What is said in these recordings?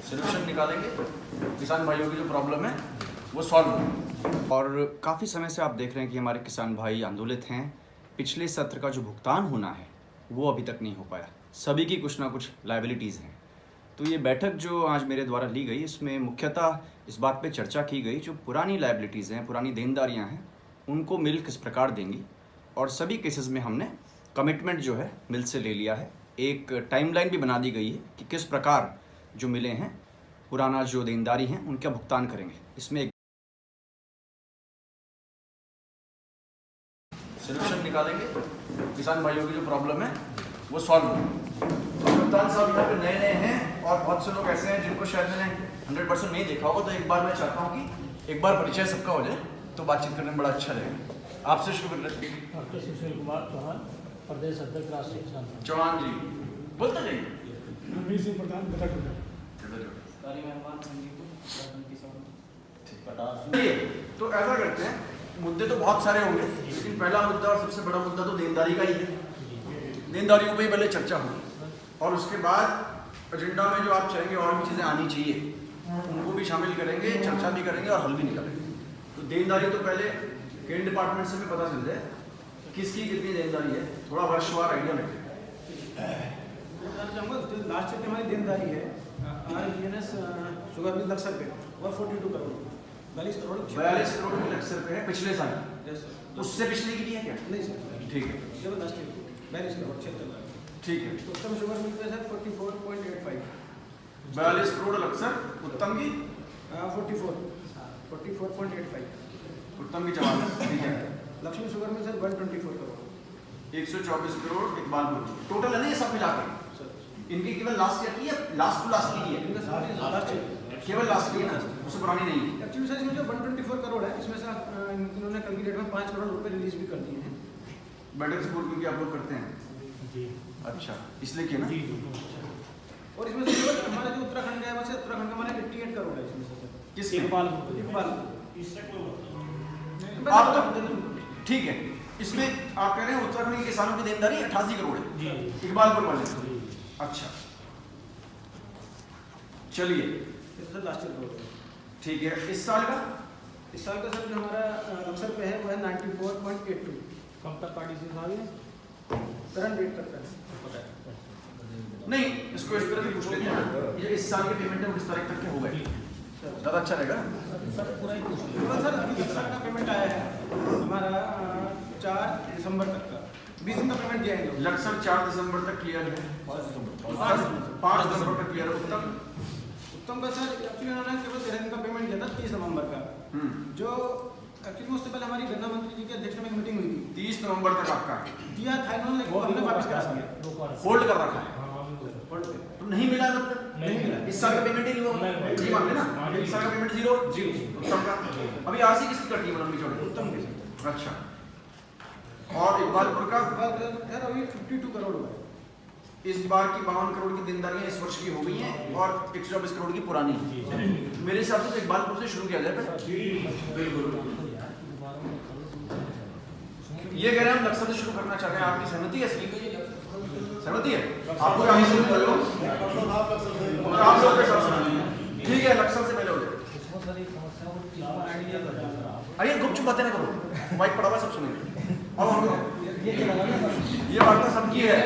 Solution निकालेंगे, किसान भाइयों की जो प्रॉब्लम है वो सॉल्व हो। और काफ़ी समय से आप देख रहे हैं कि हमारे किसान भाई आंदोलित हैं। पिछले सत्र का जो भुगतान होना है वो अभी तक नहीं हो पाया। सभी की कुछ ना कुछ लायबिलिटीज़ हैं। तो ये बैठक जो आज मेरे द्वारा ली गई, इसमें मुख्यतः इस बात पे चर्चा की गई जो पुरानी लायबिलिटीज़ हैं, पुरानी देनदारियां हैं, उनको मिल किस प्रकार देंगी। और सभी केसेस में हमने कमिटमेंट जो है मिल से ले लिया है। एक टाइमलाइन भी बना दी गई है कि किस प्रकार जो मिले हैं, पुराना जो देनदारी हैं, उनका भुगतान करेंगे। इसमें एक सोल्यूशन निकालेंगे, किसान भाइयों की जो प्रॉब्लम है वो सॉल्व हो। कप्तान साहब यहाँ पे नए नए हैं और बहुत से लोग ऐसे हैं जिनको शायद मैंने 100% नहीं देखा होगा, तो एक बार मैं चाहता हूँ कि एक बार परिचय सबका हो जाए तो बातचीत करने में बड़ा अच्छा रहेगा। आपसे शुरू कर लेते हैं। सुशील कुमार चौहान, प्रदेश अध्यक्ष राष्ट्रीय किसान संघ। चौहान जी बोलते जाइए। रणवीर सिंह प्रधान, तो ऐसा करते हैं, मुद्दे तो बहुत सारे होंगे, लेकिन पहला मुद्दा और सबसे बड़ा मुद्दा तो देनदारी का ही है। देनदारियों पे ही पहले चर्चा होगी और उसके बाद एजेंडा में जो आप चाहेंगे और भी चीज़ें आनी चाहिए उनको भी शामिल करेंगे, चर्चा भी करेंगे और हल भी निकालेंगे। तो देनदारी तो पहले केंद्र डिपार्टमेंट से भी पता चल जाए किसकी कितनी देनदारी है, थोड़ा वर्षवार आइडिया लगे। लास्ट ईयर की हमारी देनदारी है RBNS शुगर मिल लक्सर पे और 42 करोड़ 42 करोड़ की लक्सर पे है पिछले साल। उससे पिछले की भी है क्या? नहीं सर, ठीक है, केवल लास्ट ईयर 42 करोड़ 76 लाख। ठीक है। उत्तम शुगर मिल पे सर 44.85 42 करोड़ लक्सर, उत्तम की 44.85 उत्तम की 44, ठीक है। Lakshmi sugar mill sir 124 crore 124 crore Iqbalpur, total है ना ये सब मिलाकर? सर। इनकी केवल लास्ट ईयर की है, लास्ट टू लास्ट की है, लास्ट ईयर केवल लास्ट की है ना, उससे पुरानी नहीं है। एक्चुअली सर इसमें जो 124 करोड़ है इसमें से इन्होंने कल की डेट में 5 करोड़ रुपए रिलीज भी कर दिए हैं। बैठक से पूर्व की आप लोग करते हैं? जी। अच्छा, इसलिए किया ना? जी। और इसमें से हमारा जो उत्तराखंड का है वैसे उत्तराखंड का हमारा 88 करोड़ है इसमें से सर। किस इकबाल आप तो ठीक है, इसमें आप कह रहे हैं उत्तराखंड के किसानों की देनदारी 88 करोड़ है जी। इकबालपुर वाले। अच्छा, चलिए सर लास्ट ईयर करोड़ ठीक है। इस साल का सर जो हमारा अवसर पे है वो है 94.82 कब तक पार्टी से आ गए? करंट डेट तक का है। नहीं, इसको इस तरह से पूछ लेते हैं, ये इस साल के पेमेंट है किस तारीख तक के हो गए, ज़्यादा अच्छा रहेगा। सर पूरा ही पूछ लीजिए। तो सर अभी साल का पेमेंट आया है हमारा 4 दिसंबर तक का, 20 दिन का पेमेंट दिया है। लक्सर 4 दिसंबर तक क्लियर है, 5 दिसंबर तक क्लियर है। उत्तम का सर एक्चुअली उन्होंने केवल 13 दिन का पेमेंट दिया था 30 नवंबर का, जो एक्चुअली उससे पहले हमारी गन्ना मंत्री जी की अध्यक्षता में एक मीटिंग हुई थी। 30 नवंबर तक आपका दिया था इन्होंने, लेकिन हमने वापस करा दिया, होल्ड कर रखा है। होल्ड पे। तो नहीं मिला मतलब नहीं मिला। इस साल का पेमेंट ही नहीं हुआ, जी मान लेना, इस साल का पेमेंट जीरो उत्तम का। अभी आरसी किसकी कटी है लंबी चौड़ी? उत्तम के। अच्छा, और इकबालपुर का सर अभी 52 करोड़ हुआ है। इस बार की 52 करोड़ की देनदारियां इस वर्ष की हो गई हैं और 124 करोड़ की पुरानी है। मेरे हिसाब से तो इकबालपुर से शुरू किया जाए। बिल्कुल, ये कह रहे हैं हम लक्सर से शुरू करना चाह रहे हैं, आपकी सहमति है? इसकी सहमति है आपको? आप लोग के साथ ठीक है, लक्सर से पहले हो जाए। अरे गुपचुप बातें ना करो, माइक पड़ा हुआ सब सुनेंगे। अब हम ये वार्ता सबकी है।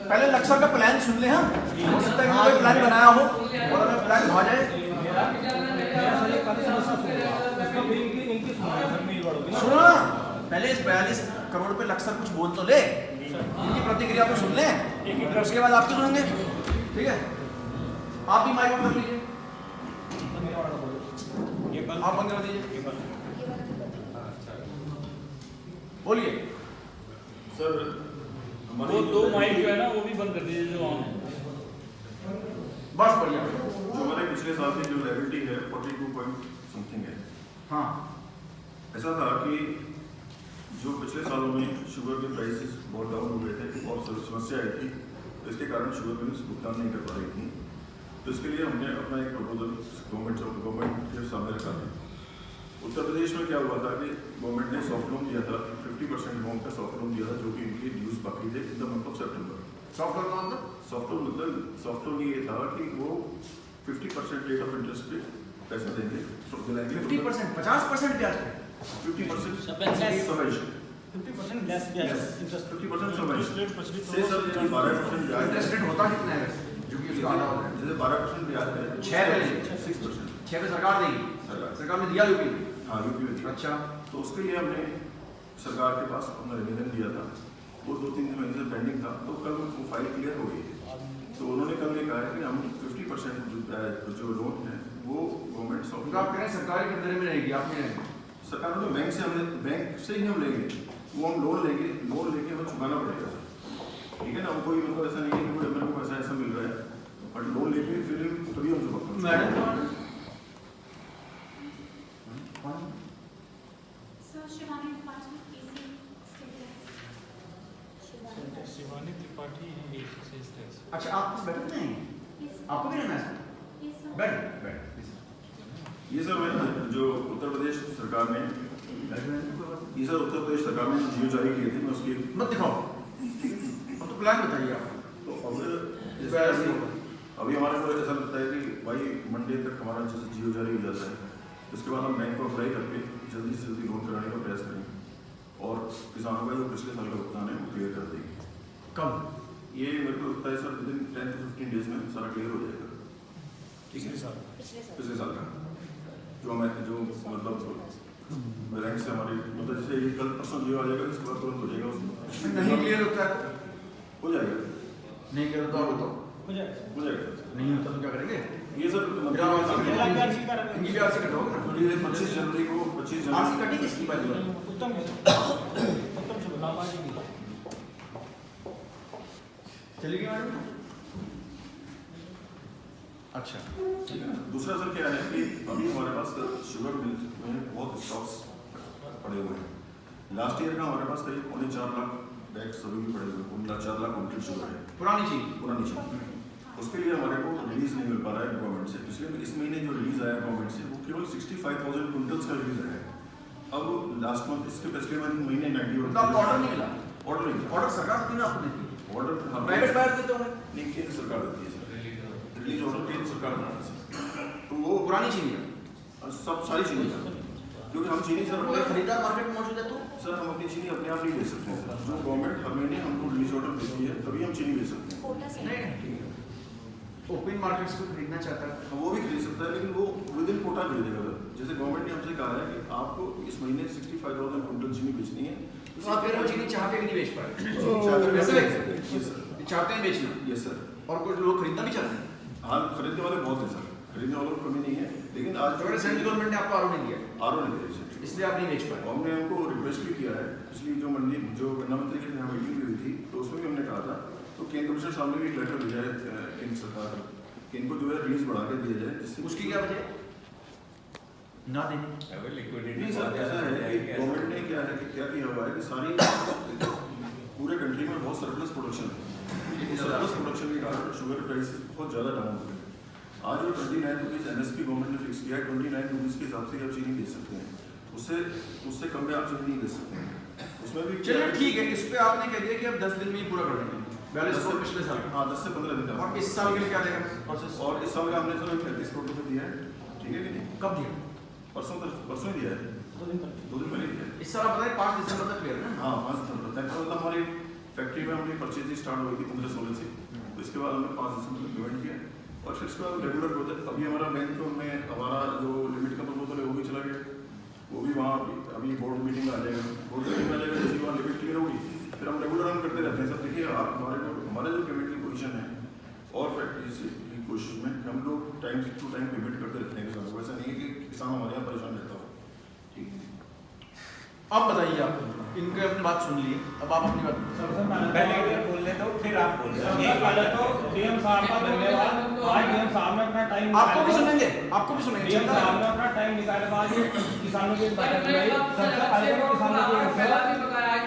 पहले लक्सर का प्लान सुन ले, हम हो सकता है कोई प्लान बनाया हो और हमें प्लान भा जाए। सुनो ना, पहले इस 42 करोड़ पे लक्सर कुछ बोल तो ले, इनकी प्रतिक्रिया तो सुन ले, उसके बाद आपकी सुनेंगे, ठीक है? आप भी माइक ऑन कर लीजिए, आप बंद कर दीजिए, बोलिए। सर वो 2 माइक जो है ना वो भी बंद कर दीजिए जो ऑन है। बस बढ़िया। जो हमारे पिछले साल की जो लायबिलिटी है 42 पॉइंट समथिंग है। हाँ, ऐसा था कि जो पिछले सालों में शुगर के प्राइसेस बहुत डाउन हो गए थे और समस्या आई थी, तो इसके कारण शुगर मिल्स भुगतान नहीं कर पा रही थी। तो इसके लिए हमने अपना एक प्रपोजल गवर्नमेंट के सामने रखा था। उत्तर प्रदेश में क्या हुआ था कि गवर्नमेंट ने सॉफ्ट लोन दिया था, 50% अमाउंट का सॉफ्ट लोन दिया था, जो कि इनके ड्यूज बाकी थे in the month of September. Soft loan का मतलब सॉफ्ट लोन ये था कि वो 50% रेट ऑफ इंटरेस्ट पे पैसा देंगे, तो दिलाएंगे 50%, 50% ब्याज पे 50% Subvention. सबवेंशन 50% लेस ब्याज इंटरेस्ट 50% सबवेंशन से सर ये 12% ब्याज इंटरेस्ट रेट होता कितना है वैसे? जो कि उसका आधा होता है जैसे 12% ब्याज है 6 पे 6%। 6 पे सरकार देगी, सरकार ने दिया यूपी। हाँ यूपी में। अच्छा, तो उसके लिए हमने सरकार के पास अपना निवेदन दिया था, वो 2-3 महीने से पेंडिंग था, तो कल वो फाइल क्लियर हो गई है। तो उन्होंने कल ये कहा है कि हम 50% जो लोन है वो गवर्नमेंट तो आप कह रहे हैं सरकारी के अंदर में रहेगी, आपने सरकार ने बैंक से ही हम लेंगे, वो हम लोन लेके हमें चुकाना पड़ेगा सर, ठीक है ना। कोई मतलब ऐसा नहीं है कि कोई मेरे को ऐसा मिल रहा है, बट लोन लेके फिर तभी हम चुकाते हैं। Sir Shivani Tripathi AC state Shivani Tripathi AC state. अच्छा, आप बैठे नहीं हैं? आपको भी रहना है? बैठ। ये सर मैं जो उत्तर प्रदेश सरकार ने जियो जारी किए थे, मैं उसकी मत दिखाओ, अब तो प्लान बताइए आप। तो अभी हमारे को ऐसा लगता है कि भाई मंडे तक हमारा जैसे जियो जारी हो जाता है, उसके बाद हम बैंक को अप्लाई करके जल्दी से जल्दी लोन कराने का प्रयास करेंगे और किसानों का जो पिछले साल का भुगतान है वो क्लियर कर देंगे। कब? ये मेरे को लगता है सर विदिन 10 to 15 डेज में सारा क्लियर हो जाएगा। ठीक है, पिछले साल का जो मतलब बैंक से हमारी मतलब जैसे ये कल परसों जियो आ जाएगा, इसके बाद तुरंत हो जाएगा, उसमें नहीं क्लियर होता है हो जाएगा। नहीं क्लियर होता हो तो हो जाएगा। नहीं होता तो क्या करेंगे? ये सर इनकी भी आरसी कटोगे ना? 25 जनवरी को आरसी कटी किसकी बात है? उत्तम से लामाजी की चली गई मैडम। अच्छा, ठीक है ना। दूसरा सर क्या है कि अभी हमारे पास शुगर मिल में बहुत स्टॉक्स पड़े हुए हैं। लास्ट ईयर का हमारे पास करीब 4.5 लाख बैग्स अभी भी पड़े हुए हैं, 4 लाख क्विंटल शुगर है पुरानी चीज। उसके लिए हमारे को रिलीज नहीं मिल पा रहा है गवर्नमेंट से। इसलिए इस महीने जो रिलीज आया गवर्नमेंट से वो केवल 65,000 क्विंटल्स का रिलीज आया है। अब लास्ट मंथ इसके पिछले महीने 91 तो आपको ऑर्डर नहीं मिला? ऑर्डर नहीं ऑर्डर सरकार देती ना आपने? ऑर्डर प्राइवेट बायर देते होंगे? नहीं, केंद्र सरकार देती है सर, रिलीज ऑर्डर केंद्र सरकार देती है सर। तो वो पुरानी चीनी है सब सारी चीनी सर, क्योंकि हम चीनी सर अगर खरीदार मार्केट में मौजूद है तो सर हम अपनी चीनी अपने आप नहीं बेच सकते हैं सर। जो गवर्नमेंट हर महीने हमको रिलीज ऑर्डर देती है तभी हम चीनी बेच सकते हैं। कोटा से नहीं, ओपन मार्केट से खरीदना चाहता है वो भी खरीद सकता है, लेकिन वो विद इन कोटा खरीदेगा सर। जैसे गवर्नमेंट ने हमसे कहा है कि आपको इस महीने 65,000 क्विंटल चीनी बेचनी है, तो आप फिर वो चीनी चाह के भी नहीं बेच पाए। वैसे वैसे चाहते हैं बेचना यस सर। और कुछ लोग खरीदना भी चाहते हैं। हाँ, खरीदने वाले बहुत हैं सर, खरीदने वालों को कमी नहीं है, लेकिन आज तो सेंट्रल गवर्नमेंट ने आपको आरो नहीं दिया, आरो नहीं दिया सर, इसलिए आप नहीं बेच पाए। हमने उनको रिक्वेस्ट भी किया है। पिछली जो मंडी जो गन्ना मंत्री के यहाँ मीटिंग हुई थी तो उसमें भी हमने कहा था, तो केंद्र कमिश्नर साहब ने भी एक लेटर भेजा है केंद्र सरकार कि इनको जो है रिलीज बढ़ा के दिया जाए, जिससे उसकी क्या वजह ना देने? नहीं सर, ऐसा है कि गवर्नमेंट ने क्या है कि क्या किया हुआ है कि सारी पूरे कंट्री में बहुत सरप्लस प्रोडक्शन है। सरप्लस प्रोडक्शन के कारण शुगर प्राइसेस बहुत ज़्यादा डाउन हो गए। आज जो 29 रुपीज़ NSP गवर्नमेंट ने फिक्स किया है, 29 रुपीज़ के हिसाब से आप चीनी बेच सकते हैं, उससे कम में आप चीनी नहीं बेच सकते हैं। उसमें भी चलिए ठीक है, इस पे आपने कह दिया कि आप 10 दिन में ही पूरा कर देंगे 42 करोड़ पिछले साल। हाँ, 10 से 15 दिन और इस साल के लिए क्या देगा प्रोसेस? और इस साल का हमने चलो 35 करोड़ रुपये दिया है, ठीक है कि नहीं? कब दिया? परसों ही दिया है, 2 दिन पहले 2 दिन पहले दिया है। इस साल आप बताए 5 दिसंबर तक क्लियर है ना? हाँ, 5 दिसंबर तक। मतलब हमारी फैक्ट्री में हमारी परचेजिंग स्टार्ट हुई थी 15-16 से, तो इसके बाद हमने 5 दिसंबर तक पेमेंट किया और फिर इसके बाद रेगुलर होता है। अभी हमारा बैंक में हमारा जो लिमिट का प्रपोजल है वो भी चला गया, वो भी वहाँ अभी बोर्ड मीटिंग में आ जाएगा। बोर्ड मीटिंग में आ जाएगा, जैसे वहाँ लिमिट क्लियर होगी फिर हम रेगुलर रन करते रहते हैं सर। देखिए आप हमारे जो पेमेंट की पोजीशन है और फैक्ट्रीज की कोशिश में हम लोग टाइम टू टाइम पेमेंट करते रहते हैं किसानों को। ऐसा नहीं है कि किसान हमारे यहाँ परेशान रहता हो। ठीक है, अब बताइए, आप इनके अपनी बात सुन लिए, अब आप अपनी बात सबसे पहले बोलने दो फिर आप बोलिए। सबसे पहले तो डीएम साहब का धन्यवाद। आज डीएम साहब ने अपना टाइम आपको भी सुनेंगे, आपको भी सुनेंगे। डीएम साहब ने अपना टाइम निकाले बाद ये किसानों की बैठक बुलाई। सबसे पहले तो किसानों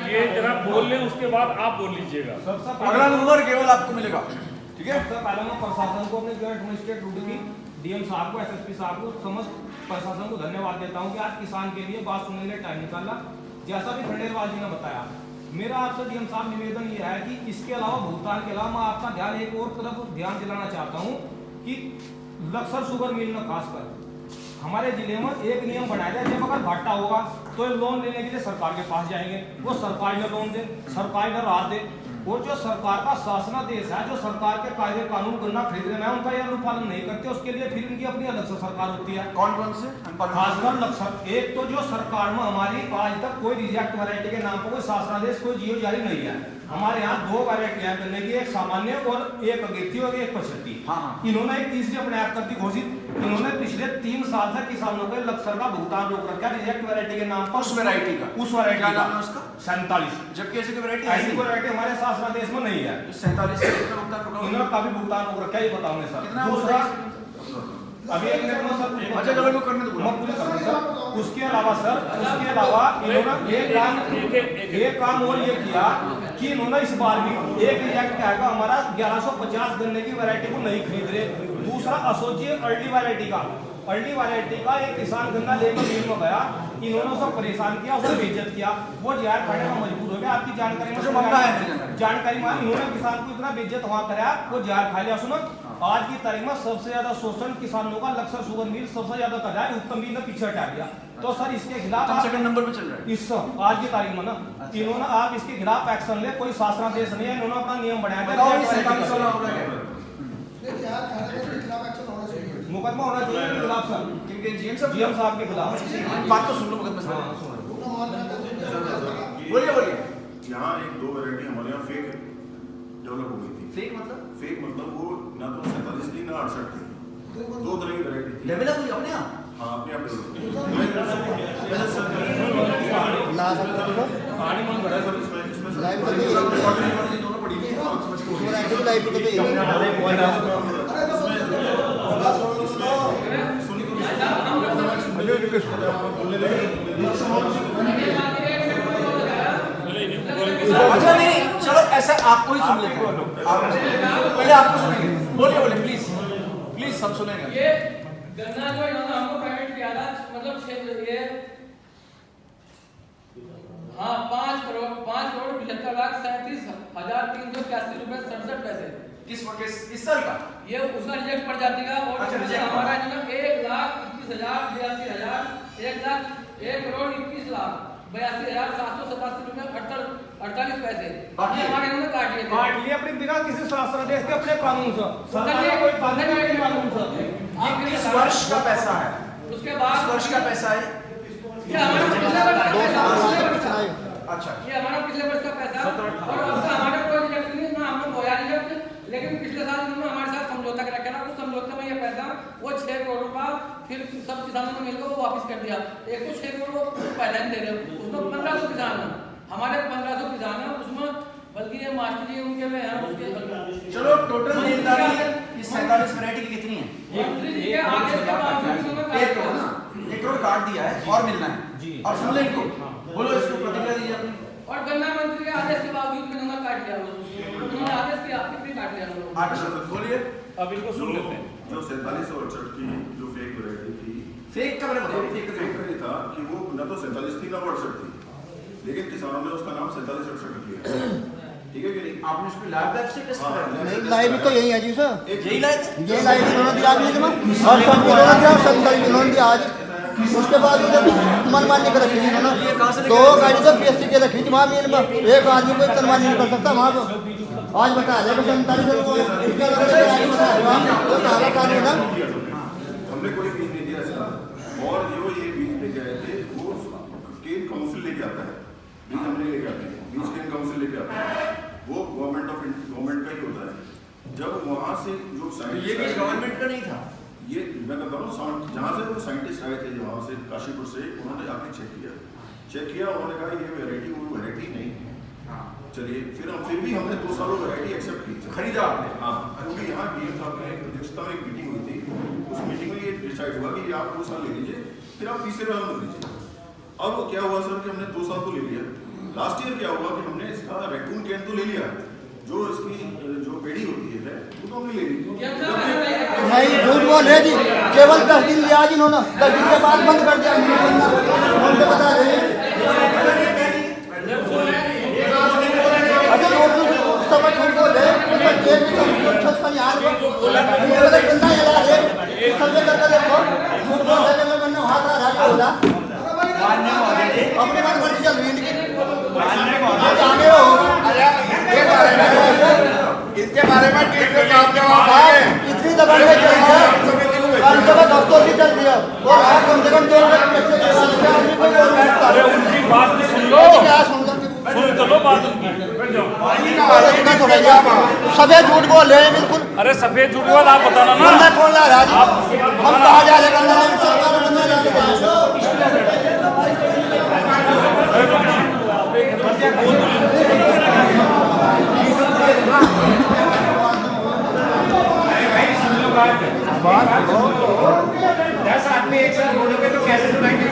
की ये जरा बोल लें उसके बाद आप बोल लीजिएगा। सबसे अगला नंबर केवल आपको मिलेगा, ठीक है? सबसे पहले मैं प्रशासन को अपनी जो एडमिनिस्ट्रेटिव ड्यूटी की डीएम साहब को, एसएसपी साहब को, समस्त प्रशासन को धन्यवाद देता हूं कि आज किसान के लिए बात सुनने के लिए टाइम निकाला। जैसा भी खंडेलवाल जी ने बताया मेरा आपसे डीएम साहब निवेदन ये है कि इसके अलावा भुगतान के अलावा मैं आपका ध्यान एक और तरफ ध्यान दिलाना चाहता हूँ कि लक्सर शुगर मिल में खासकर हमारे जिले में एक नियम बनाया जाए, जब अगर घाटा होगा तो ये लोन लेने के लिए सरकार के पास जाएंगे, वो सरकार ने लोन दे, सरकार ने राहत दे। और जो सरकार का शासनादेश है, जो सरकार के कायदे कानून गन्ना खरीद रहे हैं उनका ये अनुपालन नहीं करते, उसके लिए फिर इनकी अपनी अलग से सरकार होती है। कौन कौन से खासकर लक्ष्य एक तो जो सरकार में हमारी आज तक कोई रिजेक्ट वैरायटी के नाम पर कोई शासनादेश कोई जियो जारी नहीं है। हमारे यहाँ 2 वैरायटी है गन्ने की, एक सामान्य और एक अगेती और एक 75। हाँ। इन्होंने एक तीसरी अपने आप करती घोषित। इन्होंने पिछले 3 साल से किसानों के लक्ष्य का भुगतान रोक रखा रिजेक्ट वैरायटी के नाम पर। उस वैरायटी का क्या नाम है उसका? 47। जबकि ऐसी कोई वैरायटी ऐसी कोई वैरायटी हमारे शासनादेश में नहीं है। 47 से कितना भुगतान होगा? इन्होंने काफी भुगतान रोक रखा है, ये बताऊंगे सर। कितना दूसरा अभी एक मिनट में सर, अच्छा चलो मैं करने दूंगा। मैं पूरी कर दूं सर। उसके अलावा सर, उसके अलावा इन्होंने एक काम और ये किया कि इन्होंने इस बार भी एक रिजेक्ट क्या है हमारा 1150 गन्ने की वैरायटी को नहीं खरीद रहे। दूसरा असोचिए अर्ली वैरायटी का एक किसान गन्ना लेकर मिल में गया, इन्होंने उसे परेशान किया, उसे बेइज्जत किया, वो जहर खाने में मजबूर हो गया। आपकी जानकारी में इन्होंने किसान को इतना बेइज्जत वहां कराया, वो जहर खा लिया। सुनो, आज की तारीख में सबसे ज्यादा शोषण किसानों का लक्सर शुगर मिल सबसे ज्यादा कर रहा है, उत्तम भी ने पीछे हटा दिया। तो सर इसके खिलाफ सेकंड नंबर पे चल रहा है इस आज की तारीख में ना इन्होंने आप इसके खिलाफ एक्शन ले, कोई शासनादेश नहीं है, इन्होंने अपना नियम बनाया मुकदमा होना चाहिए इनके खिलाफ सर, क्योंकि जीएम साहब के खिलाफ। बात तो सुन लो मुकदमा हाँ, से। बोलिए बोलिए। यहाँ 1-2 वैरायटी हमारे यहाँ फेक डेवलप हो गई थी। फेक मतलब? फेक मतलब वो ना तो 47 थी ना 68 थी, 2 तरह की वैरायटी थी। डेवलप हुई अपने यहाँ? हाँ, अपने आप दोनों पड़ी अच्छा नहीं, चलो ऐसा आपको ही सुन लेते हैं। पहले आपको सुनेंगे, बोलिए प्लीज सब सुनेंगे। ये गन्ना जो इन्होंने हमको पेमेंट किया था, मतलब ये हाँ 5,75,37,381.67 किस साल का? ये उसका रिजेक्ट पड़ जाती है। और अच्छा, हमारा जो ना 1,21,082,000 1,21,82,787 रुपये 48 पैसे बाकी हमारे इन्होंने काट लिए अपनी बिना किसी शासनादेश के अपने कानून से कोई कानून से। ये किस वर्ष का पैसा है? उसके बाद किस वर्ष का पैसा है? ये हमारा पिछले वर्ष का अच्छा, ये हमारा पिछले वर्ष का पैसा। और अब तक हमारा कोई रिजेक्ट नहीं, ना हमने बोया रिजेक्ट, लेकिन पिछले साल इन्होंने हमारे साथ समझौता कर रखा था। उस समझौते में ये पैसा वो 6 करोड़ रुपया फिर सब किसानों ने मिलकर वो वापस कर दिया। एक तो 6 करोड़ वो पहले नहीं दे रहे, उसमें 1500 किसान है, हमारे 1500 किसान है उसमें, बल्कि ये मास्टर जी उनके में है उसके। चलो टोटल देनदारी इस 47 वैरायटी की कितनी है? 1 करोड़ ना, 1 करोड़ काट दिया है और मिलना है। और सुन ले इनको, बोलो इसको प्रतिक्रिया दीजिए अपनी। और गन्ना मंत्री के आदेश के बावजूद भी उन्होंने काट लिया, उन्होंने आदेश के आपने भी काट लिया। अच्छा बोलिए। अब इनको सुन लेते हैं। जो 47 और 68 की जो फेक वैरायटी थी, फेक का मैंने बताया, फेक का ये था कि वो न तो 47 थी ना 68 थी, लेकिन किसानों ने उसका नाम 47-68 रख लिया। ठीक है कि नहीं? आपने उसको लैब से टेस्ट हाँ, कराया? लाइव तो यही है जी सर, यही लाए थे? ये लाइव इन्होंने दिया आज में और सब इन्होंने दिया, सब इन्होंने दिया आज। उसके बाद मनमानी कर रखी थी इन्होंने, 2 गाड़ी तो पीएससी के रखी थी वहाँ मील में, एक आदमी कोई मनमानी नहीं कर सकता वहाँ पर। आज बता रहे 47 कानून है। हमने कोई बीज नहीं दिया इसका, और जो ये बीज लेके आए थे वो केन काउंसिल लेके आता है, बीज हमने लेके आते हैं, बीज केन काउंसिल लेके आता है, वो गवर्नमेंट का ही होता है। जब वहाँ से जो ये बीज गवर्नमेंट का नहीं था, ये मैं बता रहा हूँ, जहाँ से वो साइंटिस्ट आए थे वहाँ से काशीपुर से, उन्होंने आके चेक किया, उन्होंने कहा ये वैरायटी वो वैरायटी नहीं है। चलिए फिर भी हमने 2 सालों वैरायटी एक्सेप्ट की, खरीदा आपने? हाँ, क्योंकि यहाँ डीएम साहब की अध्यक्षता में एक मीटिंग हुई थी, उस मीटिंग में ये डिसाइड हुआ कि आप 2 साल ले लीजिए, फिर आप तीसरे साल में लीजिए। अब क्या हुआ सर कि हमने 2 साल तो ले लिया, लास्ट ईयर क्या हुआ कि हमने इसका रैकून कैन तो ले लिया, जो इसकी जो पेड़ी होती है वो तो हमने ले ली। नहीं झूठ बोल रहे जी, केवल 10 दिन लिया आज इन्होंने, 10 दिन के बाद बंद कर दिया। उनको बता रहे ऊपर झूठ बोल रहे हैं एक भी का यहाँ गंदा इलाज है सर्वे करके देखो झूठ बोल रहे हैं मैंने वहाँ का राज बोला अपनी बात मर्जी चल रही है आगे हो इसके बारे में ठीक से काम जवाब इतनी दबाव में चल रहा है कम से कम हफ्तों की चल दिया और आप कम से कम 2 मिनट आदमी को बोल अरे उनकी बात भी सुन लो, क्या सुन सुन तो लो बात उनकी। बैठ जाओ। सभी झूठ बोल रहे हैं बिल्कुल अरे सफेद झूठ बात आप बताना ना। बंदा कौन ला रहा है हम कहाँ जा रहे बंदा सरकार बंदा जा रहे दस आदमी एक साथ बोलोगे तो कैसे सुनाएंगे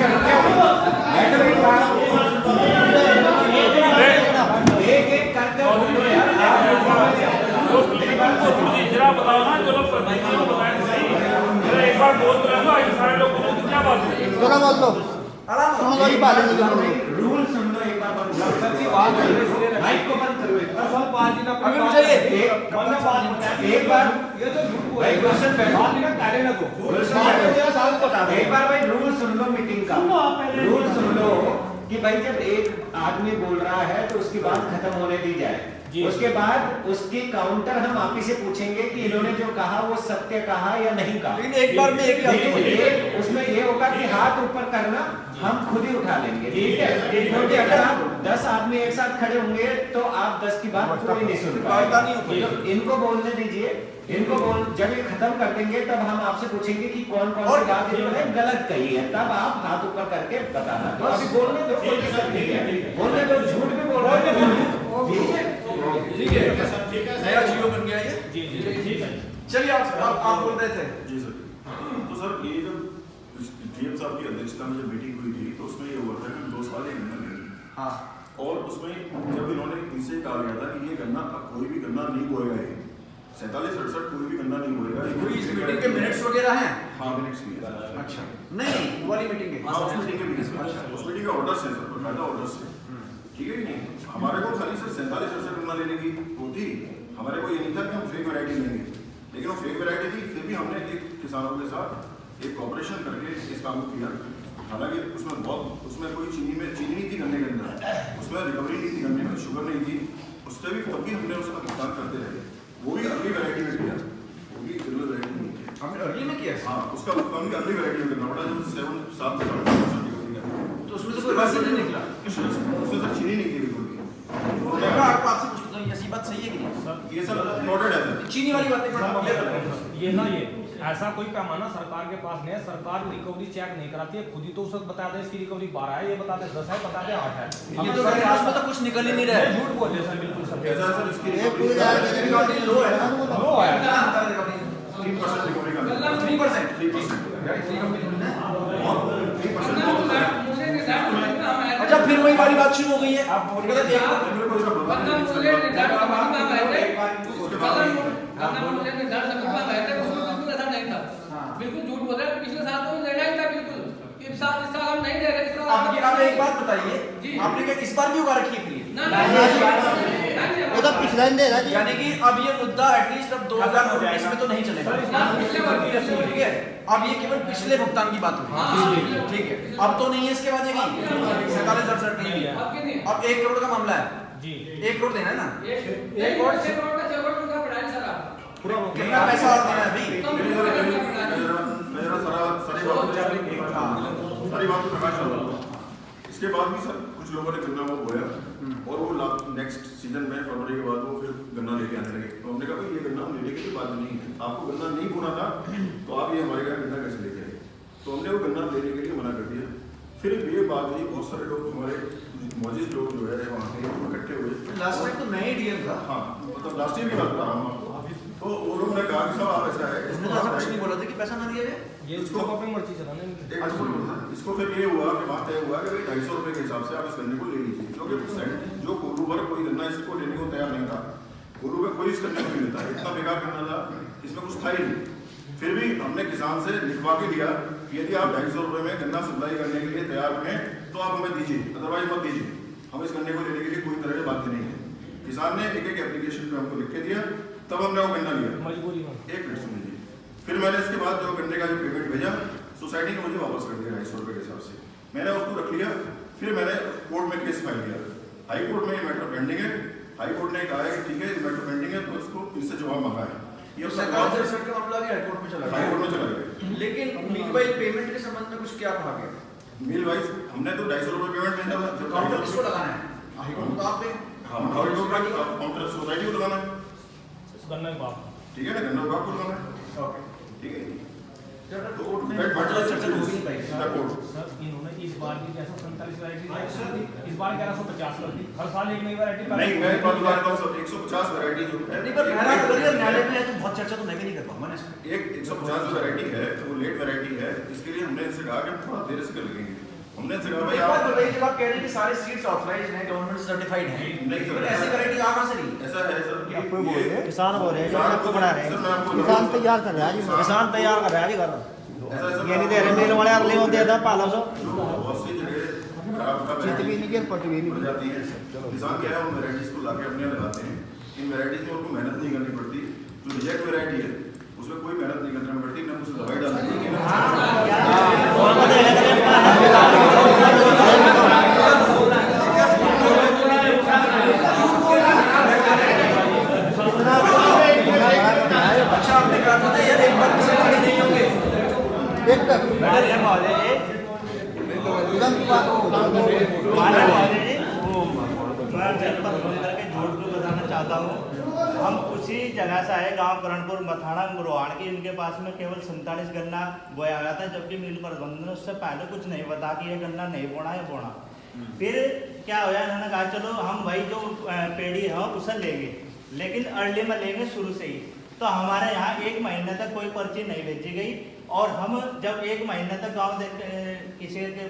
एक एक करते जरा बताओ ना जो लोग बताए सही। एक बार बोल तो रहे हो, सारे लोग बोलो तो क्या बात है? जरा बोल लो सुनो वाली बात नहीं रूल सुन लो एक बार सबकी बात माइक को बंद करो सब पार्टी ना अभी मुझे ये एक बार ये तो झूठ बोल भाई क्वेश्चन पे बात ना करे ना को एक बार भाई रूल सुन लो मीटिंग का रूल सुन लो कि भाई जब एक आदमी बोल रहा है तो उसकी बात खत्म होने दी जाए उसके बाद उसकी काउंटर हम आप ही से पूछेंगे कि इन्होंने जो कहा वो सत्य कहा या नहीं कहा। लेकिन एक बार में एक उसमें ये होगा कि हाथ ऊपर करना हम खुद ही उठा लेंगे, ठीक है? क्योंकि अगर आप 10 आदमी एक साथ खड़े होंगे तो आप 10 की बात कोई नहीं सुन पाएगा। इनको बोलने दीजिए, इनको बोल जब ये खत्म कर देंगे तब हम आपसे पूछेंगे कि कौन कौन सी बात इन्होंने गलत कही है, तब आप हाथ ऊपर करके बताना। तो अभी बोलने दो, कोई दिक्कत नहीं है, बोलने दो, झूठ भी बोल रहे हैं, ठीक है? नया जियो बन गया ये। जी जी ठीक है। चलिए आप बोल रहे थे। जी सर। तो सर ये जब डीएम साहब की अध्यक्षता में जब मीटिंग हुई थी तो उसमें ये हुआ था कि 2 साल ये गन्ना लेंगे। हाँ। और उसमें जब इन्होंने इनसे कहा गया था कि ये गन्ना अब कोई भी गन्ना नहीं बोएगा, ये 47-68 कोई भी गन्ना नहीं बोएगा। पूरी इस मीटिंग के मिनट्स वगैरह हैं? हाँ मिनट्स भी है। अच्छा नहीं वो वाली मीटिंग है। हाँ उस मीटिंग के मिनट्स में उस मीटिंग का ऑर्डर्स है सर, बकायदा ऑर्डर्स है, ठीक है कि नहीं? हमारे को खाली सर 47-68 गन्ना लेने की होती, हमारे को ये नहीं था कि हम फेक वैरायटी लेंगे, लेकिन वो फेक वैरायटी थी, फिर भी हमने एक किसानों के साथ एक कॉपरेशन करके इस काम को किया। हालांकि उसमें कोई चीनी नहीं थी गन्ने के अंदर, उसमें रिकवरी नहीं थी गन्ने में, शुगर नहीं थी, उससे भी तब भी हमने उसका भुगतान करते रहे। वो भी अगली वैरायटी में किया, वो भी रेगुलर वैरायटी में किया, हमने अर्ली में किया। हाँ उसका भुगतान भी अगली वैरायटी में करना पड़ा, जो 7-8% तो उसमें से कोई वैसे नहीं निकला। उसमें सर चीनी नहीं थी बिल्कुल भी। आपसे कुछ ऐसी बात सही है कि नहीं? ये सर नोटेड है सर। चीनी वाली बातें ये ना ये ऐसा कोई पैमाना सरकार के पास नहीं है, सरकार रिकवरी चेक नहीं कराती है, खुद ही तो उस वक्त बता दे इसकी रिकवरी 12 है, ये बता दे 10 है, बता दे 8 है। ये तो सरकार में तो कुछ निकल ही नहीं रहा है। झूठ बोल रहे सर, बिल्कुल सर। ऐसा सर इसकी ये पूरी रिकवरी लो है ना? लो है 3% रिकवरी का 3%। 3% अच्छा फिर वही वाली बात शुरू हो गई है। आप बोलिए बिल्कुल झूठ बोल रहे हैं, पिछले साल तो लेना ही था, बिल्कुल इस साल हम नहीं दे रहे। आप एक बात बताइए, आपने क्या इस बार भी उगा रखी है? वो तो पिछला ही दे रहा है। यानी कि अब ये मुद्दा एटलीस्ट अब 2019 में तो नहीं चलेगा, ठीक है? अब ये केवल पिछले भुगतान की बात होगी, ठीक है? अब तो नहीं है इसके बाद 47-68 नहीं है। अब 1 करोड़ का मामला है जी, 1 करोड़ देना है ना? 1 करोड़ का 6 करोड़ का पढ़ाई सर आप कितना पैसा और देना है अभी? सारी बात तो प्रकाश डाल रहा हूँ। इसके बाद भी सर कुछ लोगों ने गन्ना वो बोया और वो नेक्स्ट सीजन में फरवरी के बाद वो फिर गन्ना लेके आने लगे। तो हमने कहा भाई ये गन्ना हम लेने की बात नहीं है, आपको गन्ना नहीं बोना था तो आप ये हमारे घर गन्ना कैसे लेके आए? तो हमने वो गन्ना लेने के लिए मना कर दिया। फिर ये बात हुई, बहुत सारे लोग हमारे मौजूद लोग जो है वहाँ पे इकट्ठे हुए। लास्ट टाइम तो नया डीएम था। हाँ मतलब लास्ट ईयर की बात कर रहा हूँ आपको। तो वो लोग ने कहा कि साहब आप ऐसा है, उसने तो ऐसा कुछ नहीं बोला था कि पैसा ना दिया जाए। ये इसको अपनी मर्जी चलाने इसको फिर ये हुआ कि बात तय हुआ कि भाई 250 रुपये के हिसाब से आप इस गन्ने को ले लीजिए, क्योंकि जो कोल्लू पर कोई गन्ना इसको लेने को तैयार नहीं था, कोल्लू में कोई इस गन्ने को नहीं लेता, इतना बेकार गन्ना था, इसमें कुछ था ही नहीं। फिर भी हमने किसान से लिखवा के दिया कि यदि आप 250 रुपये में गन्ना सप्लाई करने के लिए तैयार हैं तो आप हमें दीजिए, अदरवाइज मत दीजिए, हम इस गन्ने को लेने के लिए कोई तरह की बात नहीं है। किसान ने एक एप्लीकेशन पे हमको लिख के दिया, तब हमने वो गन्ना लिया मजबूरी में। एक मिनट सुनिए। फिर मैंने इसके बाद जो गन्ने का जो पेमेंट भेजा, सोसाइटी ने मुझे वापस कर दिया 250 रुपये के हिसाब से। मैंने उसको रख लिया, फिर मैंने कोर्ट में केस फाइल किया। हाई कोर्ट में ये मैटर पेंडिंग है। हाई कोर्ट ने कहा है कि ठीक है ये मैटर पेंडिंग है, तो उसको इससे जवाब मांगा है। ये सरकार से रिजल्ट का मामला भी हाईकोर्ट में चला हाई कोर्ट में चला गया। लेकिन मीनवाइल पेमेंट के संबंध में कुछ क्या कहा गया? मिल वाइज हमने तो 250 रुपये पेमेंट भेजा था। जब काउंटर किसको लगाना है? हाईकोर्ट को आप पे हम काउंटर सोसाइटी को लगाना है, गन्ना के बाप ठीक है ना, गन्ना विभाग को लगाना है, ठीक है। कोर्ट में चर्चा हो नहीं पाई। सर इन्होंने इस बार की 47 वैरायटी इस बार 1150 कर दी। हर साल एक नई वैरायटी नहीं, मैं बात बता रहा हूँ 150 वैरायटी जो है, नहीं पर मेरा करियर न्यायालय में है तो बहुत चर्चा तो मैं भी नहीं कर पाऊंगा ना। एक 150 जो वैरायटी है वो लेट वैरायटी है, इसके लिए हमने इनसे कहा कि हम थोड़ा देर से कर लेंगे। हमने इनसे कहा भाई आप जब आप कह रहे हैं कि सारे सीड्स ऑथराइज्ड हैं, गवर्नमेंट सर्टिफाइड हैं, नहीं सर, ऐसी वैरायटी आ कहां से रही? ऐसा है सर कि आपको बोल रहे हैं, किसान बोल रहे हैं, किसान आपको बना रहे हैं, सर, मैं आपको किसान तैयार कर रहा है जी, किसान तैयार कर रहा है जी घर। ऐसा ये नहीं दे रहे मेल वाले अगले वो दे दो 500 बहुत सी जगह खराब का चित भी नहीं गिर पट भी पड़ नहीं। जाती है। किसान क्या है, उन वैराइटीज को लाके अपने यहाँ लगाते हैं। इन वैराइटीज में उनको मेहनत नहीं करनी पड़ती। जो रिजेक्ट वैरायटी है उसमें कोई मेहनत नहीं करनी पड़ती, ना कुछ दवाई डालनी पड़ती अच्छा आपने कहा था यार एक बार किसी खड़े नहीं होंगे। एक तक एकदम की बात झूठ को बताना चाहता हूँ। हम उसी जगह से आए, गांव करणपुर मथाना मुरवाड़ की। इनके पास में केवल 47 गन्ना बोया गया था, जबकि मिल प्रबंधन ने उससे पहले कुछ नहीं बता कि ये गन्ना नहीं बोना है बोना। फिर क्या होया, इन्होंने कहा चलो हम भाई जो पेड़ी है उसे लेंगे, लेकिन अर्ली में लेंगे शुरू से ही। तो हमारे यहाँ 1 महीने तक कोई पर्ची नहीं भेजी गई, और हम जब 1 महीने तक गाँव किसी के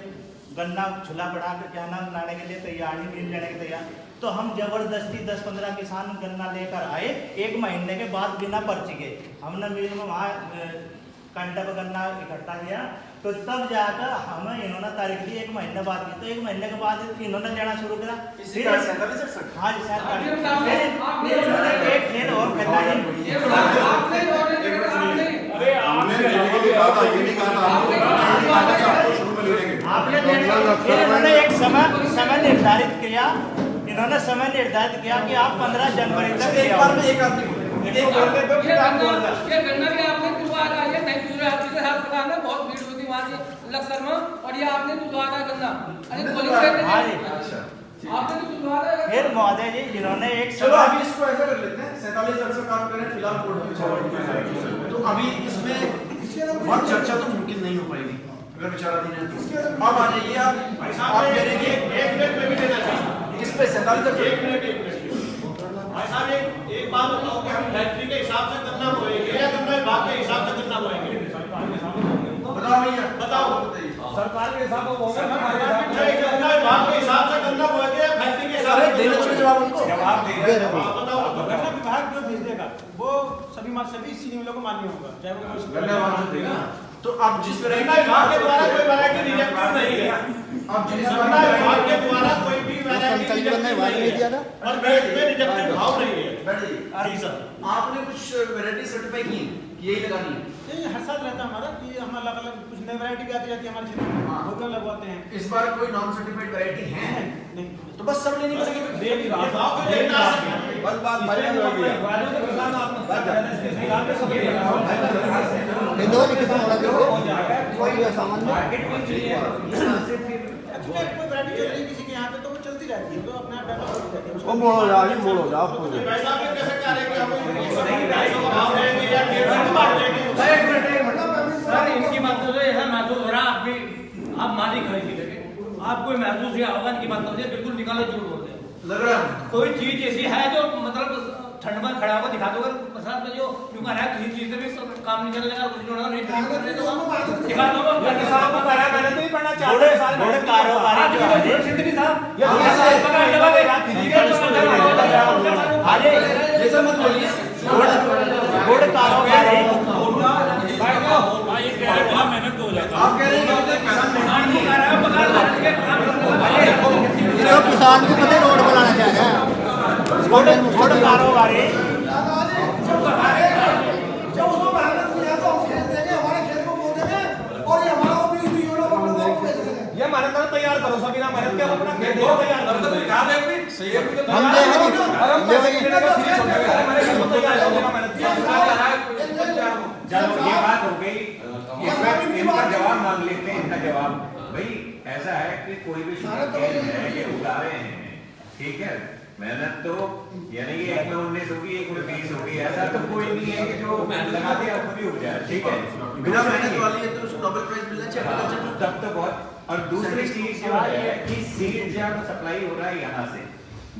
गन्ना छुला पड़ा के क्या नाम लाने के लिए तैयार नहीं, मिल लेने के तैयार, तो हम जबरदस्ती 10-15 किसान गन्ना लेकर आए 1 महीने के बाद बिना पर्ची के। हमने मिल में वहाँ कंटा पर गन्ना इकट्ठा किया, तो तब जाकर हमें इन्होंने तारीख दी 1 महीने बाद की। तो 1 महीने के बाद इन्होंने लेना शुरू करा। फिर हाँ जी इन्होंने एक खेल और खेला है। आपने इन्होंने एक समय निर्धारित किया, इन्होंने समय निर्धारित किया कि आप 15 जनवरी तक एक बार में एक आदमी ये गन्ना भी आपने दुधवा का ये नहीं दूसरे हाथी के साथ पकाना, बहुत भीड़ होती वहाँ से लक्सर में, और ये आपने दुधवा का गन्ना अरे गोली आपने तो दुधवा का। फिर महोदय जी जिन्होंने एक चलो अभी इसको ऐसा कर लेते हैं, 47 वर्ष काम करें फिलहाल कोर्ट में, तो अभी इसमें बहुत चर्चा तो मुमकिन नहीं हो पाएगी अगर विचाराधीन है तो। अब आ जाइए आप कह रहे हैं एक मिनट में भी देना चाहिए किस पे 47 एक मिनट भाई साहब एक बात बताओ कि हम फैक्ट्री के हिसाब से गन्ना बोएंगे या गन्ना विभाग के हिसाब से गन्ना बोएंगे? बताओ भैया बताओ। सरकार के हिसाब से गन्ना विभाग के हिसाब से गन्ना बोएंगे या फैक्ट्री के हिसाब से? देना चाहिए जवाब उनको। बताओ। गन्ना विभाग जो भेज देगा वो सभी चीनी मिलों को मान्य होगा, चाहे वो गन्ना विभाग देगा। तो अब जिस गन्ना विभाग के द्वारा कोई वैरायटी रिजेक्टेड नहीं है। अब जिस गन्ना विभाग के द्वारा कोई भी वैरायटी संकल्प ने वाद नहीं दिया था। और बेच में रिजेक्टेड भाव नहीं है। बैठ जाइए। जी सर। आपने कुछ वैरायटी सर्टिफाई की यही लगानी है? नहीं, हर साल रहता है हमारा कि हम अलग अलग कुछ नई वैरायटी भी आती जाती है हमारे क्षेत्र में, वो भी लगवाते हैं। इस बार कोई नॉन सर्टिफाइड वैरायटी है नहीं, तो बस सब लेनी पड़ेगी। बस बात इंदौर किसान वाला देखो कोई सामान्य कोई वैरायटी चल रही है किसी के यहाँ पे तो वो चलती रहती है, तो अपने आप डेवलप होती रहती है। वो बोलो यार, बोलो आप पैसा भी कैसे क्या रहेगा, हम 150 का भाव देंगे या 150 बांट देंगे? एक मिनट सर, इनकी बातों से ऐसा महसूस हो रहा है आप मालिक हैं इसी जगह, आपको महसूस किया होगा इनकी बातों से बिल्कुल निकालो झूठ बोलते हैं। लग रहा है कोई चीज ऐसी है जो मतलब ठंड में खड़ा होकर दिखा दो, अगर प्रसाद में जो दुकान है किसी चीज से भी काम नहीं चलेगा, कुछ नहीं खरीद तो दिखा दो। साहब को करा मैंने तो ही पढ़ना चाहते हैं बड़े कारोबारी जो है सिद्धि साहब अरे ये सब मत बोलिए। गुड़ कारोबारी मेहनत हो जाता आप कह रहे हैं कि किसान किसान भी पता रोड बनाना चाह रहे हैं। छोटे कारोबारी ये मेहनत करो, तैयार करो, सभी ना मेहनत के हम अपना खेत देखो, तैयार करो। हम तैयार दे करो, ये खेत का सीरीज छोड़ देगा, हमारे खेत को तैयार करो, मेहनत किया। चलो ये बात हो गई, इसमें इनका जवाब मांग लेते हैं। इनका जवाब भाई ऐसा है कि कोई भी शुगर केन है ये उगा रहे हैं, ठीक है, मेहनत तो यानी कि एक में 19 होगी, एक में 20 होगी, ऐसा तो कोई नहीं है कि जो लगा दिया खुद ही उग जाए, ठीक है, बिना मेहनत वाली है तो उसको नोबेल प्राइज मिलना चाहिए। तब तो बहुत। और दूसरी चीज जो है कि सीड जब सप्लाई हो रहा है यहाँ से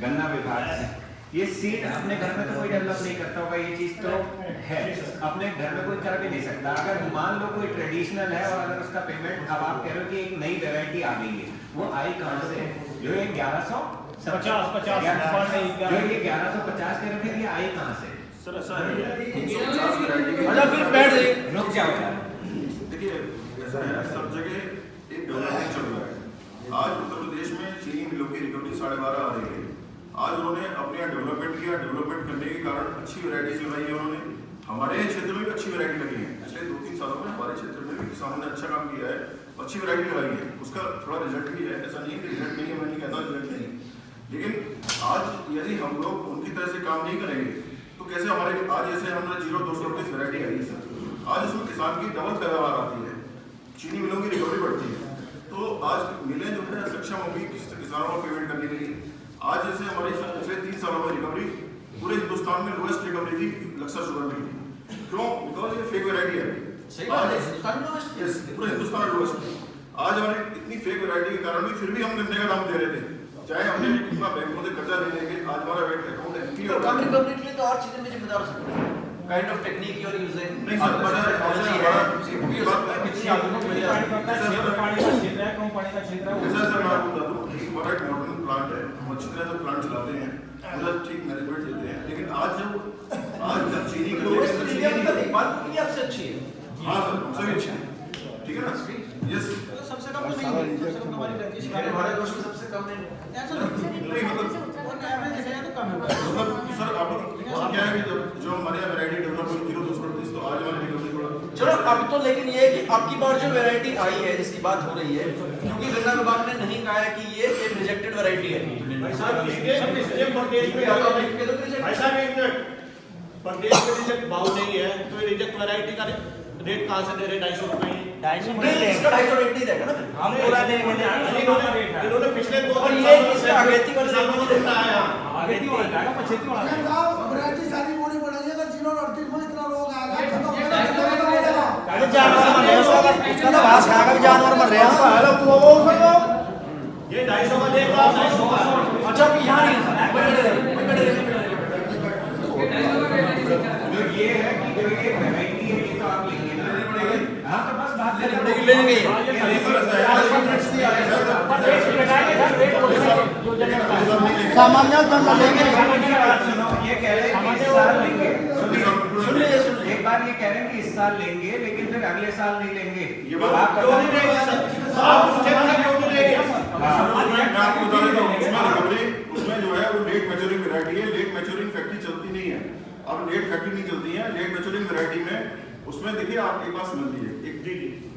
गन्ना विभाग से, ये सीड अपने घर में तो कोई डेवलप नहीं करता होगा, ये चीज तो है, अपने घर में कोई कर भी नहीं सकता। अगर मान लो कोई ट्रेडिशनल है और अगर उसका पेमेंट अब आप कह रहे हो कि एक नई वेरायटी आ गई है, वो आई कहां से? जो ये 1150 जो ये 1150 कह रहे थे, ये आई कहां से? सर ऐसा है 150 वैरायटी अच्छा फिर बैठ जाइए, रुक जाओ यार। देखिए ऐसा है, सब जगह एक डेवलपमेंट चल रहा है। आज उत्तर प्रदेश में चीनी मिलों की रिकवरी 12.5 आ रही है। आज उन्होंने अपने यहाँ डेवलपमेंट किया, डेवलपमेंट करने के कारण अच्छी वैरायटीज लगाई है उन्होंने। हमारे क्षेत्र में भी अच्छी वैरायटी लगी है। पिछले 2-3 सालों में हमारे क्षेत्र में भी किसानों ने अच्छा काम किया है, अच्छी वैरायटी लगाई है, उसका थोड़ा रिजल्ट भी है। ऐसा नहीं कि रिजल्ट नहीं है, मैं नहीं कहता रिजल्ट नहीं, लेकिन आज यदि हम लोग उनकी तरह से काम नहीं करेंगे तो कैसे हमारे आज जैसे हमने 0238 वैरायटी आई है सर, आज उसमें किसान की डबल पैदावार आती है, चीनी मिलों की रिकवरी बढ़ती है, तो आज मिलें जो है सक्षम होगी किसानों को पेमेंट करने के लिए। आज जैसे हमारी पिछले 3 सालों में रिकवरी पूरे हिंदुस्तान में लोएस्ट रिकवरी थी लक्सर शुगर मिल की। क्यों? बिकॉज ये फेक वैरायटी है। पूरे हिंदुस्तान में लोएस्ट। आज हमारी इतनी फेक वैरायटी के कारण भी फिर भी हम गन्ने का दाम दे रहे थे, चाहे हमने कितना बैंकों से कर्जा ले लेंगे, आज हमारा अकाउंट एम्प्टी हो कम रिकवरी के लिए तो और चीजें में जिम्मेदार हो सकते हैं, काइंड ऑफ टेक्निक और यूजिंग नहीं सर, कितनी आधुनिक पानी का क्षेत्र है, कम पानी का क्षेत्र है। ऐसा सर मैं आपको बता दूं, एक बड़ा मॉडर्न प्लांट है, हम अच्छी तरह से प्लांट चलाते हैं, मतलब ठीक मैनेजमेंट देते हैं, लेकिन आज जब चीनी की देखभाल के लिए आपसे अच्छी है। हाँ सर, हमसे भी अच्छी है, ठीक है ना? यस, सबसे कम तो नहीं है, सबसे कम हमारी रहती है, हमारे दोस्त में सबसे कम नहीं ऐसा नहीं मतलब सर आप क्या है कि जो हमारे यहाँ वैरायटी डेवलप हुई 0238 तो आज हमारी रिकवरी थोड़ा चलो अब तो, लेकिन ये है कि आपकी बार जो वैरायटी आई है जिसकी बात हो रही है, क्योंकि गन्ना विभाग ने नहीं कहा है कि ये एक रिजेक्टेड वैरायटी है। प्रदेश में रिजेक्ट भाव नहीं है तो रिजेक्ट वैरायटी का रेट कहाँ से दे रहे? 250 रुपए। 250 इसका 250 रेट नहीं देगा ना, हम पूरा देंगे। इन्होंने पिछले 2 और ये इसका अगेती वाला सालों में देता आया, अगेती वाला जाएगा, पछेती वाला जाएगा। वैरायटी सारी बोनी पड़ेगी, अगर 038 में इतना लोग आएगा खत्म हो जाएगा। जानवर मर रहे हैं, उसका तो घास खा कर जानवर मर रहे हैं। ये 250 का देख रहा, 250 का। अच्छा यहाँ नहीं ये है कि जो ये वैरायटी है ये तो आप लेंगे ना, हाँ तो बस बात लेंगे। सामान्य जन लेंगे। ये कह रहे हैं कि इस साल लेंगे, सुनिए एक बार ये कह रहे हैं कि इस साल लेंगे लेकिन फिर अगले साल नहीं लेंगे। ये बात आप क्यों नहीं लेंगे सर? आप क्यों नहीं लेंगे? मैं आपको बता देता हूँ, उसमें रिकवरी उसमें जो है वो लेट मैच्योरिंग वैरायटी है, लेट मैच्योरिंग फैक्ट्री चलती नहीं है। अब लेट फैक्ट्री नहीं चलती है, लेट मैच्योरिंग वैरायटी में उसमें देखिए आप एक बात समझ लीजिए,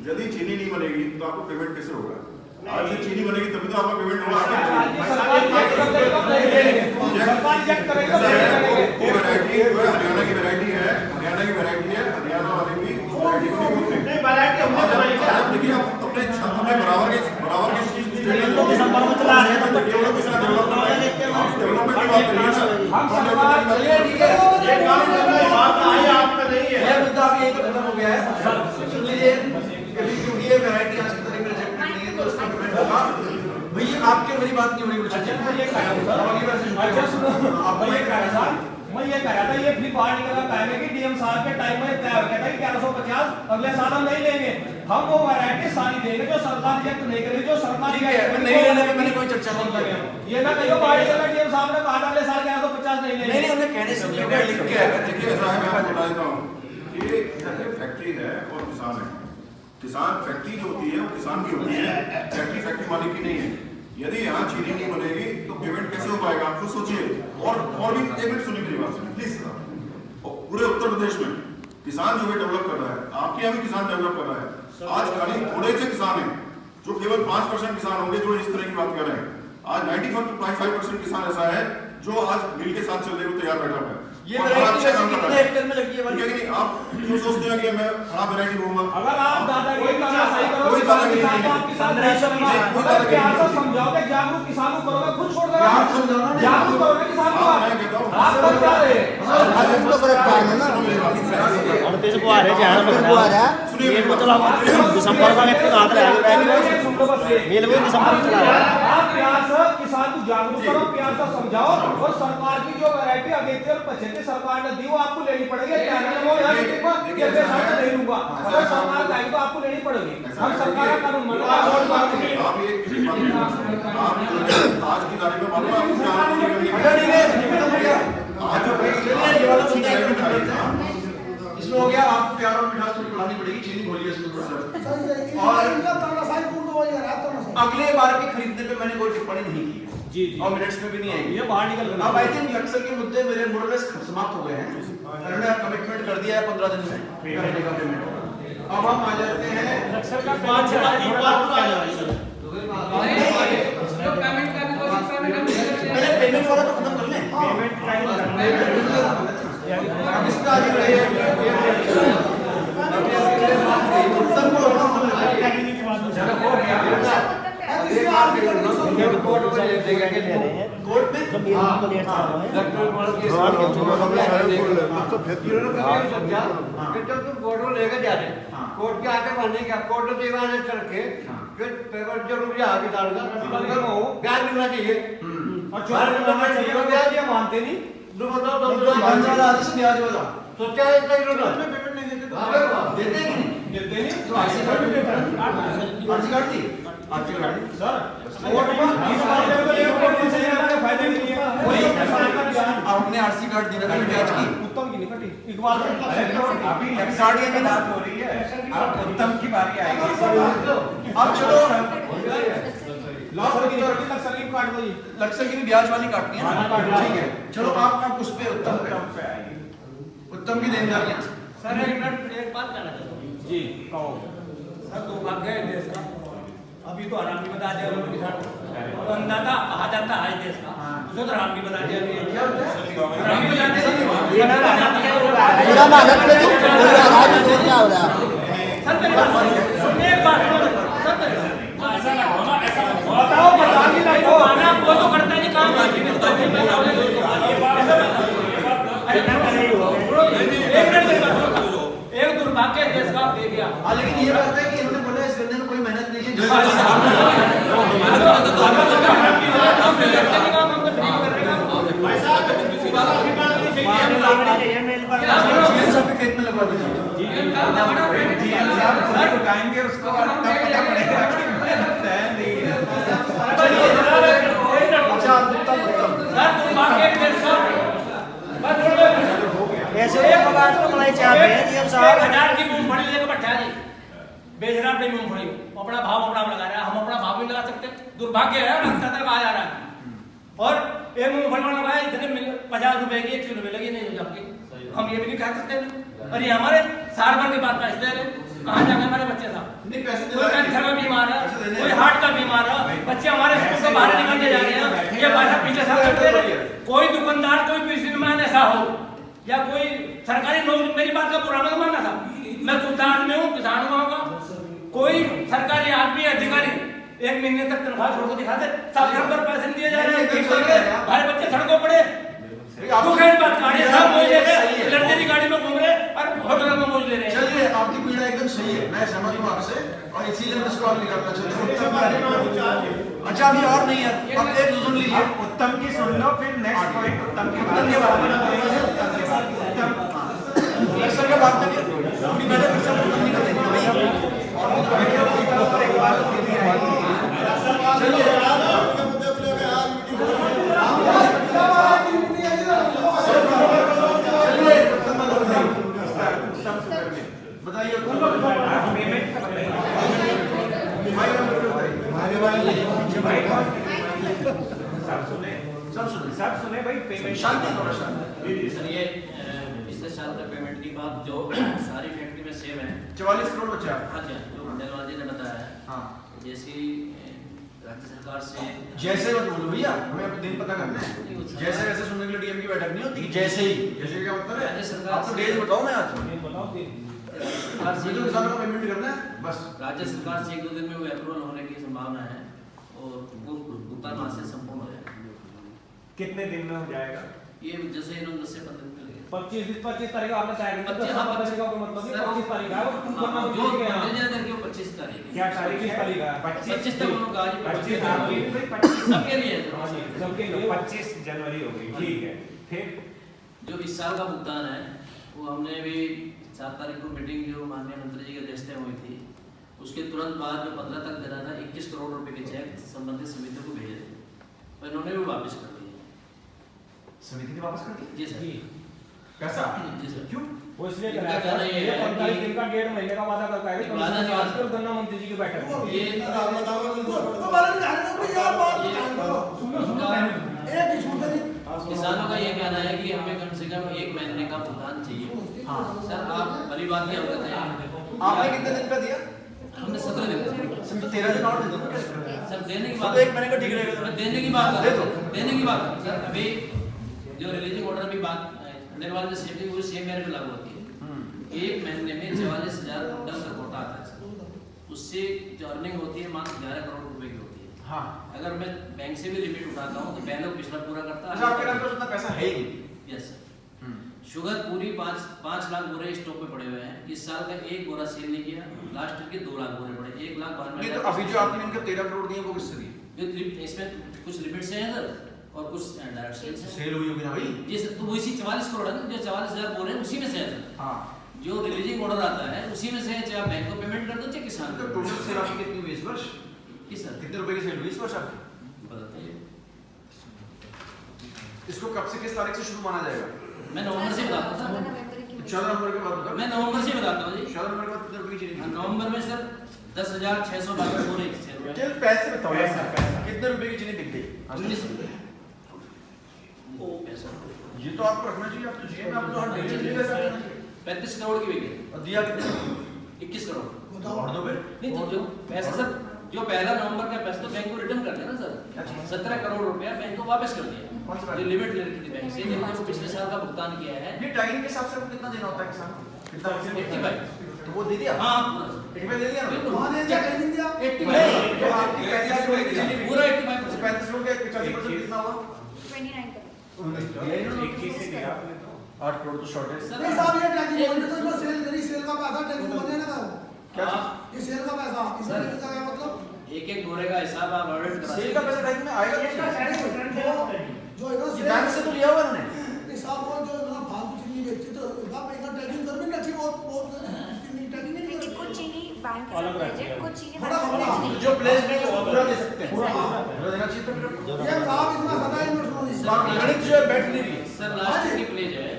यदि चीनी नहीं बनेगी तो आपको पेमेंट कैसे होगा? आज से चीनी बनेगी तभी तो आपका पेमेंट होगा। वैरायटी हरियाणा की वैरायटी है, हरियाणा वाले भी वैरायटी को नहीं बोलते। देखिए आप अपने बराबर के डेवलपमेंट की बात करिए ना। ये मुद्दा अभी यही खत्म हो गया है। सुन लीजिए, क्योंकि ये वैरायटी आज की तारीख में रिजेक्ट नहीं है तो उसका पेमेंट होगा। भैया आपके मेरी बात नहीं हो रही। मैं ये कह रहा था ये फ्लिप हार्ट निकला कहेंगे कि डीएम साहब के टाइम में तय हो गया था कि 1150 अगले साल हम नहीं लेंगे, हम वो वैरायटी सारी देंगे जो सरकार रिजेक्ट नहीं करेगी, जो सरकार नहीं लेने में मैंने कोई चर्चा नहीं की। ये ना कहियो पार्टी से डीएम साहब ने कहा अगले साल 1150 नहीं लेंगे। नहीं उन्हें कहने से लिख के आया। देखिए ऐसा है, मैं आपको बता देता हूँ, ये फैक्ट्री है और किसान है। किसान फैक्ट्री जो होती है वो किसान की होती है, फैक्ट्री मालिक की नहीं है। यदि यहाँ चीनी नहीं बनेगी तो पेमेंट कैसे हो पाएगा? आप खुद सोचिए। और भी एक मिनट सुनिए मेरी बात सुनिए प्लीज। पूरे उत्तर प्रदेश में किसान जो है डेवलप कर रहा है, आपके यहाँ भी किसान डेवलप कर रहा है। आज खाली थोड़े से किसान हैं जो केवल 5% किसान होंगे जो इस तरह की बात कर रहे हैं। आज 95% किसान ऐसा है जो आज मिल के साथ चलने को तैयार बैठा है। ये वैरायटी वैसे कितने हेक्टेयर में लगी है वाली? नहीं, आप क्यों सोचते हैं कि मैं खराब वैरायटी बोलूंगा? अगर आप दादागिरी करना सही करोगे, कोई दादागिरी नहीं है। आप किसान नहीं समझोगे, प्यार से समझाओगे, जागरूक किसान को करोगे, खुद छोड़ देगा। जागरूक करोगे किसान को, मैं कहता हूँ आप कर क्या रहे हैं? तो गलत काम है ना। सुनिए दिसंबर का आप प्यार से किसान को जागरूक करो, प्यार से समझाओ, और सरकार की जो वैरायटी अगेती और 75 सरकार ने दी वो आपको लेनी पड़ेगी। नहीं लूंगा, अगर सरकार लाएगी तो आपको लेनी पड़ेगी। हम सरकार का कानून मानो, आप ये आप आज की तारीख में मालूम है इसमें हो गया, आपको प्यार और मिठास थोड़ी बढ़ानी पड़ेगी, चीनी घोलिए इसमें थोड़ा। और अगले बार के खरीदने पे मैंने कोई टिप्पणी नहीं की है जी और मिनट्स में भी नहीं आएगी। ये बाहर निकल गए। अब आई थिंक अक्सर के मुद्दे मेरे मोरलेस समाप्त हो गए हैं। मैंने कमिटमेंट कर दिया है 15 दिन में करने का पेमेंट। अब हम आ जाते हैं जो पेमेंट का भी कोशिश पहले पेमेंट वाला तो खत्म कर लें। इसका आगे कोर्ट में लेकर जा रहे हैं, कोर्ट के आगे बनने का कोर्ट दीवार रखे पेपर जरूरी आगे डालना ब्याज मिलना चाहिए और ब्याज ये मानते नहीं। ब्याज वाला सोचा है पेमेंट नहीं देते तो देते नहीं तो आरसी कार्ड दी सर कोर्ट में इस मामले में एक कोर्ट से हमारे फायदे के लिए वही किसान का ध्यान आपने आरसी कार्ड दी ना ब्याज की उत्तम की नहीं कटी इकबाल अभी कार्ड की बात हो रही है, अब उत्तम की बारी आएगी। अब चलो लॉस की लक्सर की काट दो, लक्सर की भी ब्याज वाली काटनी है ना, ठीक है। चलो आप उस पे उत्तम पे आएगी, उत्तम की देनदारियां। सर एक मिनट एक बात कहना चाहता हूँ जी कहो सर। दुर्भाग्य है देश का, अभी तो हराम भी बता दिया लोगों किसान तो अन्नदाता कहा जाता है देश का, उसको तो हराम भी बता दिया। हराम भी बताते पूरा मानक से क्या हो रहा है? सर मेरी बात सुनो, एक बात सर ऐसा ना होना, ऐसा बताओ बताओ ना वो आना वो तो करता नहीं काम बाकी नहीं तो फिर मैं एक दुर्भाग्य देश का दे दिया। लेकिन ये बात है कि इन्होंने बोला इस गन्ने में कोई मेहनत नहीं है सबके खेत में लगवा दीजिए। उठाएंगे उसको और तब पता पड़ेगा कि मेहनत है नहीं है। अच्छा उत्तम दुर्भाग्य देश का ऐसे एक बात तो बनाई चाहते हैं कि हम साहब 1000 की मूंगफली लेकर बैठा जी बेच रहा अपनी मूंगफली अपना भाव अपना लगा रहा है, हम अपना भाव नहीं लगा सकते। दुर्भाग्य है रखता तक आ जा रहा है और एक मूंगफली वाला भाई इतने 50 रुपए की 1 किलो मिलेगी नहीं आपकी, हम ये भी नहीं खा सकते। और ये हमारे साल भर के बाद पैसे दे रहे, कहाँ जाकर हमारे बच्चे साहब नहीं पैसे कोई कैंसर का बीमार है, कोई हार्ट का बीमार है, बच्चे हमारे स्कूल से बाहर निकलने जा रहे हैं, ये पैसा पिछले साल करते रहे। कोई दुकानदार कोई बिजनेसमैन ऐसा हो या कोई सरकारी नौकरी, मेरी बात का पुराना तो मानना था, मैं सुल्तान में हूँ किसान गाँव का, कोई सरकारी आदमी अधिकारी 1 महीने तक तनख्वाह छोड़ को दिखाते, साल भर पैसे नहीं दिए जा रहे हैं, हमारे बच्चे सड़कों पड़े। तो खैर बात गाड़ी सब मौज ले रहे, लग्जरी गाड़ी में घूम रहे और होटलों में मौज ले रहे हैं। चलिए आपकी पीड़ा एकदम सही है, मैं सहमत हूँ आपसे और इसीलिए मैं इसको आगे निकालना चाहता हूँ। अच्छा अभी और नहीं है, अब एक सुन लीजिए। उत्तम की सुन लो फिर नेक्स्ट पॉइंट उत्तम की बात। सर का बात करिए, अपनी पहले उत्तम निकल देंगे बताइए सब सुने सब सुने भाई, पेमेंट शांति, थोड़ा शांति। सर ये पिछले साल का पेमेंट की बात जो सारी फैक्ट्री में सेम है 44 करोड़ बचा। हाँ जी, जो मंडलवाल जी ने बताया है। हाँ जैसी राज्य सरकार से जैसे मत बोलो भैया, हमें अपने दिन पता करना है। जैसे वैसे सुनने के लिए डीएम की बैठक नहीं होती, जैसे ही, जैसे क्या मतलब राज्य है? सरकार आप तो डेज बताओ मैं आज बताओ सरकार मुझे तो किसानों का पेमेंट करना है बस। राज्य सरकार से 1-2 दिन में वो अप्रूवल होने की संभावना है और वो भुगतान वहाँ से संपूर्ण हो जाएगा। कितने दिन में हो जाएगा? ये जैसे इन्होंने 10 से 15 दिन लगेगा। 25 तारीख आपने तय किया, 25 का मतलब नहीं, 25 तारीख है वो करना जो होगा यहाँ। मैनेजर करके वो 25 तारीख है। क्या तारीख है? 25 तक उन्होंने कहा जी, 25 सबके लिए है। हाँ जी, सबके लिए 25 जनवरी हो गई, ठीक है। फिर जो इस साल का भुगतान है वो हमने भी 7 तारीख को मीटिंग जो माननीय मंत्री जी की अध्यक्षता में हुई थी, उसके तुरंत बाद जो 15 तक देना था 21 करोड़ रुपए के चेक संबंधित समितियों को भेजे थे, तो इन्होंने भी वापस कर दिए। समिति ने वापस कर दी? जी सर। कैसा? जी सर। क्यों? वो इसलिए इनका कराया कहना था, ये ये है 45 कि- दिन का 1.5 महीने का वादा करता है, वादा नहीं होता। आजकल गन्ना मंत्री जी की बैठक हुई। ये तो बारे में जाने दो यार, बात बताएं करो। एक ही छूट नहीं। किसानों का ये कहना है कि हमें कम से कम 1 महीने का भुगतान चाहिए। हाँ सर आप भली बात नहीं अवगत हैं। आपने कितने दिन का दिया? हमने 17 दिन का दिया। सिर्फ 13 दिन और दे दो ना। सर देने की तो बात 1 महीने का ठीक रहेगा। मैं देने की बात कर दे रहा दो। हूं। देने की बात कर सर अभी जो रिलीजिंग ऑर्डर की बात निर्वाल ने सेम वो सेम महीने पे लागू होती है। 1 महीने में 44,000 कुंटल का कोटा आता है सर। उससे जो अर्निंग होती है मात्र 11 करोड़ रुपए की होती है। हाँ अगर मैं बैंक से भी लिमिट उठाता हूँ तो पहले वो पिछला पूरा करता अच्छा, आपके नाम पर उतना पैसा है ही नहीं। Yes sir. शुगर पूरी 5 लाख बोरे स्टॉक पे पड़े हुए हैं। इस साल का 1 बोरा सेल नहीं किया, लास्ट ईयर के 2 लाख बोरे पड़े, 1 लाख 92 नहीं तो अभी जो आपने इनके 13 करोड़ दिए वो किससे दिए? इसमें कुछ लिमिट से हैं सर और कुछ डायरेक्ट सेल से। सेल हुई होगी ना भाई। जी सर, तो वो इसी 44 करोड़ है ना, जो 44,000 बोरे हैं उसी में से है सर। हाँ जो रिलीजिंग ऑर्डर आता है उसी में से है, चाहे आप बैंक को पेमेंट कर दो चाहे किसान तो को। टोटल सेल आपकी कितनी हुई इस वर्ष? किस सर कितने रुपए की सेल हुई इस वर्ष आपकी? बताइए। इसको कब से किस तारीख से शुरू माना जाएगा? मैं नवंबर से बताता था। 14 नवंबर के बाद बताओ। मैं नवंबर से बताता हूँ जी। 14 नवंबर के बाद कितने रुपए की चीनी थी? नवंबर में सर 10,622 बोरे सेल हुए। चल पैसे बताओ। पैसा। कितने रुपए की चीनी बिक गई? 19 वो पैसा ये तो आपको रखना चाहिए, आप तो जेब में आप तो हर डेली डेली पैसा रखना चाहिए। 35 करोड़ की बिकी और दिया कितने? 21 करोड़। और दो फिर। नहीं तो जो पैसा सर जो पहला नवंबर का पैसा तो बैंक को रिटर्न कर दिया ना सर। 17 करोड़ रुपया बैंक को वापस कर दिया। कौन सी बात? जो लिमिट ले रखी थी बैंक से, जिनको वो पिछले साल का भुगतान किया है। ये टाइम के हिसाब से आपको कितना देना होता है किसान को? कितना 85। तो वो दे दिया? हाँ 85 दे दिया ना? बिल्कुल। वहाँ दे दिया, कहीं नहीं दिया। 85 तो आपकी 35 रुपए की चीनी पूरा 85%। 35 रुपए के 85% कितना हुआ? 29 करोड़। दिया ही ना? 21 से दिया आपने तो। 8 करोड़ तो शॉर्ट है। नहीं साहब, ये टैक्सी बोल रहे तो इसमें सेल करी, सेल का पैसा टैक्सी बने ना करो। क्या आप ये सेल का पैसा, इसमें टैक्सी का क्या मतलब? एक बोरे का हिसाब आप ऑडिट करा सेल का पैसा बैंक में आएगा कैसे? जो इन्होंने ये बैंक से तो लिया हुआ उन्होंने। नहीं साहब, वो जो इन्होंने फालतू चीनी बेची तो इनका पैसा टैगिंग कर भी नहीं अच्छी, बहुत चीनी टैगिंग नहीं देखिए, करती। कुछ चीनी बैंक के अलग साथ रहती भेजे, है। कुछ चीनी बड़ा बैंक बड़ा। से भेज नहीं। जो प्लेस नहीं है वो पूरा दे सकते हैं। पूरा। पूरा देना चाहिए तो फिर। ये साहब इसमें सदा ही मैं सुनो बाकी गणित जो है बैठ नहीं रही है। सर लास्ट की प्लेज है।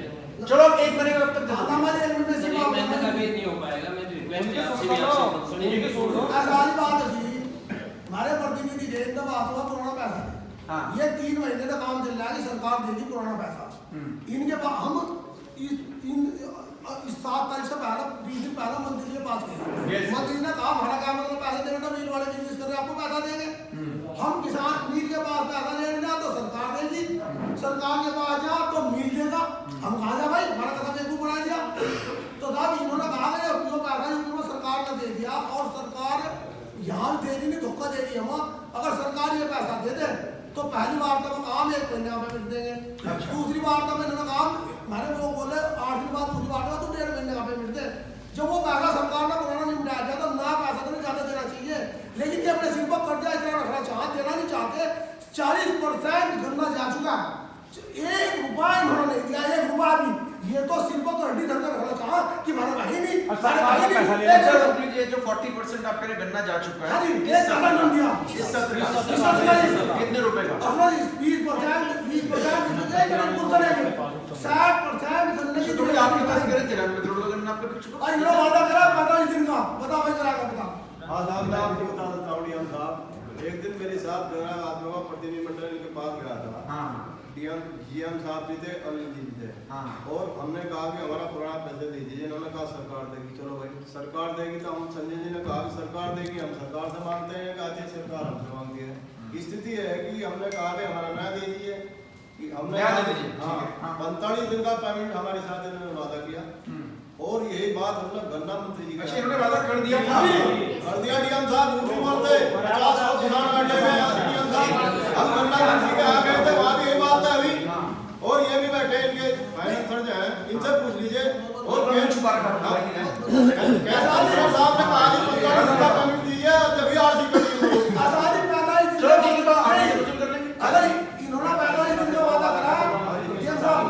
चलो अब 1 महीने का कब तक दे दो? हमारे एक मिनट सर से 1 महीने का भी नहीं हो पाएगा। मैं रिक्वेस्ट है आपसे भी आपसे सुनिए। ऐसा वाली बात है जी, हमारे प्रतिनिधि जे इनका बात हुआ पुराना पैसा दे। हाँ। ये 3 महीने का काम चल रहा है कि सरकार देगी पुराना पैसा। इनके पास हम इस 7 तारीख से पहले 20 दिन पहले मंत्री जी के पास गए। Yes. मंत्री ने कहा हमारा काम मतलब पैसे देने तो मिल वाले बिजनेस कर रहे हैं, आपको पैसा देंगे। हम किसान मिल के पास पैसा लेने जाओ तो सरकार देगी, सरकार के पास जाओ तो मिल देगा। हम कहा जा भाई, हमारा कदम बेवकूफ बना दिया। तो साहब इन्होंने कहा कि जो पैसा यूपी में सरकार ने दे दिया और सरकार यहाँ दे दी नहीं, धोखा दे दी। हम अगर सरकार ये पैसा दे दे तो पहली वार्ता में काम 1 महीने में मिल देंगे। दूसरी वार्ता में इन्होंने काम, मैंने वो बोले 8 दिन बाद दूसरी वार्ता में तो 1.5 महीने का पेमेंट दे। जब वो पैसा सरकार ने पुराना निपटा दिया तो नया पैसा तो नहीं ज्यादा देना चाहिए, लेकिन ये अपने सिर पर कर्जा इतना रखना चाहते, देना नहीं चाहते। 40% गन्ना जा चुका है, 1 रुपया इन्होंने नहीं दिया, 1 रुपया भी। ये तो सिर पर तो हड्डी धरकर रखना चाहा कि हमारा भाई नहीं, हमारे भाई नहीं। अच्छा कंप्लीट ये जो 40% आपके लिए गन्ना जा चुका हाँ है जी, ये ज्यादा नहीं दिया। इस सत्र इस सत्र का कितने रुपए का? अपना 20% 60% गन्ने की थोड़ी आपके पास करें 93 करोड़ का गन्ना आपका बिक चुका। और इन्होंने वादा करा 45 दिन का, बता भाई करा का बता। हाँ साहब, मैं आपको बता देता हूँ डीएम साहब, एक दिन मेरे साथ जो है आत्मा प्रतिनिधिमंडल इनके पास गया था। हाँ GM साहब भी थे, अनिल जी भी थे। हाँ और हमने कहा कि हमारा पुराना पैसे दे दीजिए। इन्होंने कहा सरकार देगी। चलो भाई सरकार देगी, तो हम संजय जी ने कहा कि सरकार देगी, हम सरकार से मांगते हैं, कहते हैं सरकार हमसे मांगती है। स्थिति है कि हमने कहा कि हमारा नया दे दीजिए, कि हमने नया दे दीजिए। हाँ 45 दिन का पेमेंट हमारे साथ इन्होंने वादा किया। और यही बात हम लोग गन्ना मंत्री जी अच्छा इन्होंने वादा कर दिया था। कर दिया। डीएम साहब झूठ नहीं बोलते। 50 किसान बैठे हुए हैं डीएम साहब। हम गन्ना मंत्री के यहाँ गए थे, वहाँ भी यही बात है अभी। और ये भी बैठे इनके फाइनेंस सर जो है, इनसे पूछ लीजिए। और पेमेंट छुपा रखा है कैसा साहब ने कहा कि 45 दिन का पेमेंट दीजिए, जब आरसी कर आजादी पैदा ही चलो ठीक है, तो आगे वसूल कर लेंगे। अगर इन्होंने पैदा ही दिन का वादा करा, डीएम साहब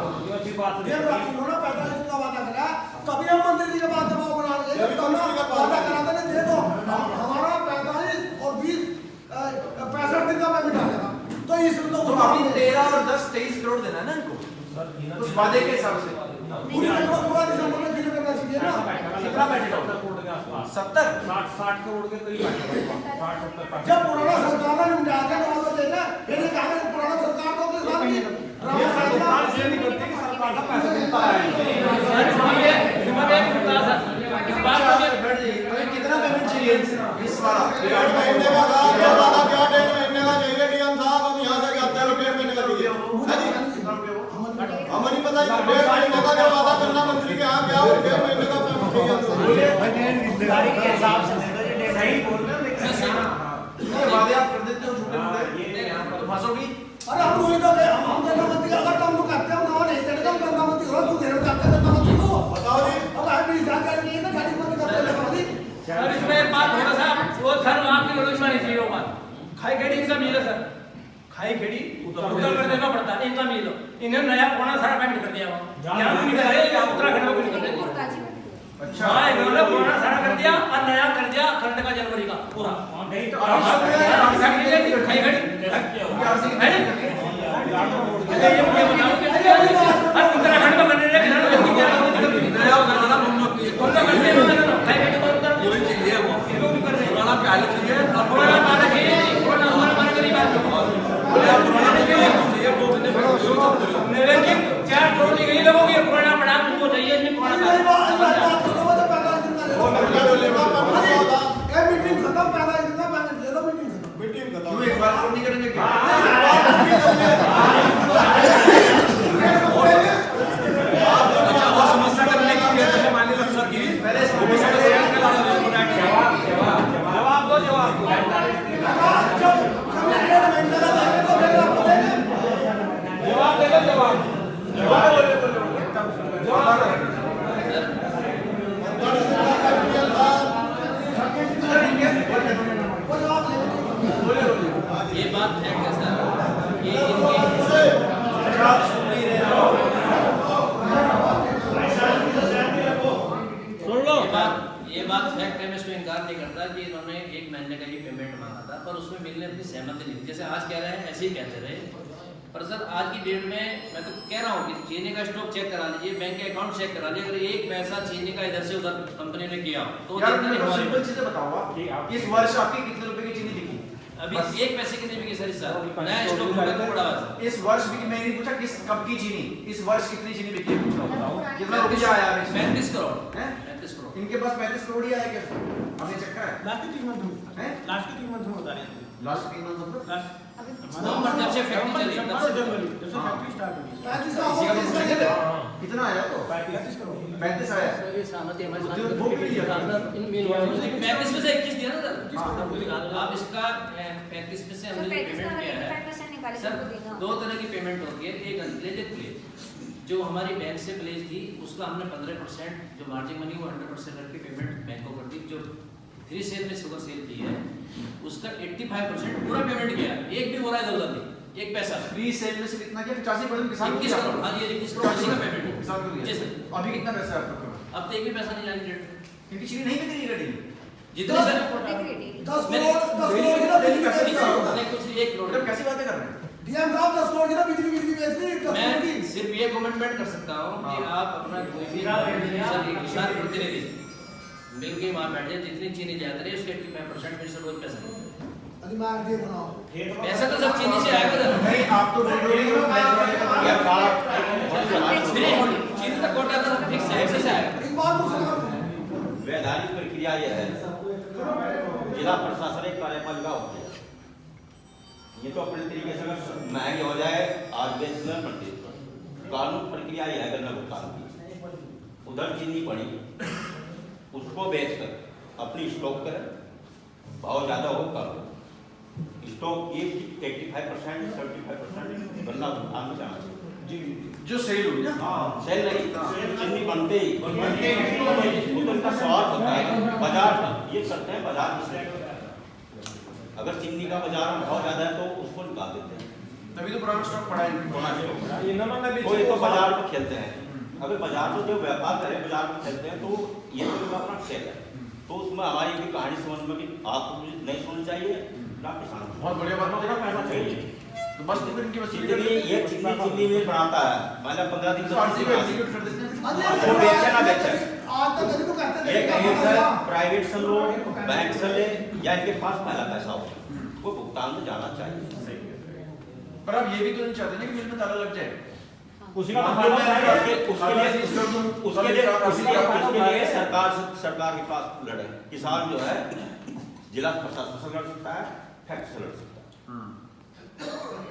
इन्होंने पैदा ही दिन का वादा करा, तभी हम मंत्री जी के पास दबाव बना रहे हैं। वादा कराते नहीं, देखो हमारा 45 और 20 65 दिन का पेमेंट आएगा। तो इस तो अभी 13 और 10 23 करोड़ देना है ना इनको उस वादे के हिसाब से। पूरा दिसंबर में बिल करना चाहिए ना। कितना बैठेगा? 70 60 करोड़ के करीब बैठेगा। 60-70 जब पुराना सरकार ने निपटा के वापस देना, फिर ये कहा कि पुराना सरकार को किस बात की ये सरकार से नहीं करती कि सरकार का पैसा देता है। कितना पेमेंट चाहिए इस बार? 1.5 महीने का वादा क्या? 1.5 महीने का चाहिए डीएम साहब। हम यहाँ से जाते हैं 1.5 महीने का दीजिए। हमें नहीं पता 1.5 महीने का जो वादा करना मंत्री के यहाँ क्या, और 1.5 महीने का पेमेंट तारीख के हिसाब से दे दो, ये सही बोल रहे हो लेकिन ये वादे आप कर देते हो झूठे मूठे, तो फंसोगी। अरे हम वही तो हम गन्ना मंत्री का अगर तुम लोग कहते हो ना नहीं तेरे को गन्ना मंत्री हो, तू देर जाते गन्ना मंत्री को बताओ जी। अब हम भी जान कर नहीं ना गाड़ी बंद कर दे लगा दी। सर इसमें एक बात थोड़ा सा वो सर आपकी नॉलेज में नहीं चाहिए वो बात। खाई खेड़ी इनका मिल है सर, खाई खेड़ी उत्तर प्रदेश में पड़ता है इनका मिल। इन्हें नया पुराना सारा पेमेंट कर दिया वहाँ, यहाँ भी निकल रहे हैं, उत्तराखंड में भी निकल रहे हैं। अच्छा हाँ इन्होंने पुराना सारा कर दिया और नया कर दिया खंड का जनवरी का पूरा। खाई खेड़ी उत्तराखंड में करने लेकिन 4 करोड़ की गई लोगों की पुराना पड़ा उनको चाहिए नहीं पुराना मीटिंग खत्म, पैदा इतना पेमेंट ले लो, मीटिंग खत्म। क्यों एक बार फोन नहीं करेंगे क्या? अच्छा और समस्या करने की लिए माननीय अफसर की पहले जवाब दो, जवाब दो। जवाब दे दो, जवाब ये बात है क्या सर? ये इनकी ये बात फैक्ट है, मैं इसको इनकार नहीं करता कि इन्होंने 1 महीने का ही पेमेंट मांगा था, पर उसमें मिलने अपनी सहमति नहीं थी। जैसे आज कह रहे हैं ऐसे ही कहते रहे, पर सर आज की डेट में मैं तो कह रहा हूँ कि चीनी का स्टॉक चेक करा लीजिए, बैंक के अकाउंट चेक करा लीजिए। अगर 1 पैसा चीनी का इधर से उधर कंपनी ने किया तो यार सिंपल चीजें बताओ आप, इस वर्ष आपकी कितने रुपए की चीनी बिकी? अभी 1 पैसे की नहीं बिकी सर इस साल, नया स्टॉक होगा तो बड़ा है। इस वर्ष बिकी, मैंने नहीं पूछा किस कब की चीनी, इस वर्ष कितनी चीनी बिकी है बताओ। कितना रुपया आया है? 35 करोड़। 35 करोड़। इनके पास 35 करोड़ ही आया क्या? हमने चेक करा है लास्ट के 3 मंथ में, लास्ट के 3 मंथ में बता रहे हैं। लास्ट 3 मंथ मतलब नवंबर जब से फैक्ट्री चली तब से जनवरी जब से फैक्ट्री स्टार्ट हुई। कितना आया? तो 35 करोड़ 35 आया। वो भी नहीं दिया। 35 में से 21 दिया ना सर। आप इसका 35 में से हमने जो पेमेंट किया है सर, 2 तरह की पेमेंट होती है। एक अनप्लेजेड प्लेज जो हमारी बैंक से प्लेज थी, उसका हमने 15% जो मार्जिन मनी वो 100% करके पेमेंट बैंक को कर दी। जो 3 सेल में शुगर सेल की है उसका 85% पूरा पेमेंट किया, एक भी हो रहा है इधर नहीं, 1 पैसा। 3 सेल में से कितना किया? 85% किसान 21 करोड़। हाँ जी 21 करोड़ का पेमेंट किसान को जी दिया। सर। अभी कितना पैसा है आपका? अब तो एक भी पैसा नहीं जाने डेट क्योंकि चीनी नहीं बिक रही है रेडी। जितने सर 10 करोड़ की ना बिजली बेच रही है। नहीं कुछ 1 करोड़। मतलब कैसी बातें कर रहे हैं? डीएम साहब 10 करोड़ की ना बिजली बेच रही है, 10 करोड़ मैं की। सिर्फ ये कमेंटमेंट कर सकता हूँ कि आप अपना कोई भी किसान प्रतिनिधि मिल के वहाँ बैठ जाए, जितनी चीनी जाती रही उसके 85% मेरे से रोज पैसा अभी मैं देख रहा हूँ पैसा तो सब चीनी से आएगा सर। नहीं आप तो बोल रहे हो चीनी का कोटा तो फिक्स है, ऐसे से आएगा। एक बात पूछ रहा हूँ वैधानिक प्रक्रिया यह है, जिला प्रशासन एक कार्यपालिका होती है। ये तो अपने तरीके से अगर महंगी हो जाए आज बेचना पड़ती है, कानून प्रक्रिया यह है गन्ना भुगतान की। उधर चीनी पड़ी उसको बेचकर अपनी स्टॉक करें, भाव ज़्यादा हो कम स्टॉक ये 85% 75% गन्ना भुगतान में जाना चाहिए। जी जो सेल हुई ना, सेल नहीं, चीनी बनते ही उनका स्वाद होता है बाजार का, ये करते हैं बाजार में। अगर चीनी का बाजार में भाव ज्यादा है तो उसको निकाल देते हैं, तभी तो पुराना स्टॉक पड़ा है। कोई तो बाजार में खेलते हैं। अगर बाजार में जो व्यापार करें बाजार में खेलते हैं तो ये तो अपना खेल है। तो उसमें हमारी भी कहानी समझ में कि आपको नहीं सुननी चाहिए ना किसान। बहुत बढ़िया बात है, पैसा चाहिए तो बस फिर इनकी वसूली ये चीनी मिल बनाता है, मतलब 15 दिन एग्जीक्यूट कर देते हैं। वो बेचे ना बेचे, आज तक कभी तो कहते ये कहीं से प्राइवेट से लो, बैंक से ले या इनके पास पहला पैसा हो वो भुगतान में जाना चाहिए। पर आप ये भी तो नहीं चाहते ना कि मिल में ताला लग जाए। उसी का फायदा है। उसके लिए सरकार के पास लड़े। किसान जो है जिला प्रशासन से लड़ सकता है, फैक्ट से लड़ सकता है।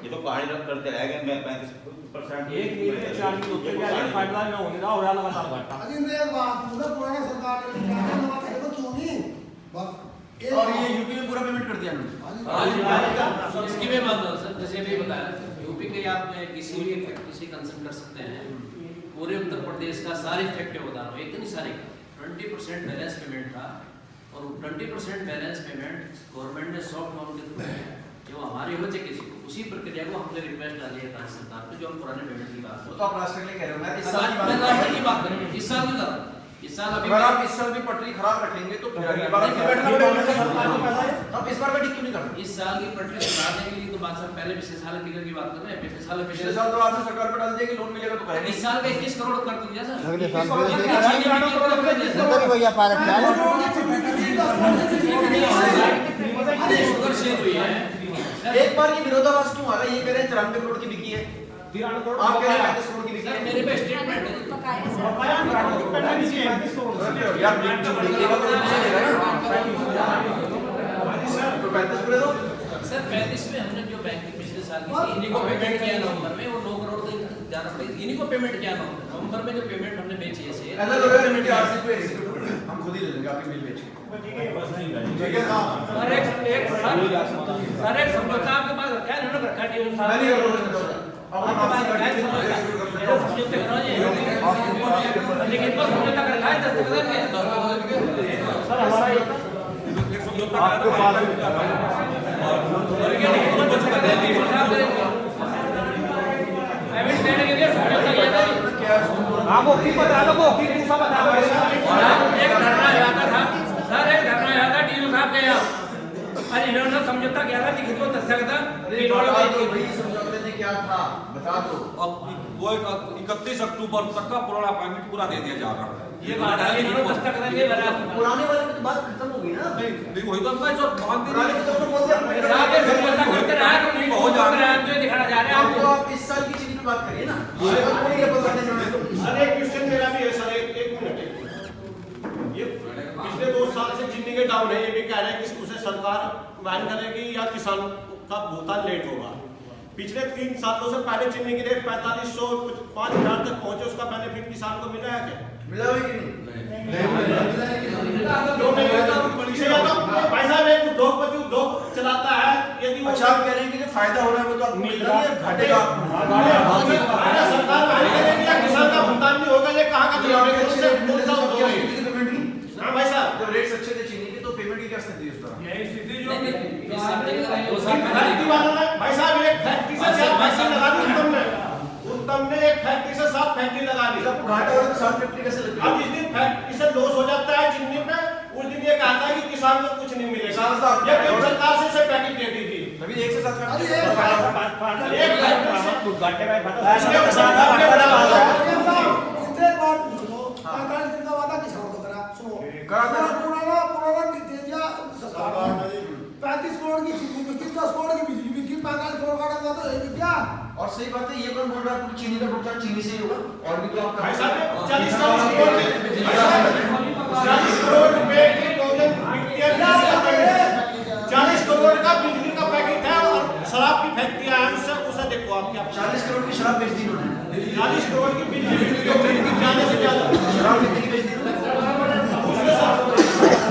ये तो कहानी करते रह गए। मैं 35% एक नीति 4 की उत्तर क्या है, फायदा में होने रहा हो रहा लगातार घाटा। अभी मैं एक बात मतलब पुराना सरकार ने क्या नवा था तो क्यों नहीं बस और ये यूपी में पूरा पेमेंट कर दिया इन्होंने। इसकी मैं बात करूँ सर, जैसे अभी बताया यूपी के आप किसी भी फैक्ट्री से कंसर्न कर सकते हैं। पूरे उत्तर प्रदेश का सारी फैक्ट्री बता रहा हूँ, एक नहीं सारे का 20% बैलेंस पेमेंट था और 20% बैलेंस पेमेंट गवर्नमेंट ने सॉफ्ट लॉन के थ्रू जो हमारी हो चाहे किसी को उसी प्रक्रिया को हमने रिक्वेस्ट डाली है राज्य सरकार पे, जो हम पुराने पेमेंट की बात तो आप लास्ट के लिए कह रहे हो, मैं इस साल की बात कर रहा हूँ। इस साल की कर रहा हूँ। इस साल अभी अगर आप इस साल भी पटरी खराब रखेंगे तो फिर अगली बार बैठना पड़ेगा। आप इस बार का ठीक क्यों नहीं कर रहे? इस साल की पटरी सुधारने के लिए तो बात सर पहले पिछले साल फिगर की बात कर रहे हैं। पिछले साल तो आपने सरकार पर डाल दिया कि लोन मिलेगा तो करेंगे। इस साल का 21 करोड़ कर दिया सर। अगले साल भैया पारक एक बार ये विरोधाभास क्यों आ रहा है? ये कह रहे हैं 93 करोड़ की बिकी है, 93 करोड़ आप कह रहे हैं 35 करोड़ की बिकी है। मेरे पे स्टेटमेंट है बकाया सर। यार जो बिकी है वो तो मुझे दे रहा है ना। तो 35 दे दो सर। 35 में हमने जो बैंक की पिछले साल की इन्हीं को पेमेंट किया नवंबर में, वो 9 करोड़ तो जाना पड़ेगा। इन्हीं को पेमेंट किया नवंबर में, जो पेमेंट हमने बेची है शेयर ऐसा लोग पेमेंट के आरसी पे हम खुद ही ले लेंगे आपकी बिल बेच के। ठीक है साहब। सर एक समझौता आपके पास रखा है, इन्होंने रखा है मैं नहीं कर रहा हूँ। अब हम आपसे लेकिन तो समझौता कर रखा है दस्तखत है सर हमारा एक समझौता आपको बात आप वो की बता दो, वो की दूसरा बता दो। एक धरना यादा था सर, एक धरना यादा टीयू साहब के यहाँ, अरे इन्होंने समझौता किया था कि किसको दस्तखत था भाई समझौते में क्या था बता दो। अब वो 31 अक्टूबर तक का पुराना पेमेंट पूरा दे दिया जा रहा है। ये बात है, इन्होंने दस्तखत नहीं भरा। पुराने वाले की तो बात खत्म हो गई ना। नहीं वही तो मैं जो पुराने की तो बोलते हैं साहब ये समझौता करते रहा तो नहीं हो जा रहा है, जो दिखाना जा रहे हैं आपको। आप इस साल की चीज की बात करिए ना। सर एक क्वेश्चन मेरा भी है सर, एक मिनट। ये पिछले 2 साल से चीनी के डाउन है, ये भी कह रहे हैं कि उसे सरकार बैन करेगी या किसान का भुगतान लेट होगा। पिछले 3 सालों से पहले चीनी की रेट 4500 5000 तक पहुंचे, उसका बेनिफिट किसान को मिला है क्या? मिला है कि नहीं? पैसा में उद्योग चलाता है, यदि अच्छा आप कह रहे हैं कि जो फायदा हो रहा है वो तो आपको मिल रहा है, घटेगा। सरकार बैन करेगी या किसान का भुगतान नहीं होगा, ये कहाँ का हाँ भाई साहब, जब रेट्स अच्छे थे चीनी के तो पेमेंट की क्या स्थिति है उस दौरान? यही स्थिति जो फैक्ट्री भाई साहब एक फैक्ट्री से 7 फैक्ट्री लगा दी उत्तम ने एक फैक्ट्री से 7 फैक्ट्री लगा दी। आपको घाटा हो रहा है तो 7 फैक्ट्री कैसे लगी? अब जिस दिन फैक्ट्री से लॉस हो जाता है चीनी में, उस दिन ये कहता है कि किसान को कुछ नहीं मिलेगा। ये सरकार से पैकेज दे दी थी, तभी 1 से 7 फैक्ट्री एक फैक्ट्री से इतने बात पूछ लो, 45 दिन का वादा किसान तो करा। सुनो करा था। पुराना दे दिया सरकार ने। 35 करोड़ की चीनी बिकी, 10 करोड़ की बिजली बिकी, 45 करोड़ का डंगा तो यही क्या? और सही बात है, ये कौन बोल रहा है कि चीनी का भुगतान चीनी से ही होगा? और भी तो आपका भाई साहब 40 करोड़ रुपए की प्रॉब्लम बिकती है, 40 करोड़ का बिजली का पैकेट है और शराब की फैक्ट्रियां हैं, उसे देखो आप क्या 40 करोड़ की शराब बेच दी उन्होंने। 40 करोड़ की बिजली ज्यादा से ज्यादा शराब कितने की बेच दी?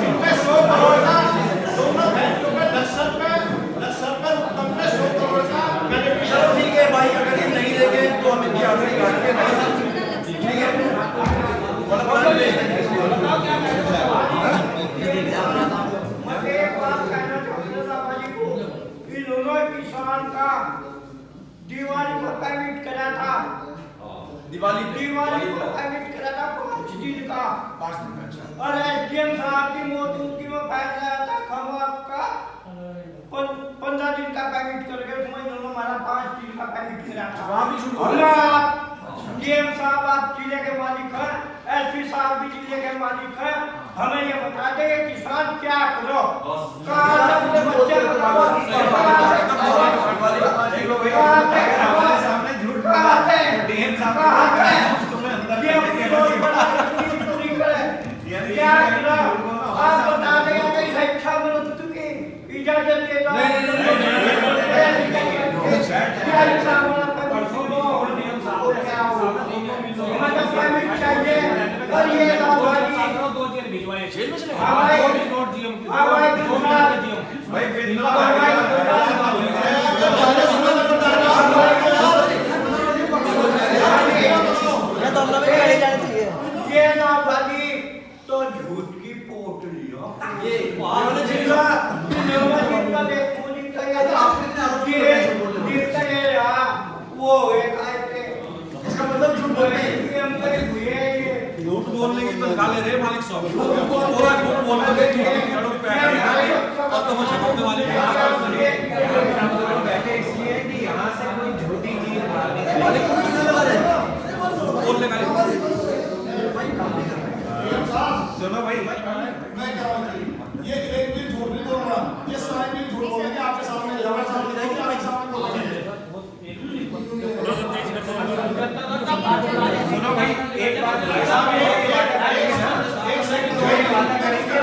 इनमें 100 करोड़ का दोनों फैक्ट्रियों में 10 रुपए रुपये में 100 करोड़ का चलो ठीक है भाई, अगर ये नहीं लेंगे तो हम इनकी आखिरी काट के ठीक है मैं एक बात कहना चाहूँगा बाबा जी को, इन्होंने किसान का दिवाली पर पेमेंट करा था, दिवाली पर पेमेंट करा था 5 दिन का, और एसडीएम साहब की मौजूदगी में फैसला आया था हम आपका 15 दिन का पेमेंट करके उसमें इन्होंने हमारा 5 दिन का पेमेंट करा था। डीएम साहब आप जिले के मालिक हैं, एसपी साहब भी जिले के मालिक हैं, हमें ये बता दें किसान क्या करो, कहाँ से अपने बच्चे पढ़ाओ, क्या करो आप बता दें कि शिक्षा मृत्यु की इजाजत दे दो, और ये ये ना भागी तो झूठ की पोटलियां ये वो एक आए थे, इसका मतलब झूठ बोलने की तनख्वाह ले रहे मालिक साहब, पूरा झूठ बोलने के अब तो मुझे बोलने वाले बैठे इसलिए कि यहाँ से कोई झूठी चीज बोलने का सुनो भाई, मैं कह रहा हूँ ये एक भी झूठ नहीं बोलूंगा, ये सारे भी झूठ बोलेंगे आपके सामने, हमारे सामने नहीं, आपके सामने बोलेंगे। सुनो भाई, एक बात एक सेकंड बात करेंगे,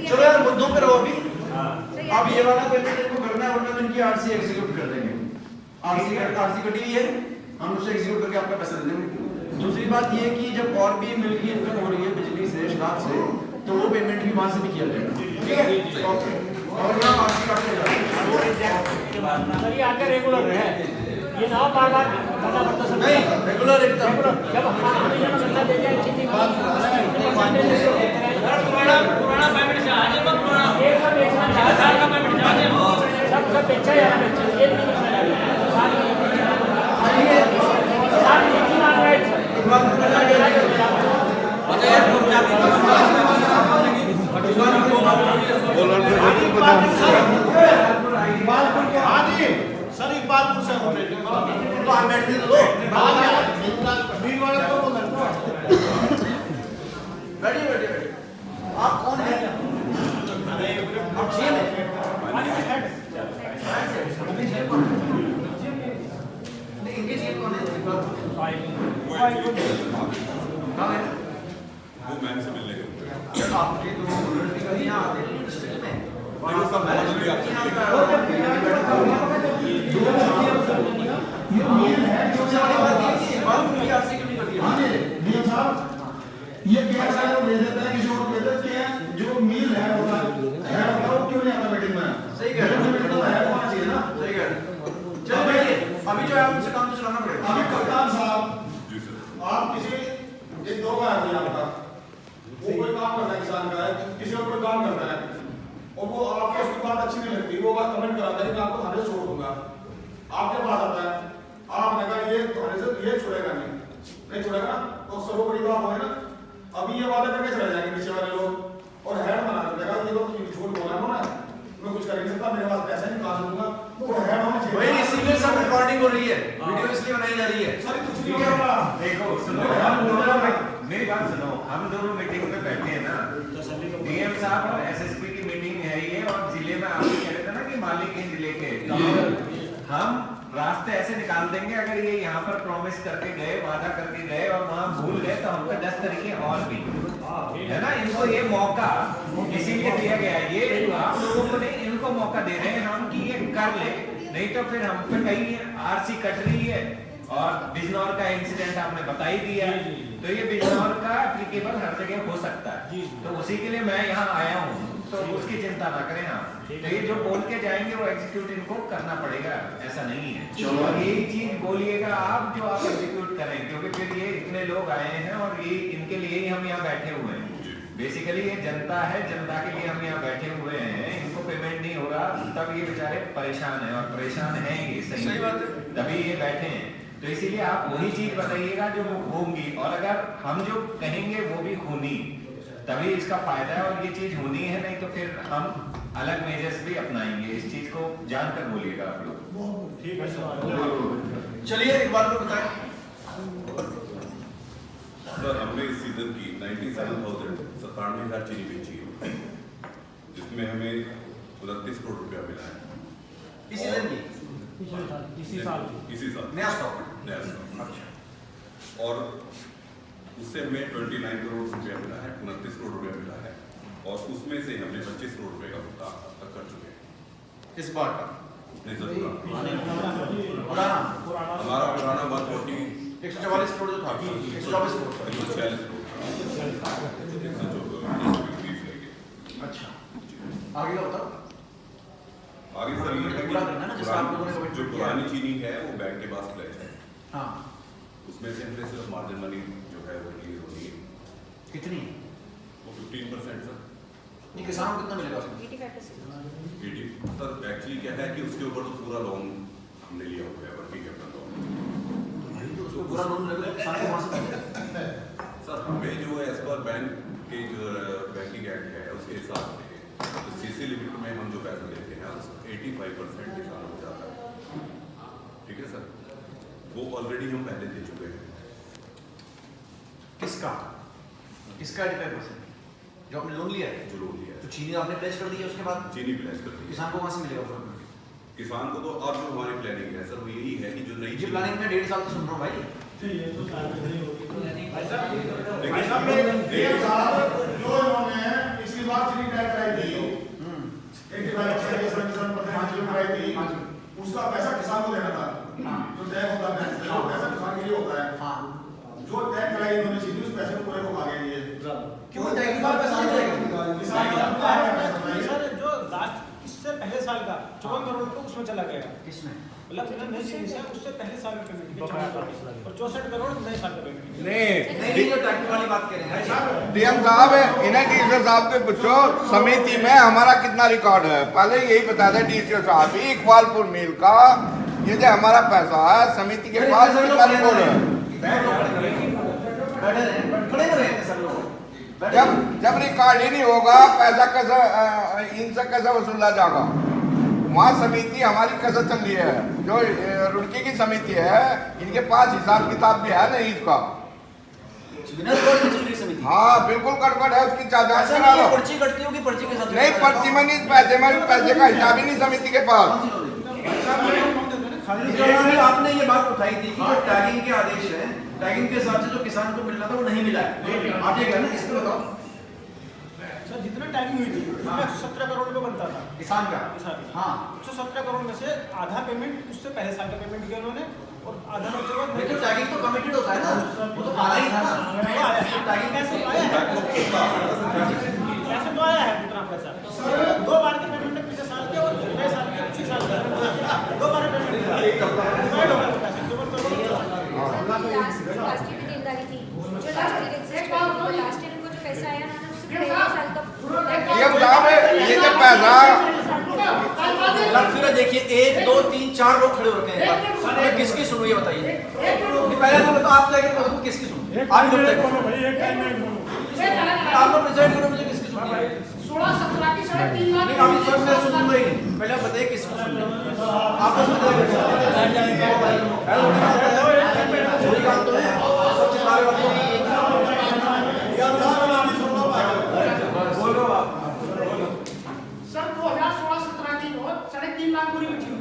चलो यार मुद्दों पे रहो अभी। अब ये वाला पेमेंट इनको करना है, वरना इनकी आरसी एग्जीक्यूट कर देंगे। आरसी कटी हुई है, हम उसे एग्जीक्यूट करके आपका पैसा दे देंगे। दूसरी बात ये कि जब और भी मिल की इनकम हो रही है बिजली से, शराब से, तो वो पेमेंट भी वहां से भी किया जाएगा, ठीक है? और यहाँ आरसी काटने जा रहे हैं। ये आगे रेगुलर है, ये ना बार बार करना पड़ता सर, नहीं रेगुलर एकदम। जब हमारा महीने में गंदा दे जाए चीनी पुराना पेमेंट से आज मत पुराना एक सब एक साल का पेमेंट आज सब बेचा जा रहा है, एक नहीं बेचा जा रहा है, साथ में किसान राइट सर इकबालपुर से बोल रहे थे, तो हम बैठ दो भीड़ वाले को बोल रहे बैठिए बैठिए बैठिए। आप कौन हैं? आप GM हैं? नहीं, इनके GM कौन है? कहाँ है? वो मैम से मिलने गए। आपके तो यहाँ आते हैं डिस्ट्रिक्ट में। वहाँ सब बहुत जल्दी आपसे ये कैसा लोग दे देते हैं, किसी को दे देते हैं, जो मील है होगा, हेड होगा, वो क्यों नहीं आता मीटिंग में? सही कह रहे हैं, मीटिंग में हेड होना चाहिए ना, सही कह रहे हैं। चलो बैठिए, अभी जो है हमसे काम तो चलाना पड़ेगा। अभी कप्तान साहब, जी सर। आप किसी एक दो का आदमी आपका, वो कोई काम करता है किसान का है, किसी और कोई काम करता है, और वो आपको उसकी बात अच्छी नहीं लगती, वो बात कमेंट कराता है कि आपको थाने से छोड़ दूंगा, आपके पास आता है, आपने कहा ये थाने से ये छोड़ेगा नहीं छोड़ेगा, तो सर्वोपरि बात हो ना, अभी ये वादे करके चले जाएंगे नीचे वाले लोग, और हेड बना देगा, ये लोग झूठ बोला ना, मैं कुछ कर नहीं सकता, मेरे पास पैसा नहीं, काट दूंगा, वो हेड होना चाहिए। वही इसीलिए सब रिकॉर्ड रिकॉर्डिंग हो रही है, वीडियो इसलिए बनाई जा रही है। देखो सुनो, हम दोनों मेरी बात सुनो, हम दोनों मीटिंग में बैठे हैं ना, डीएम साहब और एसएसपी की मीटिंग है ये, और जिले में आप ही कह रहे थे ना कि मालिक हैं जिले के, हम रास्ते ऐसे निकाल देंगे अगर ये यहाँ पर प्रॉमिस करके गए, वादा करके गए और वहाँ भूल गए तो हम पे 10 तरीके और भी है ना। इनको ये मौका इसीलिए दिया गया है, ये आप लोगों को नहीं, इनको मौका दे रहे हैं हम कि ये कर ले, नहीं तो फिर हम पे कहीं आरसी कट रही है। और बिजनौर का इंसिडेंट आपने बता ही दिया, तो ये बिजनौर का एप्लीकेबल हर जगह हो सकता है, तो उसी के लिए मैं यहाँ आया हूँ, तो उसकी चिंता ना करें आप। तो ये जो बोल के जाएंगे वो एग्जीक्यूट इनको करना पड़ेगा, ऐसा नहीं है। और यही चीज बोलिएगा आप जो आप एग्जीक्यूट करें, क्योंकि फिर ये इतने लोग आए हैं और ये इनके लिए ही हम यहाँ बैठे हुए हैं। बेसिकली ये जनता है, जनता के लिए हम यहाँ बैठे हुए हैं, इनको पेमेंट नहीं हो रहा तब ये बेचारे परेशान है, और परेशान है ये सही बात है, तभी ये बैठे हैं। तो इसीलिए आप वही चीज बताइएगा जो होंगी, और अगर हम जो कहेंगे वो भी होनी, तभी इसका फायदा है, और ये चीज होनी है, नहीं तो फिर हम अलग मेजर्स भी अपनाएंगे। इस चीज को जानकर बोलिएगा आप लोग। ठीक है, चलिए एक बार तो बताएं सर। हमने इस सीजन की 97,000 चीनी बेची है, जिसमें हमें 29 करोड़ रुपया मिला है इस सीजन की, इसी साल नया स्टॉक। अच्छा। और उससे हमें 29 करोड़ रुपया मिला है, 29 करोड़ रुपया मिला है, और उसमें से हमने 25 करोड़ रुपए का भुगतान अब तक कर चुके हैं। इस बार का नहीं सर, पुराना हमारा पुराना 144 करोड़ जो था, 124 करोड़, 146 करोड़। अच्छा, आगे का बताओ। आगे सर ये है कि जो पुरानी चीनी है वो बैंक के पास प्लेज है, हाँ, उसमें से हमने सिर्फ मार्जिन मनी जो है वो रिलीज होनी है। कितनी? वो 15% सर। ये किसानों को कितना मिलेगा उसमें? 85%। सर एक्चुअली क्या है कि उसके ऊपर तो पूरा लोन हमने लिया हुआ है, वर्किंग कैपिटल लोन, तो पूरा लोन लेकर किसान को वहाँ से सर हमें जो है एज पर बैंक के जो बैंकिंग एक्ट है उसके हिसाब से तो सीसी लिमिट में हम जो पैसा देते हैं उसका 85% किसानों को जाता है। ठीक है सर, वो ऑलरेडी हम पहले दे चुके हैं। किसका 85%? जो आपने लोन लिया है? जो लोन लिया है, तो चीनी आपने प्लेस कर दी है, उसके बाद चीनी प्लेस कर दी। किसान को वहाँ से मिलेगा पूरा? किसान को तो अब जो हमारी प्लानिंग है सर वो यही है कि जो नई ये प्लानिंग में 1.5 साल से सुन रहा हूँ भाई। जो इन्होंने पिछली बार चीनी टैक्स कराई थी, 85% उसका पैसा किसान को देना था। जो टैक्स होता है पैसा किसान के लिए होता है। जो टैक्स कराई इन्होंने चीनी उस पैसे को पूरे को खा गए। क्यों टैक्स का पैसा नहीं देगा किसान? सर जो लास्ट इससे पहले साल का 54 करोड़ तो उसमें चला गया। किसमें? मतलब नई चीनी से उससे पहले साल का पेमेंट और 64 करोड़ नए साल का पेमेंट। नहीं, जो टैक्स वाली बात कर रहे हैं डीएम साहब, इन्हें डीसी साहब से पूछो समिति में हमारा कितना रिकॉर्ड है, पहले यही बता दें डीसी साहब। इकबालपुर मिल का ये जो हमारा पैसा है समिति के पास कितना रिकॉर्ड है? जब रिकॉर्ड ही नहीं होगा पैसा कैसा इनसे कैसा वसूला जाएगा? वहाँ समिति हमारी कैसे चल रही है? जो रुड़की की समिति है इनके पास हिसाब किताब भी है नहीं इसका। हाँ बिल्कुल गड़बड़ है, उसकी जांच करा लो। पर्ची कटती होगी, पर्ची के साथ नहीं, पर्ची में नहीं, पैसे का हिसाब ही नहीं समिति के पास। आपने ये बात उठाई थी कि जो टैगिंग के आदेश है, टैगिंग के हिसाब से जो किसान को मिलना था वो नहीं मिला है। आप ये कहना, इसको बताओ सर। जितना टैगिंग हुई थी उसमें 117 करोड़ रुपए बनता था किसान का। हाँ, 117 करोड़ में से आधा पेमेंट उससे पहले साल का पेमेंट किया उन्होंने, और आधा बच्चे का लेकिन टैगिंग तो कमिटेड होता है ना, वो तो आना ही था ना। टैगिंग पैसे तो आया है, पैसे तो आया है उतना पैसा। 2 बार के पेमेंट है, पिछले साल के और नए साल के, उसी साल के 2 बार पेमेंट लास्ट ईयर की देनदारी थी, जो लास्ट ईयर एग्जिस्ट कर रही है, लास्ट ईयर इनको जो पैसा आया ना उससे 1.5 साल का ये जो पैसा फिर देखिए 1 2 3 4 लोग खड़े होते हैं, किसकी सुनो ये बताइए। पहले तो बताओ आप तय करो किसकी सुनो, आप लोग तय करो आप लोग डिसाइड करो मुझे किसकी सुननी है। 16 17 की 3.5 लाख नहीं, आप सब मैं सुनूंगा ही नहीं, पहले आप बताइए किसको सुनना है। आप लोग बताइए सर 2016-17 की बहुत 3.5 लाख बोरी बची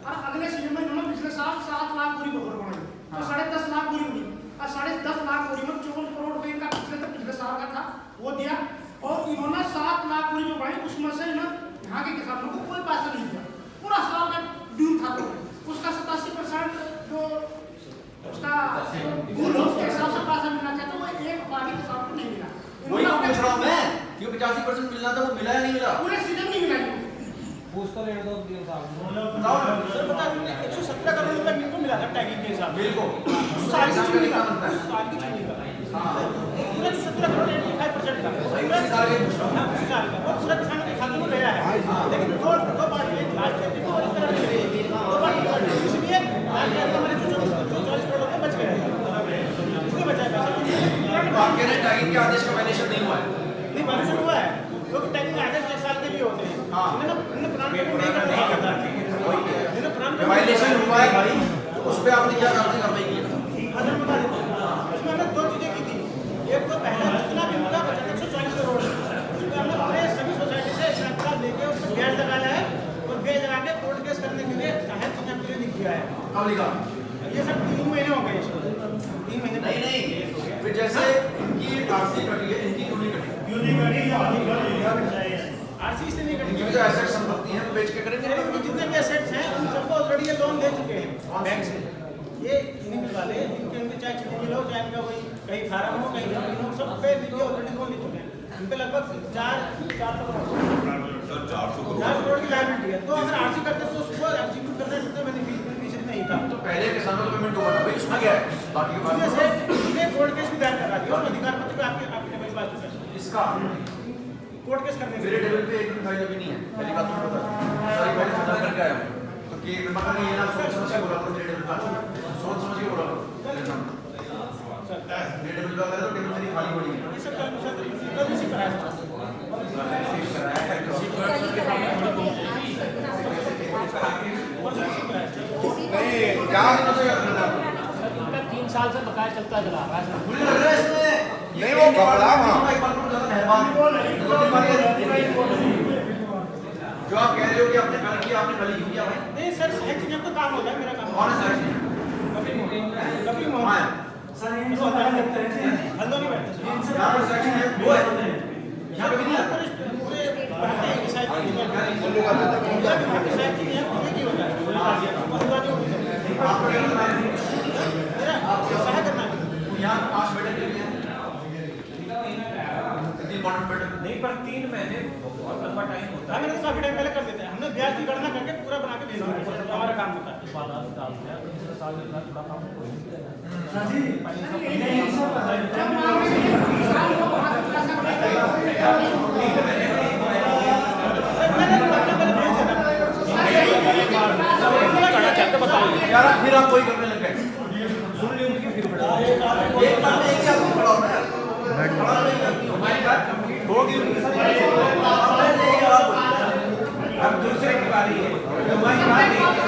और अगले सीजन में इन्होंने पिछले साल 7 लाख बोरी बफर बनाई तो 10.5 लाख बोरी बनी और 10.5 लाख बोरी में 54 करोड़ रुपए का पिछले साल का था वो दिया और इन्होंने 7 लाख बोरी जो बनाई उसमें से इन्होंने यहाँ के किसानों को कोई पैसा नहीं दिया पूरा साल का ड्यू था तो उसका 87% जो उसका उसके हिसाब से पैसा मिलना चाहिए तो वो एक बाकी किसान को नहीं मिला। वही तो पूछ रहा हूँ मैं कि 85% मिलना था वो मिला या नहीं मिला? पूरे सीजन नहीं मिला पूछता रेट दो दिए बताओ ना। सर बता 117 करोड़ रुपए मिल को मिला था टैगिंग के हिसाब से बिल्कुल साल की चीनी का साल की चीनी का पूरा 17 करोड़ 85% का उसी साल के पूछ रहा हूँ। उसी साल का वो पूरा किसानों के खाते में गया है लेकिन दो बार एक लास्ट ईयर को और तरफ से दो बार इसलिए लास्ट ईयर हमारे 44 करोड़ रुपए बच गए इसलिए बचा पैसा। आपके ने टैगिंग के आदेश का वायलेशन नहीं हुआ है? नहीं वायलेशन हुआ है क्योंकि टैगिंग आदेश 1 साल के लिए होते हैं इन्होंने पुराना पेमेंट नहीं करना इन्होंने पुराना वायलेशन हुआ है भाई तो उस पर आपने क्या कार्रवाई की है? हजर बता देता हूँ उसमें हमने 2 चीजें की थी एक तो पहला जितना भी उनका बचा 140 करोड़ उसमें हमने पूरे सभी सोसाइटी से हिसाब लेके उसमें ब्याज लगाया है और ब्याज लगा के कोर्ट केस करने के लिए सहायक चुनाव के लिए लिख दिया है। कब लिखा? ये सब 3 महीने हो गए इसको 3 महीने नहीं फिर जैसे इनकी आरसी कटी है इनकी क्यों नहीं कटी? आरसी इसलिए नहीं कटी इनकी जो एसेट संपत्ति है वो बेच के करेंगे। इनके जितने भी एसेट्स हैं उन सबको ऑलरेडी ये लोन दे चुके हैं बैंक से ये चीनी मिल वाले जिनके चाहे चीनी मिल हो चाहे इनका कोई कहीं फार्म हो कहीं जमीन हो सब पे ये ऑलरेडी लोन ले चुके हैं इन पे लगभग 400 करोड़ की लायबिलिटी है तो अगर आरसी करते तो उसको एग्जीक्यूट करना जितना बेनिफिशियरी नहीं था तो पहले किसानों को पेमेंट हुआ था भाई उसमें क्या है? बाकी के उसमें बाद से इन्हें कोर्ट केस भी दायर करा दिया और अधिकार पत्र पे आपके मेरे पास चुका है इसका कोर्ट केस करने के मेरे लिए टेबल पे एक भी फाइल अभी नहीं है। पहली बात तो बता सारी फाइल खत्म करके आया हूँ तो कि मतलब ये ना सोच समझ के बोला करो मेरे टेबल पे सोच समझ के बोला करो मेरे टेबल पे अगर तो टेबल मेरी खाली पड़ी है। ये सब कल इसी कराया नहीं जहाँ 3 साल से बकाया चलता चला रहा है। मुझे लग रहा है इसमें नहीं वो घबरा वहाँ जो आप कह रहे हो कि आपने कल किया आपने कल ही क्यों किया भाई? नहीं सर सहायक चुनाव तो काम होता है मेरा काम कौन है सर? कपिल मोहन सर ये जो हल्दो नहीं बैठते यहाँ पर सेक्शन है वो है यहाँ पे भी नहीं आता। पूरे बढ़ते हैं कि शायद की होता है आपको क्या करना है? सहायक करना है यहाँ 5 बैठक के लिए कितनी इम्पोर्टेंट बैठक? नहीं पर 3 महीने बहुत लंबा टाइम होता है मैंने तो काफी टाइम पहले कर देते हैं हमने ब्याज की गणना करके पूरा बना के भेज दिया जो हमारा काम होता यार फिर आप कोई करने लग गए सुन ली उनकी फिर बड़ा एक बार में एक ही आदमी खड़ा होना है खड़ा नहीं हमारी बात कंप्लीट होगी उनके साथ अब दूसरे की बारी है हमारी बात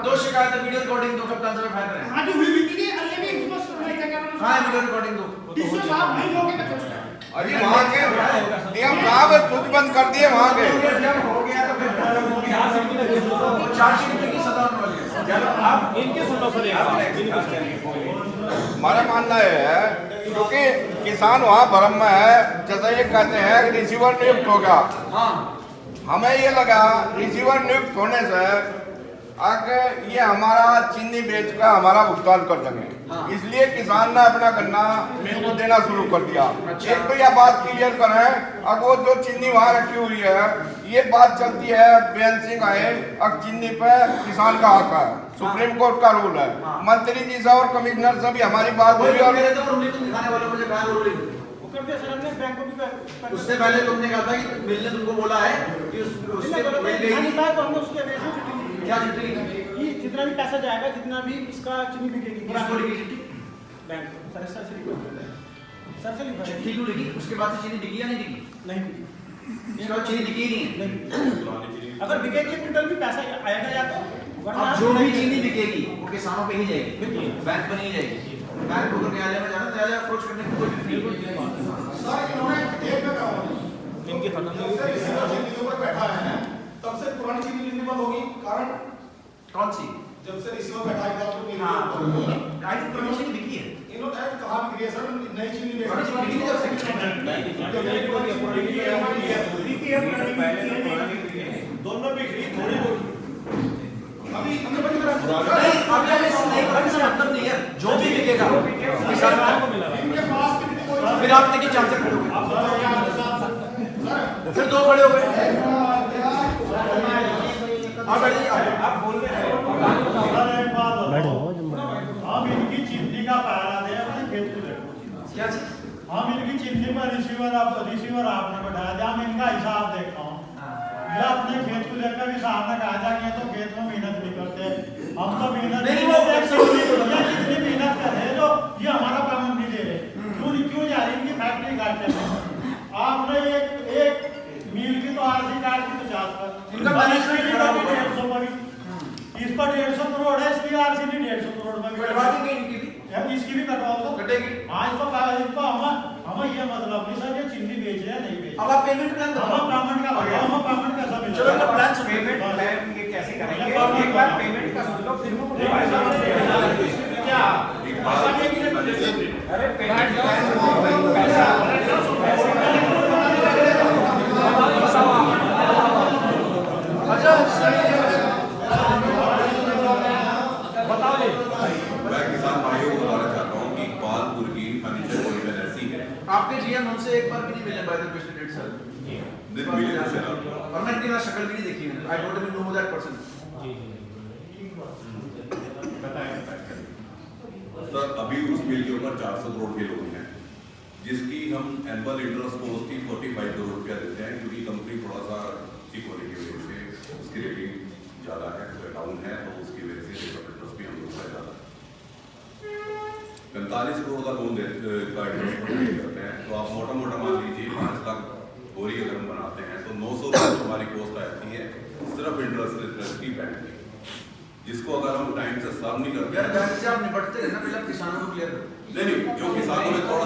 दो शिकायत वीडियो रिकॉर्डिंग दो कप्तान साहब फायर करें। हाँ जी हुई भी थी अल्ले भी एक्सपोज नहीं था क्या हाँ वीडियो रिकॉर्डिंग दो डीसी साहब नहीं होगे तो कुछ अरे वहाँ के डीएम साहब स्विच बंद कर दिए वहाँ के हो गया तो फिर चार्जशीट की सजा होने वाली है। चलो आप इनके सुनो सर हमारा मानना है क्योंकि किसान वहाँ भ्रम में है जैसा ये कहते हैं कि रिसीवर नियुक्त होगा। हाँ हमें ये लगा रिसीवर नियुक्त होने से अगर ये हमारा चीनी बेच कर हमारा भुगतान कर देंगे इसलिए किसान ने अपना गन्ना मिल को देना शुरू कर दिया। एक तो यह बात क्लियर करें अब वो जो चीनी वहाँ रखी हुई है ये बात चलती है बेअंत सिंह आए अब चीनी पे किसान का हक है सुप्रीम कोर्ट का रूल है। मंत्री जी से और कमिश्नर से भी हमारी बात हुई और उससे पहले तुमने कहा था कि मिल ने तुमको बोला है कि क्या चिट्ठी लिखी? जितना भी पैसा जाएगा जितना भी इसका चीनी बिकेगी किसको लिखी चिट्ठी? बैंक सर से लिखा चिट्ठी क्यों लिखी? उसके बाद से चीनी बिकी या नहीं बिकी? नहीं बिकी। इसके बाद चीनी बिकी नहीं है। अगर बिकेगी कुंटल भी पैसा आएगा या तो अब जो भी चीनी बिकेगी वो किसानों पे ही जाएगी, बैंक पर नहीं जाएगी। बैंक को न्यायालय में जाना, न्यायालय अप्रोच करने की कोई बिल्कुल नहीं। सर इन्होंने एक में कहा इनकी खत्म जब से रिसीवर चीनी के ऊपर बैठा है ना, तब से पुरानी चीनी मिलनी बंद होगी। कारण कौन सी? जब से रिसीवर बैठा है तब तो हाँ, आज पुरानी चीनी बिकी है। इन्होंने कहा बिकी है सर, नई चीनी में पुरानी चीनी बिकी जब से दोनों बिक्री थोड़ी बहुत अभी हमने बंद करा नहीं, नहीं करने से मतलब नहीं है। जो भी बिकेगा किसान को मिलेगा। इनके पास कितनी कोई फिर आपने की चार्जर खड़े हो गए, फिर दो खड़े हो गए। आप बैठिए, आप बोल रहे हैं। हम इनकी चिंती का पहला दे अपने खेत को देखो। क्या चीज? हम इनकी चिंती में रिसीवर आपने बैठाया था, हम इनका हिसाब देखता हूँ। ये अपने खेत को लेकर भी सामने कहा जाके तो खेत में मेहनत नहीं करते, हम तो मेहनत नहीं, वो कितनी मेहनत कर रहे हैं जो ये हमारा पेमेंट नहीं दे रहे। क्यों जा रही इनकी फैक्ट्री काटते हैं। आपने एक मील की तो आरसी कार्ड की 50 पर, इनका मैनेजमेंट 150 पर, इस पर 150 करोड़ है, इसकी आरसी भी 150 करोड़ में कटवा देंगे इनकी भी, इसकी भी कटवा दो, कटेगी। आज तो हमें ये मतलब नहीं सर ये चिन्नी बेच रहे हैं नहीं बेच अब आप पेमेंट प्लान बताओ। हमें पेमेंट का बताओ, हमें पेमेंट कैसा मिलेगा? चलो अपना प्लान सुनो। पेमेंट प्लान ये कैसे करेंगे? एक बार पेमेंट का सुन लो, फिर क्या अरे पेमेंट पैसा बताओ जी। मैं किसान भाइयों को बताना चाहता हूँ कि पालपुर की फाइनेंशियल पोजीशन ऐसी है। आपके जीएम हमसे एक बार भी नहीं मिले बाय द पिछले 1.5 साल। मिले तो चला। और मैं इनकी शक्ल भी नहीं देखी मैंने। I don't even know that person. Sir अभी उस मिल के ऊपर 400 करोड़ के लोन हैं, जिसकी हम एनुअल इंटरेस्ट को उसकी 45 करोड़ रुपया देते हैं, क्योंकि कंपनी थोड़ा सा ठीक होने की वजह से उसकी रेटिंग ज़्यादा है, डाउन है, तो उसकी वजह से रेट ऑफ इंटरेस्ट भी हम लोग का ज़्यादा 45 करोड़ का लोन का इंटरेस्ट करते हैं। तो आप मोटा मोटा मान लीजिए 5 लाख बोरी अगर हम बनाते हैं तो 900 रुपये हमारी कॉस्ट आती है सिर्फ इंटरेस्ट की बैंक की, जिसको अगर हम टाइम से सर्व नहीं करते यार बैंक से आप निपटते रहना, पहले आप किसानों को क्लियर करो। नहीं, जो किसानों में थोड़ा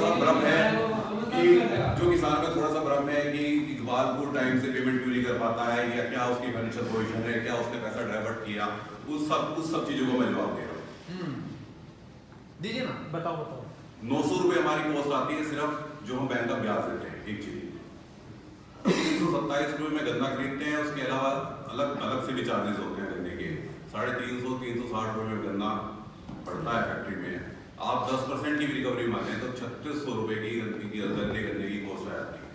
सा भ्रम है कि इकबालपुर टाइम से पेमेंट क्यों नहीं कर पाता है, या क्या उसकी फाइनेंशियल पोजीशन है, क्या उसने पैसा डाइवर्ट किया, उस सब चीजों को मैं जवाब दे रहा हूँ। दीजिए ना, बताओ 900 रुपये हमारी कॉस्ट आती है सिर्फ जो हम बैंक का ब्याज देते हैं एक चीज। 327 रुपये में गन्ना खरीदते हैं, उसके अलावा अलग से भी चार्जेस होते हैं गन्ने के, 350 360 रुपये में गन्ना पड़ता है फैक्ट्री में। आप 10% की भी रिकवरी मांगे तो 3600 रुपये की गन्ने की कॉस्ट आ जाती है।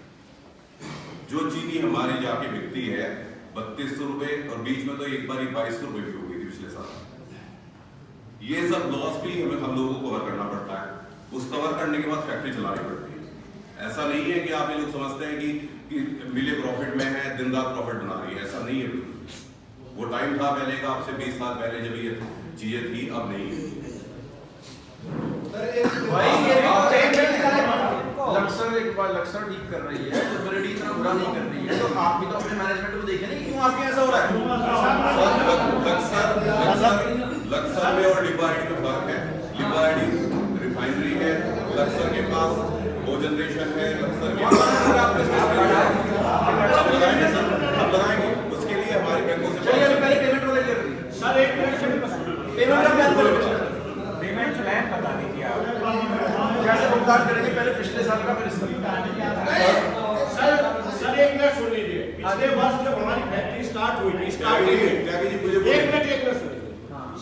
जो चीनी हमारी जाके बिकती है 3200 रुपये, और बीच में तो एक बार 2200 रुपये भी हो गई थी पिछले साल। ये सब लॉस भी हम लोगों को कवर करना पड़ता है, उस कवर करने के बाद फैक्ट्री चलानी पड़ती है। ऐसा नहीं है कि आप ये लोग समझते हैं कि मिले प्रॉफिट में है, दिन रात प्रॉफिट बना रही है, ऐसा नहीं है। वो टाइम था पहले का, आपसे 20 साल पहले जब ये चीजें थी, अब नहीं है। लक्सर ठीक कर रही है तो ब्रिडी इतना बुरा नहीं कर रही है, तो आप भी तो अपने मैनेजमेंट को देखें नहीं, क्यों आपके ऐसा हो रहा है? लक्सर में और डिब्बारेड्डी में फर्क है। डिब्बारेड्डी रिफाइनरी है, लक्सर के पास वो जनरेशन है, लक्सर के पास अब लगाएंगे उसके लिए हमारे बैंकों से। चलिए अभी पहले पेमेंट वाले कर रही सर एक मिनट पेमेंट का प्लान बोलो, पेमेंट प्लान बता दीजिए आप कैसे भुगतान करेंगे, पहले पिछले साल का फिर इस साल। सर एक मिनट सुन लीजिए, पिछले वर्ष जब हमारी फैक्ट्री स्टार्ट हुई थी, एक मिनट सुनिए,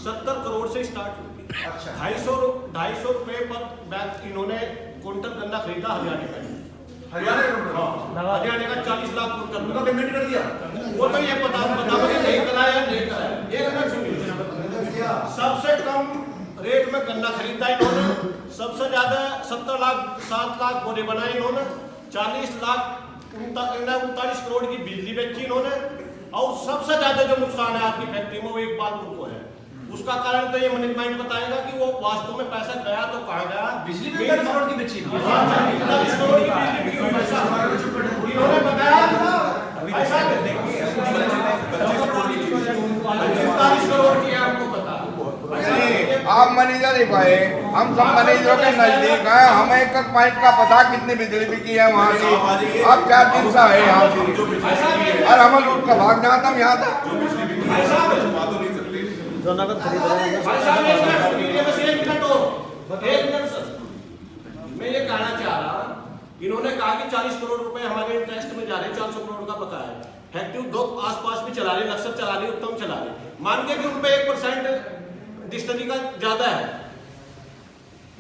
70 करोड़ से स्टार्ट हुई थी। अच्छा, 250 रुपए पर बैग इन्होंने कुंटल गन्ना खरीदा हरियाणा का। हरियाणा का 40 लाख कुंटल उनका पेमेंट कर दिया। वो तो ये बता नहीं कराया या नहीं कराया। एक मिनट सुनिए, सबसे कम रेट में गन्ना खरीदा इन्होंने, सबसे ज्यादा 7 लाख बोरे बनाए इन्होंने, 39 लाख 39 करोड़ की बिजली बेची इन्होंने, और सबसे ज्यादा जो नुकसान है आपकी फैक्ट्री में वो इकबालपुर को है। उसका कारण तो ये मैनेजमेंट बताएगा कि वो वास्तव में पैसा गया तो कहाँ गया। बिजली बिल 40 करोड़ की बची थी। 40 करोड़ की बिजली बिल पैसा उन्होंने बताया 45 करोड़ की है, आपको पता। आप मैनेजर ही भाई, हम सब मैनेजरों के नजदीक हैं, हमें एक पॉइंट का पता कितनी बिजली बिकी है वहाँ की। आप 4 दिन से है यहाँ से और हम लूट का भाग जहाँ था यहाँ था। मैं ये कहना चाह रहा, इन्होंने कहा कि 40 करोड़ रुपए हमारे इंटरेस्ट में जा रहे, 400 करोड़ का बकाया है। फैक्ट्री दो आसपास भी चला रही, लक्ष्य चला रही, उत्तम चला रही, मान के कि उन पे 1% डिस्टनी का ज्यादा है,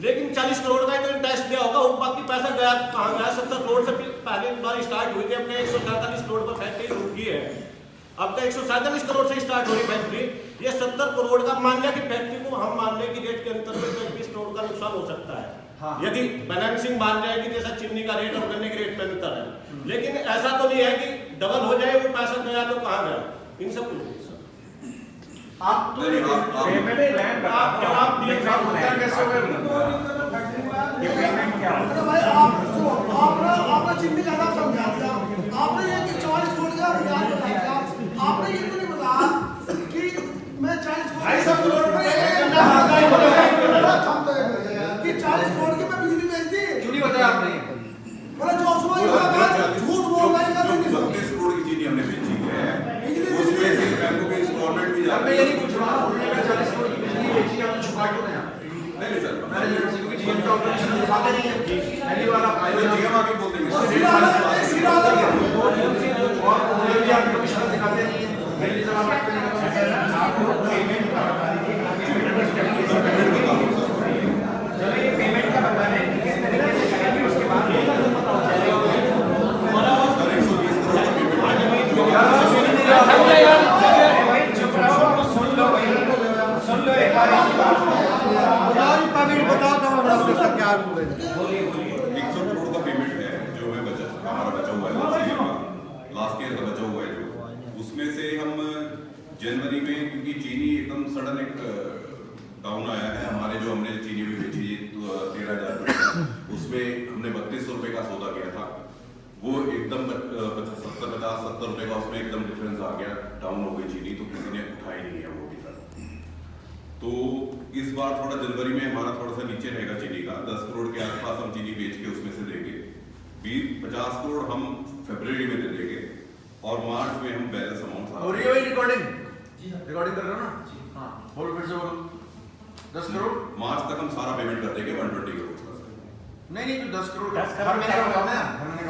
लेकिन 40 करोड़ का तो इंटरेस्ट दिया होगा, वो बाकी पैसा गया कहाँ गया। 70 करोड़ से पहले बार स्टार्ट हुई थी, अपने 147 करोड़ पर फैक्ट्री रुकी है, अब तो 147 करोड़ से स्टार्ट हो रही फैक्ट्री। ये 70 करोड़ का मान लिया कि फैक्ट्री को हम मान लें कि रेट के अंतर्गत 20 करोड़ का नुकसान हो सकता है। हाँ। यदि बैलेंसिंग मान जाए कि जैसा चीनी का रेट और गन्ने के रेट में अंतर है, लेकिन ऐसा तो नहीं है कि डबल हो जाए, वो पैसा गया तो कहाँ गया। इन सब आप तो पेमेंट कैसे हो भाई आपने चिन्नी का नाम समझा दिया, आपने ये कि 40 करोड़ का ब्याज बता दिया, आपने ये तो नहीं बताया कि मैं 40 करोड़ कि 40 करोड़ की मैं बिजली बेच दी। क्यों नहीं बताया आपने? मतलब जो उसमें झूठ बोल रहा है। 32 करोड़ की चीनी हमने बेची है, उसमें से बैंकों के इंस्टॉलमेंट भी मैं ये नहीं पूछ रहा हूँ, उन्होंने 40 करोड़ की बिजली बेची, आपने छुपा क्यों नहीं? नहीं सर, मैंने क्योंकि जीएम का ऑपरेशन दिखाते नहीं है, पहली बार आप आए जीएम आके बोलते हैं दिखाते नहीं है, पहली जब आप चलिए पेमेंट का बता रहे हैं किस तरीके से करेंगे, उसके बाद सुन लो एक बार बताओ तो क्या 100 करोड़ का पेमेंट है जो हमें हमारा बचा हुआ है लास्ट ईयर का बचा हुआ है जो, उसमें से हम जनवरी में, क्योंकि चीनी एकदम सडन एक डाउन आया है, हमारे जो हमने चीनी भी बेची 13,000 उसमें हमने 3200 रुपए का सौदा किया था, वो एकदम 70 रुपए का उसमें एकदम डिफरेंस आ गया, डाउन हो गई चीनी, तो किसी ने उठाई नहीं है वो अभी तक। तो इस बार थोड़ा जनवरी में हमारा थोड़ा सा नीचे रहेगा चीनी का, 10 करोड़ के आसपास हम चीनी बेच के उसमें से देंगे, 50 करोड़ हम फरवरी में दे देंगे और मार्च में हम बैलेंस अमाउंट। हो रही है वही रिकॉर्डिंग कर रहे हो ना? हाँ, बोलो फिर से बोलो। 10 करोड़ मार्च तक हम सारा पेमेंट कर देंगे 120 करोड़। नहीं तो 10 करोड़ हर महीने का बताओ ना,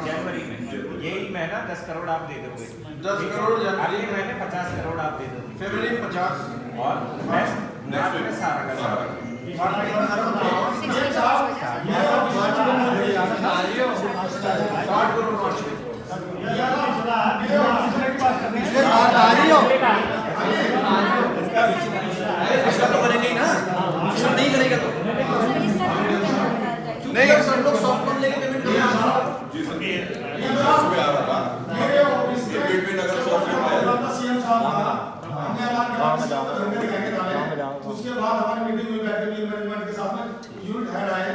जनवरी में यही महीना 10 करोड़ आप दे दोगे, 10 करोड़ अगले महीने 50 करोड़ आप दे दोगे, फरवरी में 50 और नेक्स्ट में सारा करेंगे ना, नहीं करेगा तो नहीं, सब लोग सॉफ्ट लोन लेके पेमेंट करेंगे। जी सर, सुबह आ रहा था गेटवे नगर सॉफ्टवेयर उसके बाद हमारी मीटिंग हुई बैठक मैनेजमेंट के साथ में, यूनिट हेड आए,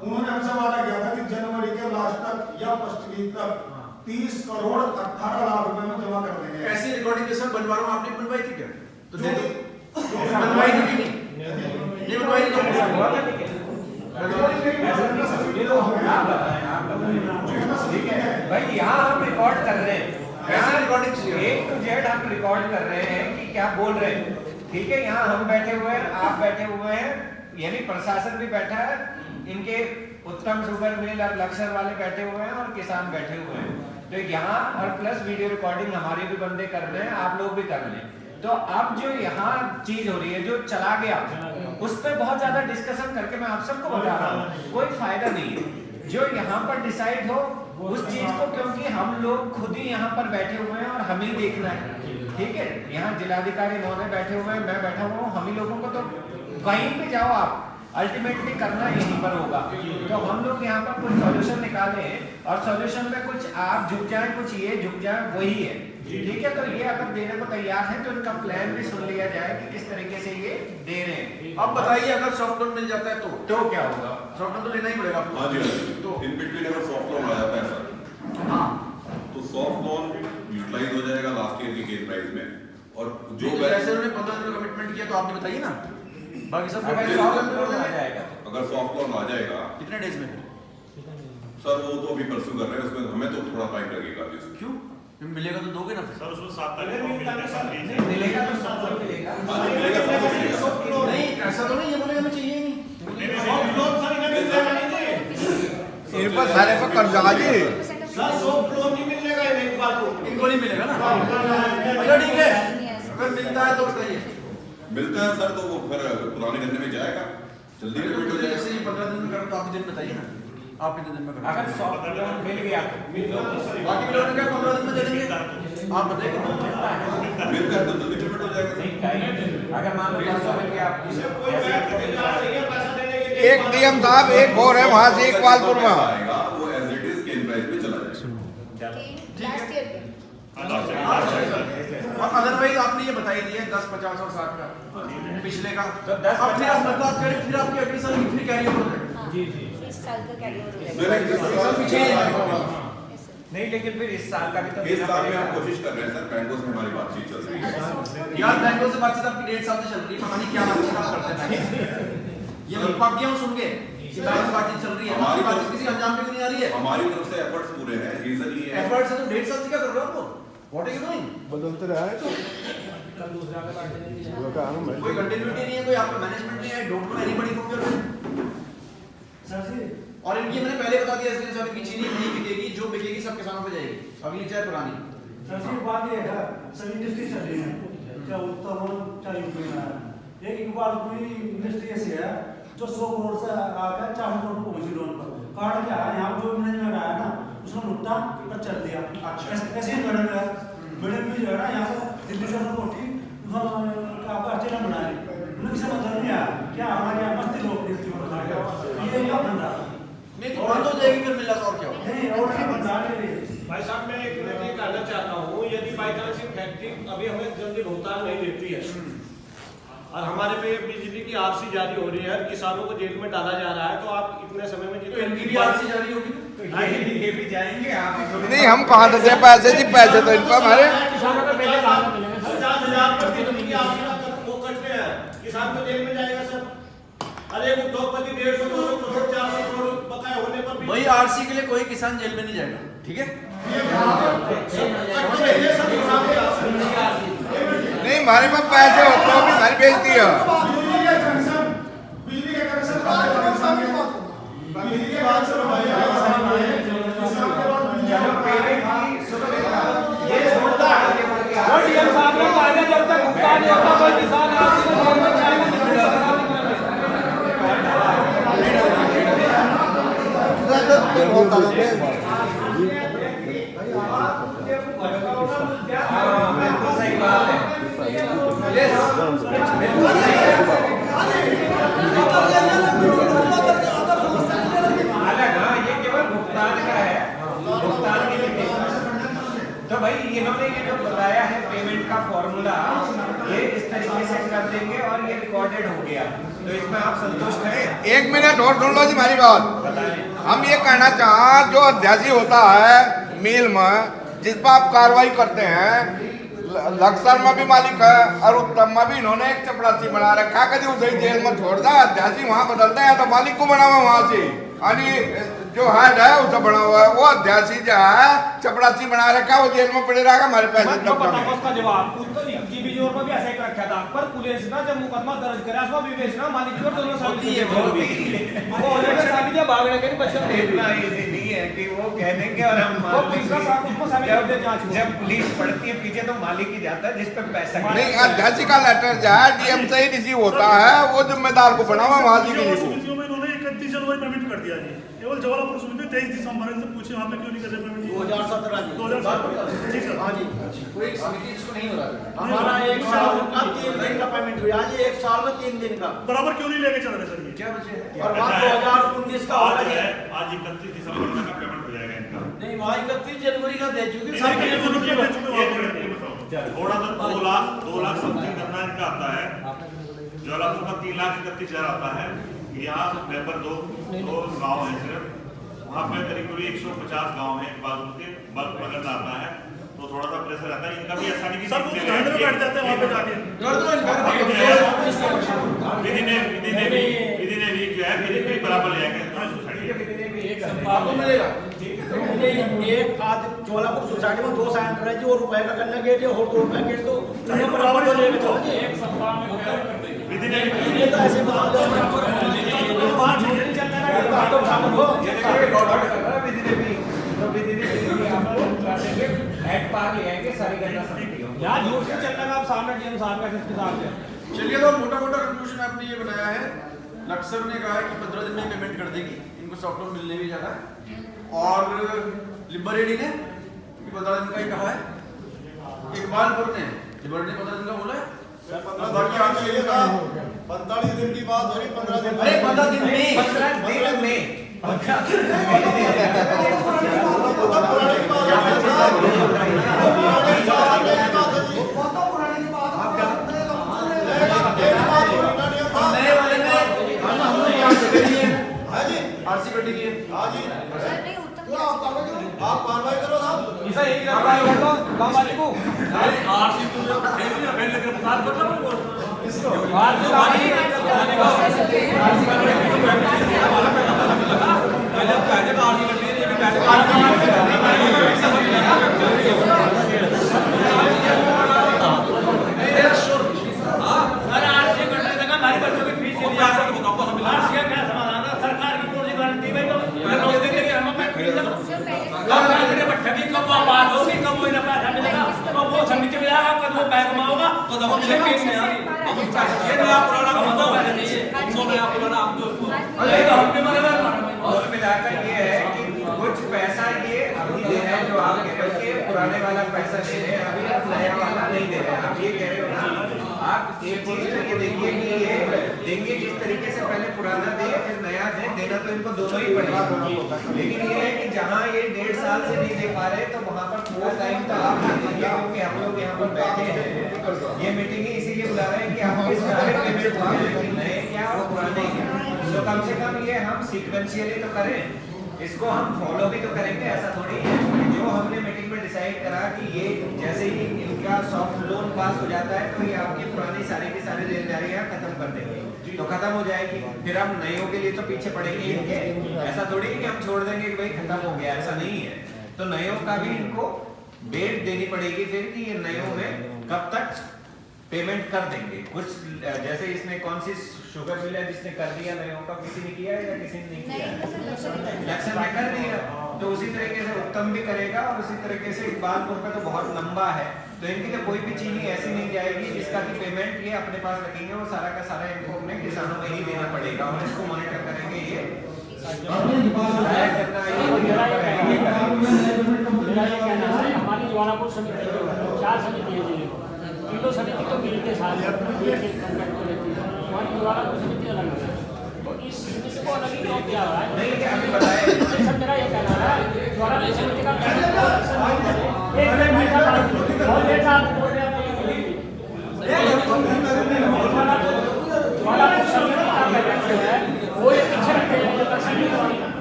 उन्होंने हमसे वादा किया था कि जनवरी के लास्ट तक या फर्स्ट वीक तक 30 करोड़ 18 लाख रुपए में जमा कर देंगे। ऐसी रिकॉर्डिंग के साथ बनवा रहा हूँ, आपने बनवाई थी क्या? तो दे दो। बनवाई थी कि नहीं? नहीं बनवाई थी भाई, यहाँ हम रिकॉर्ड कर रहे हैं, ऐसी रिकॉर्डिंग A to Z हम रिकॉर्ड कर रहे हैं कि क्या बोल रहे हैं, ठीक है। यहाँ हम बैठे हुए हैं, आप बैठे हुए हैं, यानी प्रशासन भी बैठा है, इनके उत्तम शुगर मिल और लक्ष्य वाले बैठे हुए हैं और किसान बैठे हुए हैं, तो यहाँ और प्लस वीडियो रिकॉर्डिंग हमारे भी बंदे कर रहे हैं, आप लोग भी कर रहे हैं। तो अब जो यहाँ चीज हो रही है, जो चला गया, उस पर बहुत ज्यादा डिस्कशन करके मैं आप सबको बता रहा हूँ, कोई फायदा नहीं है। जो यहाँ पर डिसाइड हो उस चीज को, क्योंकि हम लोग खुद ही यहाँ पर बैठे हुए हैं और हम ही देखना है, ठीक है। यहाँ जिलाधिकारी महोदय बैठे हुए हैं, मैं बैठा हुआ हूँ, हम ही लोगों को, तो कहीं पे जाओ आप, अल्टीमेटली करना यहीं पर होगा। तो हम लोग यहाँ पर कुछ सॉल्यूशन निकाले और सॉल्यूशन में कुछ आप झुक जाए, कुछ ये झुक जाए, वही है। ठीक है, तो ये अगर देने को तैयार है तो इनका प्लान भी सुन लिया जाए कि किस तरीके से ये दे रहे हैं। अब बताइए अगर सॉफ्ट लोन मिल जाता है तो क्या होगा? सॉफ्ट लोन तो लेना ही पड़ेगा आपको। हाँ जी, तो इन बिटवीन अगर सॉफ्ट लोन आ जाता है सर, हाँ, तो सॉफ्ट लोन यूटिलाइज हो जाएगा लास्ट ईयर की गेट प्राइस में। और जो जैसे उन्होंने 15 दिन का कमिटमेंट किया तो आपने बताइए ना, बाकी सब अगर सॉफ्ट लोन आ जाएगा कितने डेज में? सर वो तो अभी परस्यू कर रहे हैं, उसमें हमें तो थोड़ा टाइम लगेगा। क्यों? मिलेगा तो दोगे ना सर, उसमें 7 तारीख को मिलेगा। मिलेगा तो 7 को मिलेगा। नहीं, ऐसा तो नहीं, ये बोलेगा हमें चाहिए ही नहीं। इन पर सारे पर कर्जा जी इनको नहीं मिलेगा ना। अच्छा ठीक है, अगर मिलता है तो बताइए। मिलता है सर तो वो फिर पुराने गन्ने में जाएगा, जल्दी पेमेंट हो जाएगा। जैसे ही 15 दिन में करो तो आप दिन बताइए ना, आप कितने दिन में करो? अगर सॉफ्ट लोन मिल गया बाकी लोन क्या 15 दिन में दे देंगे, आप बताइए। मिलता है तो जल्दी पेमेंट हो जाएगा। अगर मान लो 500 मिल गया आप एक डीएम साहब एक और है वहां से इकबालपुर में आएगा, वो as it is cane price पे चला जाएगा। लास्ट ईयर पे और अदरवाइज आपने ये बता ही दिया 10, 50 और 60 का पिछले का, तो 10 50 मतलब करें फिर आपकी अगली साल की फिर कैरी ओवर है। जी जी, इस साल का कैरी ओवर साल पीछे नहीं, लेकिन फिर इस साल का भी तो इस साल में हम कोशिश कर रहे हैं सर, बैंकों से हमारी बातचीत चल रही है। यार बैंकों से बातचीत आपकी 1.5 साल से चल रही है, पता नहीं क्या बातचीत आप करते हैं। ये लोग पक गए हो सुन के कि बैंक से बातचीत चल रही है, हमारी बातचीत किसी अंजाम पे भी नहीं आ रही है। हमारी तरफ से एफर्ट्स पूरे हैं, रीजन ये है। एफर्ट्स है तो 1.5 साल से क्या कर रहे हो आप? What are you doing? बदलते रहा है तो कोई कंटिन्यूटी नहीं है, कोई आपका मैनेजमेंट नहीं है, don't know anybody from your sir ji. और इनकी मैंने पहले बता दिया इसलिए सर की चीनी नहीं बिकेगी, जो बिकेगी सब किसानों पे जाएगी, अगली चाहे पुरानी। सर जी बात ये है, सब इंडस्ट्री चल रही है, चाहे उत्तर हो चाहे यूपी में है। एक इकबालपुरी इंडस्ट्री ऐसी है जो 100 करोड़ से आकर 400 करोड़ पहुंची लोन पर। कारण क्या है, यहाँ जो मैनेजमेंट आया ना उसने मुद्दा पर चल दिया। ऐसे ही मैडम भी जो है ना यहाँ से दिल्ली से उठी आपका अचेना बना ली, उन्हें किसी मतलब नहीं आया क्या हमारे यहाँ मस्ती लोग ये क्या बन रहा नहीं तो बंद हो जाएगी फिर मिला और क्या होगा? नहीं और क्या बन रहा। भाई साहब मैं एक मिनट ये कहना चाहता हूँ, यदि बाई चांस फैक्ट्री अभी हमें जल्दी भुगतान नहीं देती है और हमारे पे बिजली की आरसी जारी हो रही है, किसानों को जेल में डाला जा रहा है, तो आप इतने समय में तो इनकी भी आरसी जारी होगी, ये भी जाएंगे आप। नहीं हम कहाँ से दे पैसे जी, पैसे तो इन पर हमारे किसानों का पैसे 50,000 पर दिन की आरसी वो कट रहे हैं, किसान तो जेल में जाएगा सर। अरे उद्योगपति 150 करोड़ 400 करोड़ बकाया होने पर भी भाई आरसी के लिए कोई किसान जेल में नहीं जाएगा, ठीक है? नहीं हमारे पास पैसे होते हैं, हमारी बेइज्जती है। बिजली के कनेक्शन की बात करो भाई, ये छोड़ता है डीएम साहब ने कहा है जब तक भुगतान नहीं होगा कोई किसान आरसी में जेल में जाएगा सही बात है। ये केवल भुगतान का है, भुगतान के लिए। तो भाई इन्होंने ये जो बताया है पेमेंट का फॉर्मूला, ये इस तरीके से कर देंगे और ये रिकॉर्डेड हो गया, तो इसमें आप संतुष्ट हैं? एक मिनट और सुन लो जी हमारी बात। हम ये कहना चाह, जो अध्यासी होता है मिल में जिस पर आप कार्रवाई करते हैं, लक्सर में भी मालिक है और उत्तम में भी इन्होंने एक चपरासी बना रखा, कभी उसे जेल में छोड़ दा, अध्यासी वहाँ बदलता है तो मालिक को बना हुआ वहाँ से, यानी जो हेड है उसे बना हुआ है, वो अध्यासी जो है चपरासी बना रखा, वो जेल में पड़े रहेगा, हमारे पैसे उसका जवाब जीबीजोर पर भी ऐसा ही रखा था, पर पुलिस ना जब मुकदमा दर्ज करा उसमें विवेचना मालिक की और दोनों साबित है, वो ऑलरेडी साबित है, भागने के बच्चा इतना इजी नहीं है कि वो कह देंगे और हम वो पुलिस का साथ उसको साबित कर दे जांच में। जब पुलिस पड़ती है पीछे तो मालिक ही जाता है जिस पे पैसा नहीं, अध्यासी का लेटर जो है डीएम से ही रिसीव होता है, वो जिम्मेदार को बना हुआ वहाँ से इन्होंने 31 जनवरी पेमेंट कर दिया जी, केवल जवाहरपुर समिति 23 दिसंबर से पूछे वहाँ पे क्यों नहीं कर रहे पेमेंट? 2017 जी सर। हाँ जी, कोई समिति जिसको नहीं हो रहा हमारा 1 साल का 3 दिन का पेमेंट हुआ, आज 1 साल में 3 दिन का बराबर क्यों नहीं लेके चल रहे सर? क्या वजह है? और वहाँ 2019 का आज है, आज 31 दिसंबर तक का पेमेंट हो जाएगा इनका। नहीं, वहाँ 31 जनवरी का दे चुके थोड़ा सा 2 लाख समथिंग करना इनका आता है। ज्वालापुर का 3,31,000 आता है। यहाँ मेंबर दो गांव है सिर्फ, वहाँ पे करीब 150 गांव है बागुल के बल्क पकड़ना आता है, तो थोड़ा सा प्रेशर आता है। इनका भी ऐसा नहीं कि सब बैठ जाते हैं वहाँ पे जाके विधि ने भी जो है विधि भी बराबर ले आएंगे आपको मिलेगा। एक आध ज्वालापुर सोसाइटी में 2 सेंटर है, जो रुपए का करना गेट है और 2 रुपए गेट, तो उन्हें बराबर तो लेके चलो जी। एक सप्ताह में विधि ने ये तो ऐसे बात है, बात नहीं चलना है, बात तो शामिल हो। हेड पार ले आएंगे सारी गन्ना समिति को। यार जोर से चलना है, आप सामने डीएम साहब का इसके साथ है। चलिए, तो मोटा मोटा कंक्लूजन आपने ये बनाया है। लक्सर ने कहा है कि 15 दिन में पेमेंट कर देगी, इनको सॉफ्ट लोन मिलने भी जाता है। और लिबरेडी ने 15 दिन का ही कहा है। इकबालपुर ने लिबरेडी ने 15 दिन का बोला है। 45 दिन की बात हो रही, 15 दिन। अरे 15 दिन में, 15 दिन में नए वाले में आरसी कटी की है। हाँ जी, आप कार्रवाई करो साहब। ऐसा एक कार्रवाई कर दो गांव वाले को। आरसी तो गिरफ्तार कर लो इसको। और मिलाकर ये है कि कुछ पैसा ये अभी दे रहे हैं, जो आप कह रहे हो कि पुराने वाला पैसा दे रहे हैं, अभी आप नया वाला नहीं दे रहे हैं। आप ये कह रहे हो ना, आप एक चीज तो ये देखिए कि ये देंगे जिस तरीके से पहले पुराना दे फिर नया दे, देना तो इनको दोनों ही पड़ेगा। लेकिन ये है कि जहाँ ये 1.5 साल से नहीं दे पा रहे, तो वहाँ पर पूरा टाइम तो आप दे दीजिए, क्योंकि हम लोग यहाँ पर बैठे हैं। ये मीटिंग ही इसीलिए बुला रहे हैं कि आप इस पेमेंट हो जाए, नए क्या और पुराने क्या, तो कम से कम ये हम सीक्वेंशियली तो करें, इसको हम फॉलो भी तो करेंगे। ऐसा थोड़ी है जो हमने मीटिंग में डिसाइड करा कि ये जैसे ही इनका सॉफ्ट लोन पास हो जाता है, तो ये आपकी पुरानी सारी की सारी देनदारियां खत्म कर देंगे, तो खत्म हो जाएगी। फिर हम नयों के लिए तो पीछे पड़ेंगे इनके, ऐसा थोड़ी है कि हम छोड़ देंगे कि भाई खत्म हो गया, ऐसा नहीं है। तो नयों का भी इनको डेट देनी पड़ेगी फिर कि ये नयों में कब तक पेमेंट कर देंगे। कुछ जैसे इसने कौन सी शुगर मिल है जिसने कर दिया नयों का, किसी ने किया है या किसी ने नहीं किया? लक्ष्य में कर दिया, तो उसी तरीके से उत्तम भी करेगा। और उसी तरीके से इकबालपुर का तो बहुत लंबा है, तो इनकी तो कोई भी चीनी ऐसी नहीं जाएगी जिसका कि पेमेंट ये अपने पास रखेंगे, वो सारा का सारा इनको अपने किसानों में ही देना पड़ेगा। और इसको मॉनिटर करेंगे ये हमारी ज्वालापुर समिति 4 समिति है जिले में, तीनों समिति को मिल के साथ हमारी ज्वालापुर समिति अलग है, तो इसको अलग ही क्यों किया हुआ है? नहीं अभी बताया सब मेरा ये कहना है ज्वालापुर समिति का वो एक पीछे रखते हैं,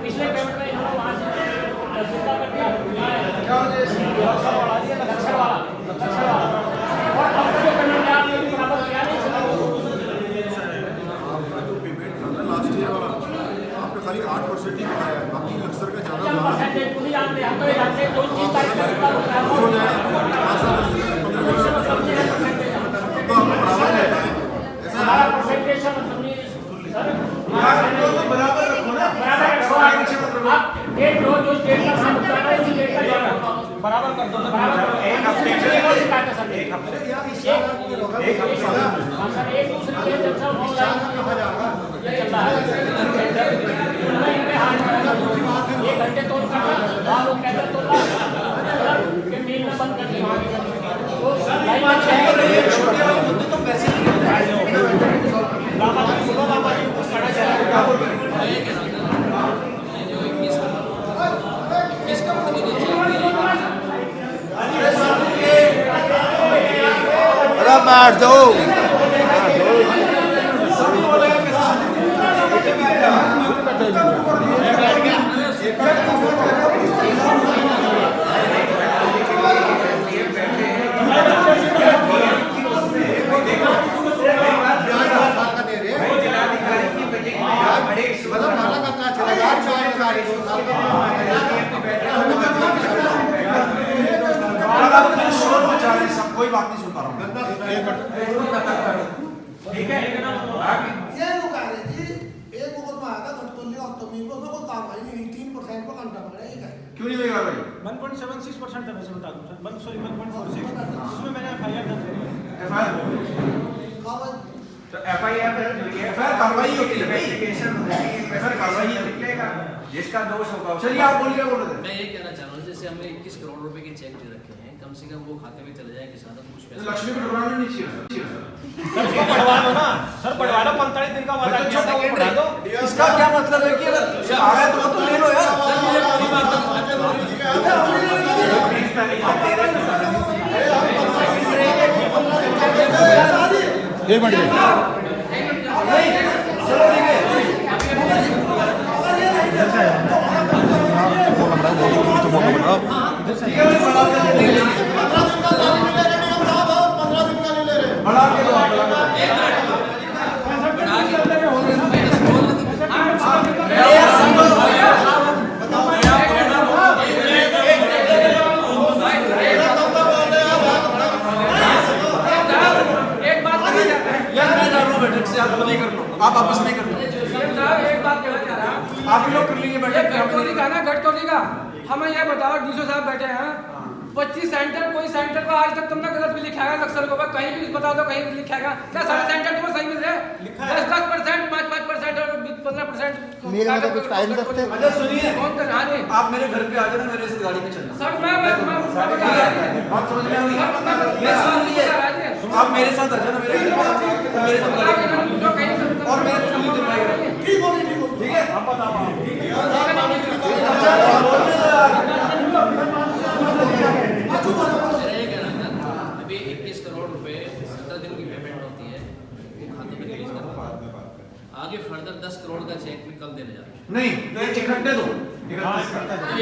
पिछले पेमेंट में इन्होंने वहाँ से कर दिया लक्षण वाला और अब जो पेमेंट आपने बराबर किया नहीं लास्ट ईयर वाला आपने खाली 8% ही बताया, बाकी अक्सर का ज्यादा परसेंटेज पूरी जानते हैं, हम तो ये जानते हैं 2-3 तारीख तक हो जाए 15 तो आपको बराबर है हमारा परसेंटेज का मतलब नहीं सर, बराबर रखो ना, बराबर रखो आप डेट जो डेट का काम कर रहा है उसी डेट का बराबर कर दो, एक हफ्ते एक हफ्ते एक हफ्ते एक दूसरे के जैसा ऑनलाइन ये चल रहा है, 1 घंटे तो वहाँ लोग कहते तो कैंटीन में बंद कर दिया, तो पैसे नहीं अरे बैठ दो शोर मचा रहे हैं सब, कोई बात नहीं सुनता रहा हूँ। ठीक है ये रुका रहे जी, एक मुकदमा आया था घटतोली का तमीम को, उसमें कोई कार्रवाई नहीं हुई, 3% पर घंटा पड़ा है, ये कह रहे हैं। क्यों नहीं हुई कार्रवाई? 1.76% था, वैसे बता दूं सर, 146, उसमें मैंने FIR दर्ज करी है। FIR हाँ भाई, तो FIR दर्ज हुई है, FIR कार्रवाई होती है, इन्वेस्टिगेशन हो रही है, FIR कार्रवाई निकलेगा, जिसका दोष होगा। चलिए आप बोलिए, बोल रहे थे। मैं ये कहना चाह रहा हूँ, जैसे हमने 21 करोड़ रुपए के चेक दे रखे हैं, कम से कम वो खाते में चले जाए किसान को कुछ पैसा। लक्ष्मी को डुबाना नहीं चाहिए सर इसको बढ़वा दो ना, सर बढ़वा दो, 45 दिन का वादा किया था, वो बढ़ा दो। इसका क्या मतलब है कि अगर आ रहा है तो वो तो ले लो यार। एक मिनट आप आपस में कर लो, एक बात कहना चाह रहा हूँ, आप ही लोग कर लीजिए बैठे। घटतोली का ना, घटतोली का हमें ये बताओ, डीसो साहब बैठे हैं, 25 सेंटर, कोई सेंटर का आज तक तुमने गलत भी लिखा है नक्सल को, कहीं भी बता दो, कहीं भी लिखा है क्या? सारे सेंटर तुम्हें सही मिल रहे हैं? 10% 5% और 15%। मेरे में तो कुछ कह नहीं सकते। अच्छा सुनिए, कौन कर रहा है? आप मेरे घर पे आ जाना, मेरे इस गाड़ी में चलना। सर मैं बात समझ में आई? आप मेरे साथ आ जाना, मेरे घर पे मेरे साथ आ जाना और मेरे फैमिली को दिखाएगा। ठीक है, आप बताओ। अभी 21 करोड़ रुपए 17 दिन की पेमेंट होती है, वो खाते में रिलीज करना है। आगे फर्दर 10 करोड़ का चेक में कल देने जा रहे हैं। नहीं, एक घंटे दो,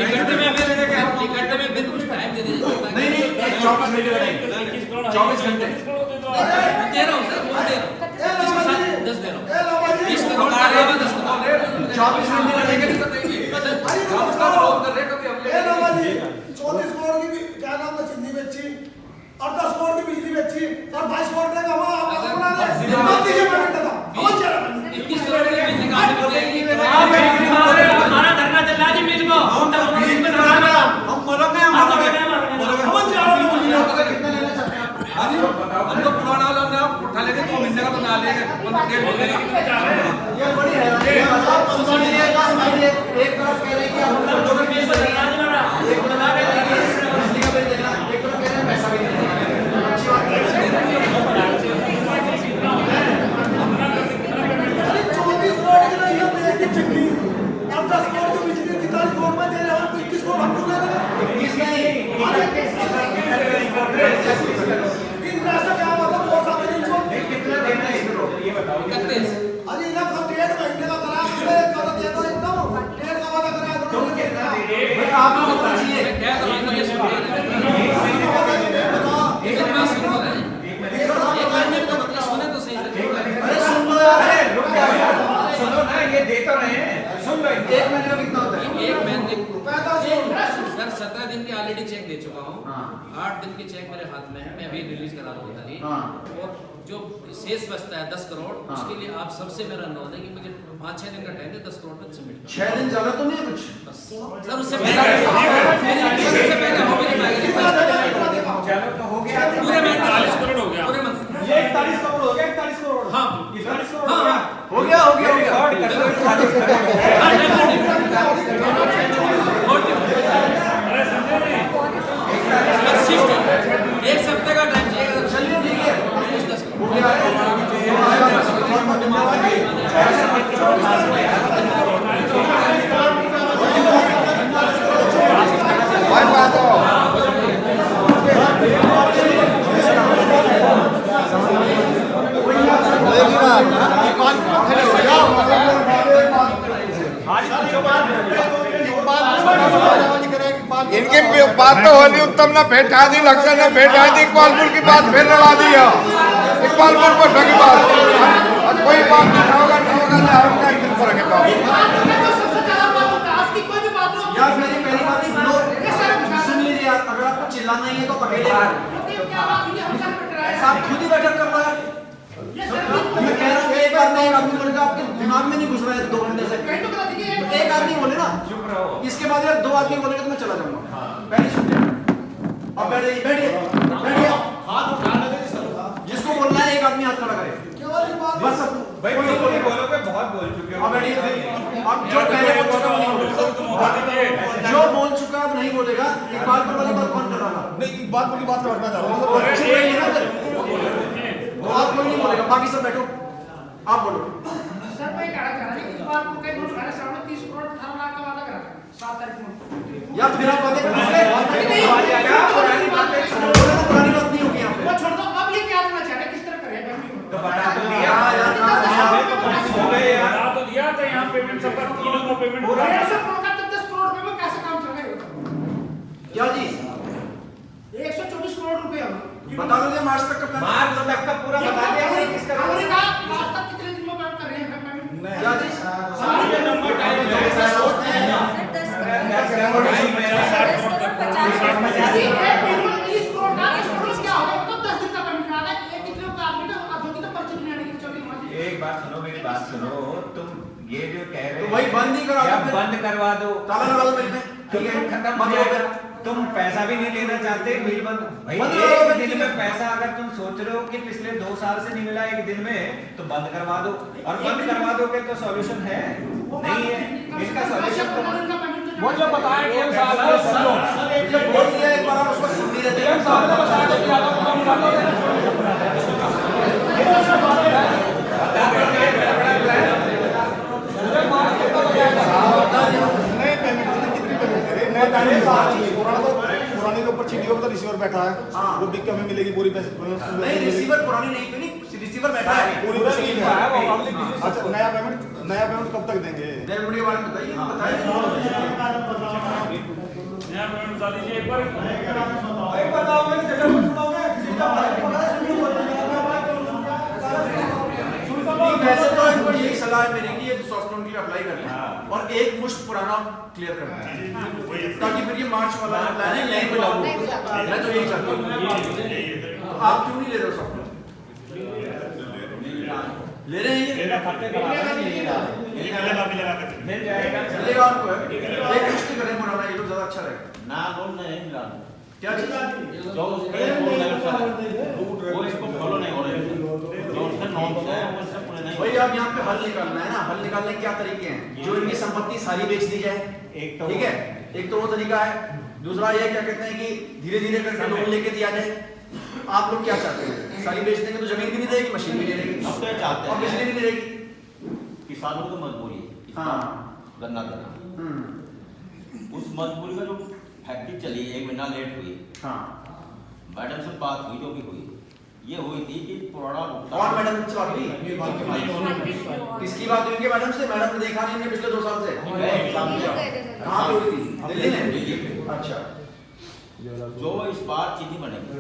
एक घंटे में फिर कुछ टाइम दे दीजिए। नहीं 24 घंटे लगेंगे, 24 घंटे दे रहा हूँ सर, वो दे रहा हूँ, 10 दे रहा हूँ, 20 करोड़ का 10 करोड़ 24 घंटे लगेंगे। 34 करोड़ की क्या नाम है चिन्नी बेची और 10 करोड़ की बिजली बेची और 22 करोड़ देगा वो आप बना रहे हैं। बात कीजिए पेमेंट का समझ जा रहा है। 21 करोड़ की बिजली कहाँ से मिल जाएगी? हमारा धरना चल रहा है जी मिल को, हम मरोगे, समझ जा रहा है। कितने लेना चाहते हैं आप? हमको पुराना वाला उठा लेंगे, 2 महीने का बना लेंगे, ये बड़ी है। एक तरफ कह रहे हैं कि हम लोगों को फीस बदलना है, एक तरफ कह रहे हैं कि बिजली का बिल देना, एक तरफ कह रहे हैं पैसा भी देना। अच्छी बात है। 24 करोड़ की नहीं हम देंगे चिट्ठी और 10 करोड़ की बिजली 43 करोड़ में दे रहे हैं, 21 करोड़ हम क्यों ले रहे हैं? 21 नहीं, इंटरेस्ट का क्या मतलब? बहुत सारे दिन को कितना देना है इसको ये बताओ। 31 अरे इन्हें कब 1.5 महीने का करा, हमने कब दे दो एकदम 1.5 का वादा करा दो। भाई आप लोग बताइए, मैं कह रहा हूँ ये सुन रहे हैं। एक बात सुनो ना, एक महीने का मतलब सुने तो सही से। अरे सुन लो यार, रुक जाओ, सुनो ना, ये दे तो रहे हैं, सुन लो। 1 महीने में कितना होता है? एक महीने सर सर 17 दिन की ऑलरेडी चेक दे चुका हूँ, 8 दिन के चेक मेरे हाथ में है, मैं अभी रिलीज करा दूंगा खाली। और जो शेष बचता है 10 करोड़, उसके लिए आप सबसे मेरा अनुरोध है कि मुझे 5-6 दिन का टाइम दे, 10 करोड़ में सबमिट 6 दिन ज्यादा तो नहीं है कुछ? सर उससे पहले हो भी नहीं पाएगा। चलो तो हो गया, पूरे मंथ 40 करोड़ हो गया, पूरे मंथ ये 41 करोड़ हो गया, 41 करोड़। हाँ 41 करोड़ हो गया, हो गया, हो एक सप्ताह का टाइम चाहिए। चलिए ठीक है, हो गया है। इनकी बात तो होली उत्तम ना भेंट आदि लक्षण ने भेंट आदि इकबालपुर की बात फिर लड़ा दी है। इकबालपुर को ठगी बात कोई बात नहीं होगा ना हम क्या दिन पर के बात यार मेरी पहली बात सुन लीजिए यार, अगर आपको चिल्लाना ही है तो अकेले आप खुद ही बैठक कर रहा है। मैं कह रहा हूँ एक आदमी बोलेगा, आपके दिमाग में नहीं घुस रहा है 2 घंटे से। एक आदमी बोले ना, इसके बाद यार 2 आदमी बोलेगा तो मैं चला जाऊंगा। पहले सुनते अब बैठिए हाथ उठाने दे, जिसको बोलना है एक आदमी हाथ खड़ा करे बस। भाई बोलोगे बहुत बोल चुके हो। अब बैठिए, अब जो पहले बोल चुका जो बोल चुका अब नहीं बोलेगा। इकबालपुर वाली बात बंद कराना नहीं, इकबालपुर की बात रखना चाह रहा हूँ। आप कोई नहीं बोलेगा, बाकी सब बैठो, आप बोलो। सर मैं कहना चाह रहा हूं इस बार को कई लोग हमारे सामने 30 करोड़ 18 लाख का वादा करा था 7 तारीख को। या फिर आप बातें पुरानी बात नहीं होगी यहाँ पे। वो छोड़ दो, अब ये क्या करना चाह रहे हैं, किस तरह करें तो बता तो दिया था यहाँ पेमेंट सबका 3 का पेमेंट पूरा 10 करोड़ रुपए में कैसे काम चल रहा है? क्या जी 124 करोड़ रुपए बता दो मार्च तक का मार्च तक का पूरा बता दिया किसका हमने कहा आज तक कितने दिन में काम कर रहे हैं पेमेंट? क्या जी सारे नंबर टाइम एक बात सुनो, मेरी बात सुनो, तुम ये जो कह रहे हो वही बंद नहीं करा, बंद करवा दो, ताला लगा दो मेरे में, ठीक है खत्म हो जाएगा। तुम पैसा भी नहीं लेना चाहते, मिल बंद भाई बंद एक दिन में पैसा अगर तुम सोच रहे हो कि पिछले 2 साल से नहीं मिला एक दिन में, तो बंद करवा दो। और बंद करवा दोगे तो सॉल्यूशन है नहीं है इसका सॉल्यूशन वो जो बताया कि हम साल जब बोल दिया एक बार उसको सुन नहीं रहते हम साल पुराने के ऊपर चीटियों पर रिसीवर बैठा है, वो बिक के हमें मिलेगी पूरी पैसे। नहीं रिसीवर पुरानी नहीं, रिसीवर बैठा है पूरी पैसे। अच्छा नया पेमेंट कब तक देंगे? पेमेंट के बारे में बताइए, बताइए नया पेमेंट बता दीजिए एक बार। बताओ मेरी जगह पर सुनाओगे किसी का वैसे तो इनको यही सलाह है मेरी कि ये सॉफ्ट लोन के लिए अप्लाई कर लें और एक मुश्त पुराना क्लियर कर लें ताकि फिर ये मार्च वाला प्लान है नहीं लागू। मैं तो यही चाहता हूँ। आप क्यों नहीं ले रहे हो सॉफ्ट लोन? ले रहे हैं ये मिलेगा आपको, एक मुश्त करें पुराना, ये तो ज्यादा अच्छा रहेगा ना। लोन नहीं मिला क्या चीज जो उसके वो इसको फॉलो नहीं हो रहे, जो उसके नॉर्म्स है वो इससे पूरे नहीं। भाई आप यहाँ पे हल निकालना है ना, हल निकालने के क्या तरीके हैं? जो इनकी संपत्ति सारी बेच दी जाए, ठीक है, एक तो वो तरीका है। दूसरा ये क्या कहते हैं कि धीरे धीरे करके लोन लेके दिया जाए। आप लोग क्या चाहते हैं? सारी बेच देंगे तो जमीन भी नहीं देगी, मशीन भी नहीं देगी, अब तो चाहते और बिजली भी नहीं देगी। किसानों को मजबूरी है गन्ना देना, उस मजबूरी का जो फैक्ट्री चली 1 महीना लेट हुई, मैडम से बात हुई जो भी हुई, ये हुई थी कि पुराना और मैडम से बात हुई, किसकी बात हुई मैडम से? मैडम ने देखा नहीं पिछले 2 साल से। कहाँ पे हुई थी? दिल्ली में। अच्छा, जो इस बार चीनी बनेगी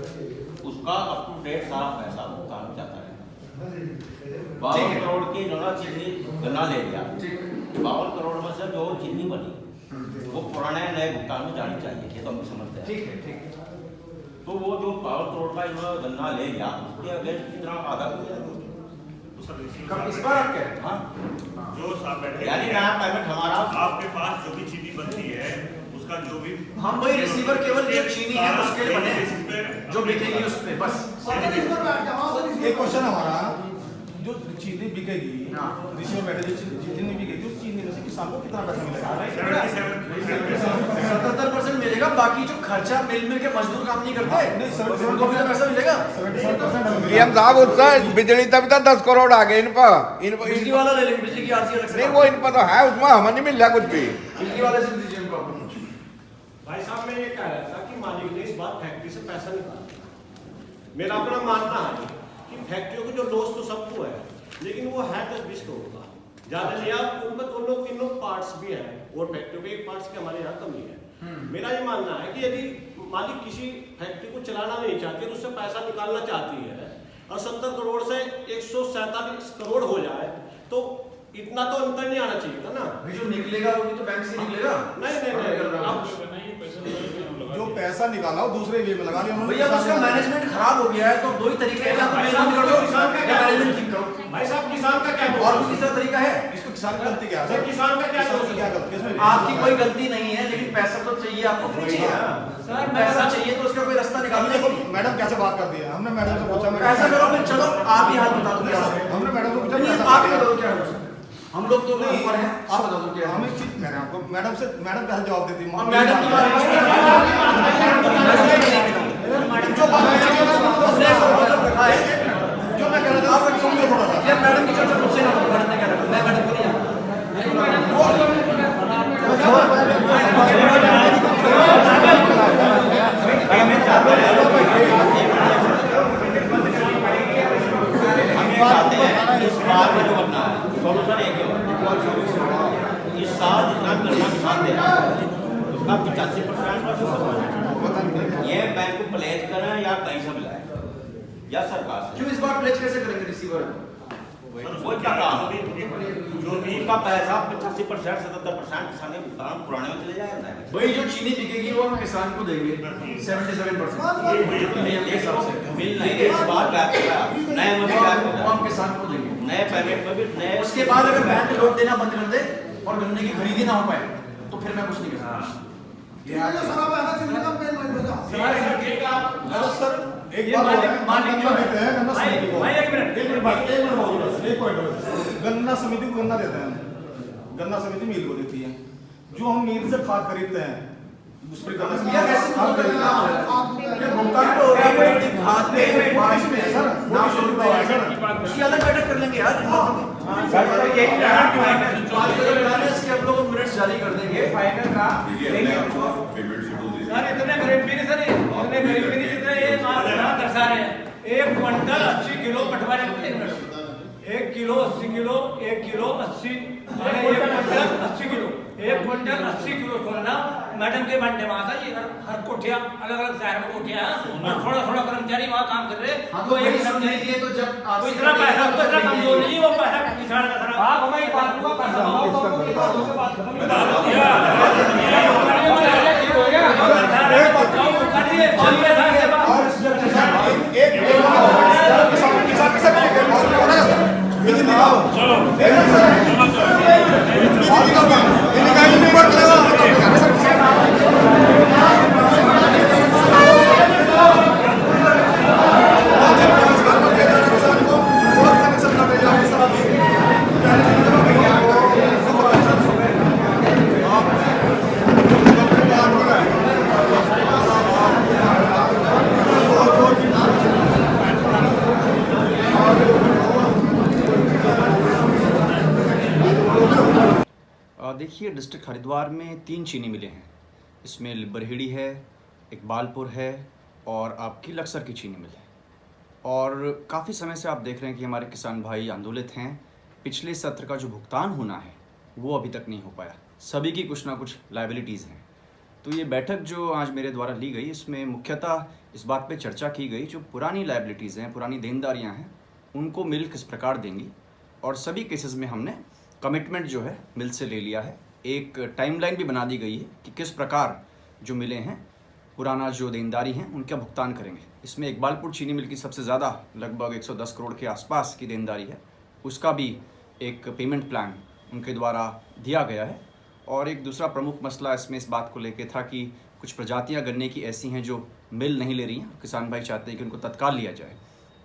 उसका अप टू डेट सारा पैसा भुगतान जाता है। 52 करोड़ की इन्होंने चीनी गन्ना ले लिया, 52 करोड़ में से जो चीनी बनी वो पुराने नए भुगतान में जानी चाहिए, ये तो हम समझते हैं। ठीक है, ठीक है। तो वो जो 52 करोड़ का इन्होंने गन्ना ले लिया उसके अगेंस्ट कितना आधा इस बार आप कह रहे हैं? जो साहब बैठे यानी नया पेमेंट हमारा आपके पास जो भी चीनी बनती है उसका जो भी हम वही रिसीवर केवल एक चीनी है उसके लिए बने जो बिकेगी उस पे बस। एक क्वेश्चन हमारा, जो चीनी बिकेगी रिसीवर बैठे जितनी बिकेगी उस चीनी में से किसान को कितना पैसा मिलेगा? 77% मिलेगा, बाकी जो खर्चा मिल के मजदूर काम नहीं करते उनको भी तो पैसा मिलेगा। पीएम साहब उससे बिजली तब तक 10 करोड़ आ गए इन पर बिजली वाला ले लेंगे, बिजली की आरसी अलग से नहीं, वो इन पर तो है, उसमें हमें नहीं मिल रहा कुछ भी। बिजली वाले से दीजिए इनको। भाई साहब मैं ये कह रहा था कि मालिक ने इस बार फैक्ट्री से पैसा निकाला। मेरा अपना मानना है कि फैक्ट्रियों को जो लॉस तो सबको है, लेकिन वो है 10-20 करोड़ का, ज्यादा लिया, उनमें दोनों लोग तीन लोग पार्ट्स भी हैं और फैक्ट्री के पार्ट्स की हमारे यहाँ कमी है। मेरा ये मानना है कि यदि मालिक किसी फैक्ट्री को चलाना नहीं चाहती और उससे पैसा निकालना चाहती है और 70 करोड़ से 147 करोड़ हो जाए तो इतना तो अंतर नहीं आना चाहिए था ना। जो निकलेगा वो भी तो बैंक से निकलेगा। नहीं जो पैसा निकाला वो दूसरे वे में लगा लिया भैया, उसका मैनेजमेंट खराब हो गया है तो दो ही तरीके हैं, मैनेजमेंट ठीक करो। भाई साहब, किसान का क्या और कोई तीसरा तरीका है? इसको किसान की गलती क्या है? सर, किसान का क्या दोष क्या है? गलती है? आपकी कोई गलती नहीं है, लेकिन पैसा तो चाहिए आपको। सर पैसा चाहिए तो उसका कोई रास्ता निकालने को। मैडम कैसे बात कर दी है? हमने मैडम से पूछा, ऐसा करो फिर, चलो आप ही हाथ बता दो। हमने मैडम से पूछा, आप ही बताओ क्या है। हम लोग तो ऊपर हैं, आप बता दो क्या है। हमें चीज मैंने आपको मैडम कैसे जवाब देती है? मैडम की बात जो मैं कह रहा था आप समझो थोड़ा सा। ये मैडम की चर्चा मुझसे ना करो, मैडम ने क्या रखा, मैं मैडम को नहीं इस बात में जो अपना सोल्यूशन एक ही इस साल जितना गन्ना किसान दे रहा है उसका 85% ये बैंक को प्लेज करें या कहीं से मिलाए या सरकार से। क्यों इस बार प्लेज कैसे करेंगे रिसीवर? वो क्या काम जो का पैसा 85% 77% किसान के भुगतान पुराने में चले जाएगा। वही जो चीनी बिकेगी वो हम किसान को देंगे 77%। मिल नहीं इस बार नए वो हम किसान को देंगे नए पेमेंट में भी नए। उसके बाद अगर बैंक लोन देना बंद कर दे और गन्ने की खरीदी ना हो पाए तो फिर मैं कुछ नहीं कर सकता। गन्ना समिति को गन्ना देते हैं, गन्ना समिति मिल को देती है। जो हम मिल से खाद खरीदते हैं उस पर गन्ना भुगतान तो हो रहा है खाद में बारिश में सर, उसकी अलग बैठक कर लेंगे यार। हम लोग मिनट्स जारी कर देंगे फाइनल का। सर इतने गरीब भी नहीं, सर इतने गरीब भी नहीं जितने ये माल दर्शा रहे हैं। 1 क्विंटल 80 किलो पटवारी को 1 किलो 80 किलो 1 किलो 80 माने 1 क्विंटल 80 किलो 1 क्विंटल 80 किलो सोना मैडम के बनने में आता जी। हर कोठिया अलग अलग शहर में कोठिया और थोड़ा थोड़ा कर्मचारी वहाँ काम कर रहे हैं। तो एक समझ दिए तो जब इतना पैसा इतना कमजोर नहीं वो पैसा किसान का था। आप हमारी बात को देखिए, डिस्ट्रिक्ट हरिद्वार में 3 चीनी मिलें हैं। इसमें बरहेड़ी है, इकबालपुर है और आपकी लक्सर की चीनी मिल है। और काफ़ी समय से आप देख रहे हैं कि हमारे किसान भाई आंदोलित हैं। पिछले सत्र का जो भुगतान होना है वो अभी तक नहीं हो पाया। सभी की कुछ ना कुछ लायबिलिटीज़ हैं। तो ये बैठक जो आज मेरे द्वारा ली गई, इसमें मुख्यतः इस बात पे चर्चा की गई जो पुरानी लायबिलिटीज़ हैं, पुरानी देनदारियां हैं, उनको मिल किस प्रकार देंगी। और सभी केसेस में हमने कमिटमेंट जो है मिल से ले लिया है। एक टाइमलाइन भी बना दी गई है कि किस प्रकार जो मिले हैं पुराना जो देनदारी हैं उनका भुगतान करेंगे। इसमें इकबालपुर चीनी मिल की सबसे ज़्यादा लगभग 110 करोड़ के आसपास की देनदारी है, उसका भी एक पेमेंट प्लान उनके द्वारा दिया गया है। और एक दूसरा प्रमुख मसला इसमें इस बात को लेके था कि कुछ प्रजातियां गन्ने की ऐसी हैं जो मिल नहीं ले रही हैं, किसान भाई चाहते हैं कि उनको तत्काल लिया जाए।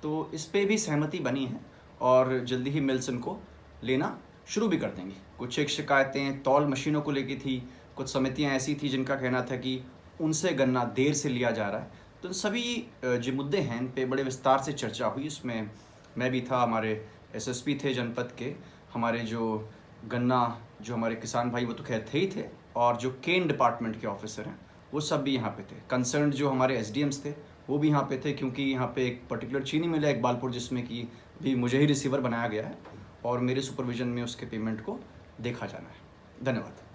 तो इस पे भी सहमति बनी है और जल्दी ही मिल्स उनको लेना शुरू भी कर देंगे। कुछ एक शिकायतें तौल मशीनों को लेकर थी, कुछ समितियां ऐसी थी जिनका कहना था कि उनसे गन्ना देर से लिया जा रहा है। तो सभी जो मुद्दे हैं इन पे बड़े विस्तार से चर्चा हुई। इसमें मैं भी था, हमारे एसएसपी थे जनपद के, हमारे जो गन्ना जो हमारे किसान भाई वो तो खैर थे ही थे, और जो केन डिपार्टमेंट के ऑफिसर हैं वो सब भी यहाँ पे थे। कंसर्न जो हमारे एसडीएम्स थे वो भी यहाँ पे थे, क्योंकि यहाँ पे एक पर्टिकुलर चीनी मिल है इकबालपुर जिसमें कि भी मुझे ही रिसीवर बनाया गया है। और मेरे सुपरविजन में उसके पेमेंट को देखा जाना है। धन्यवाद।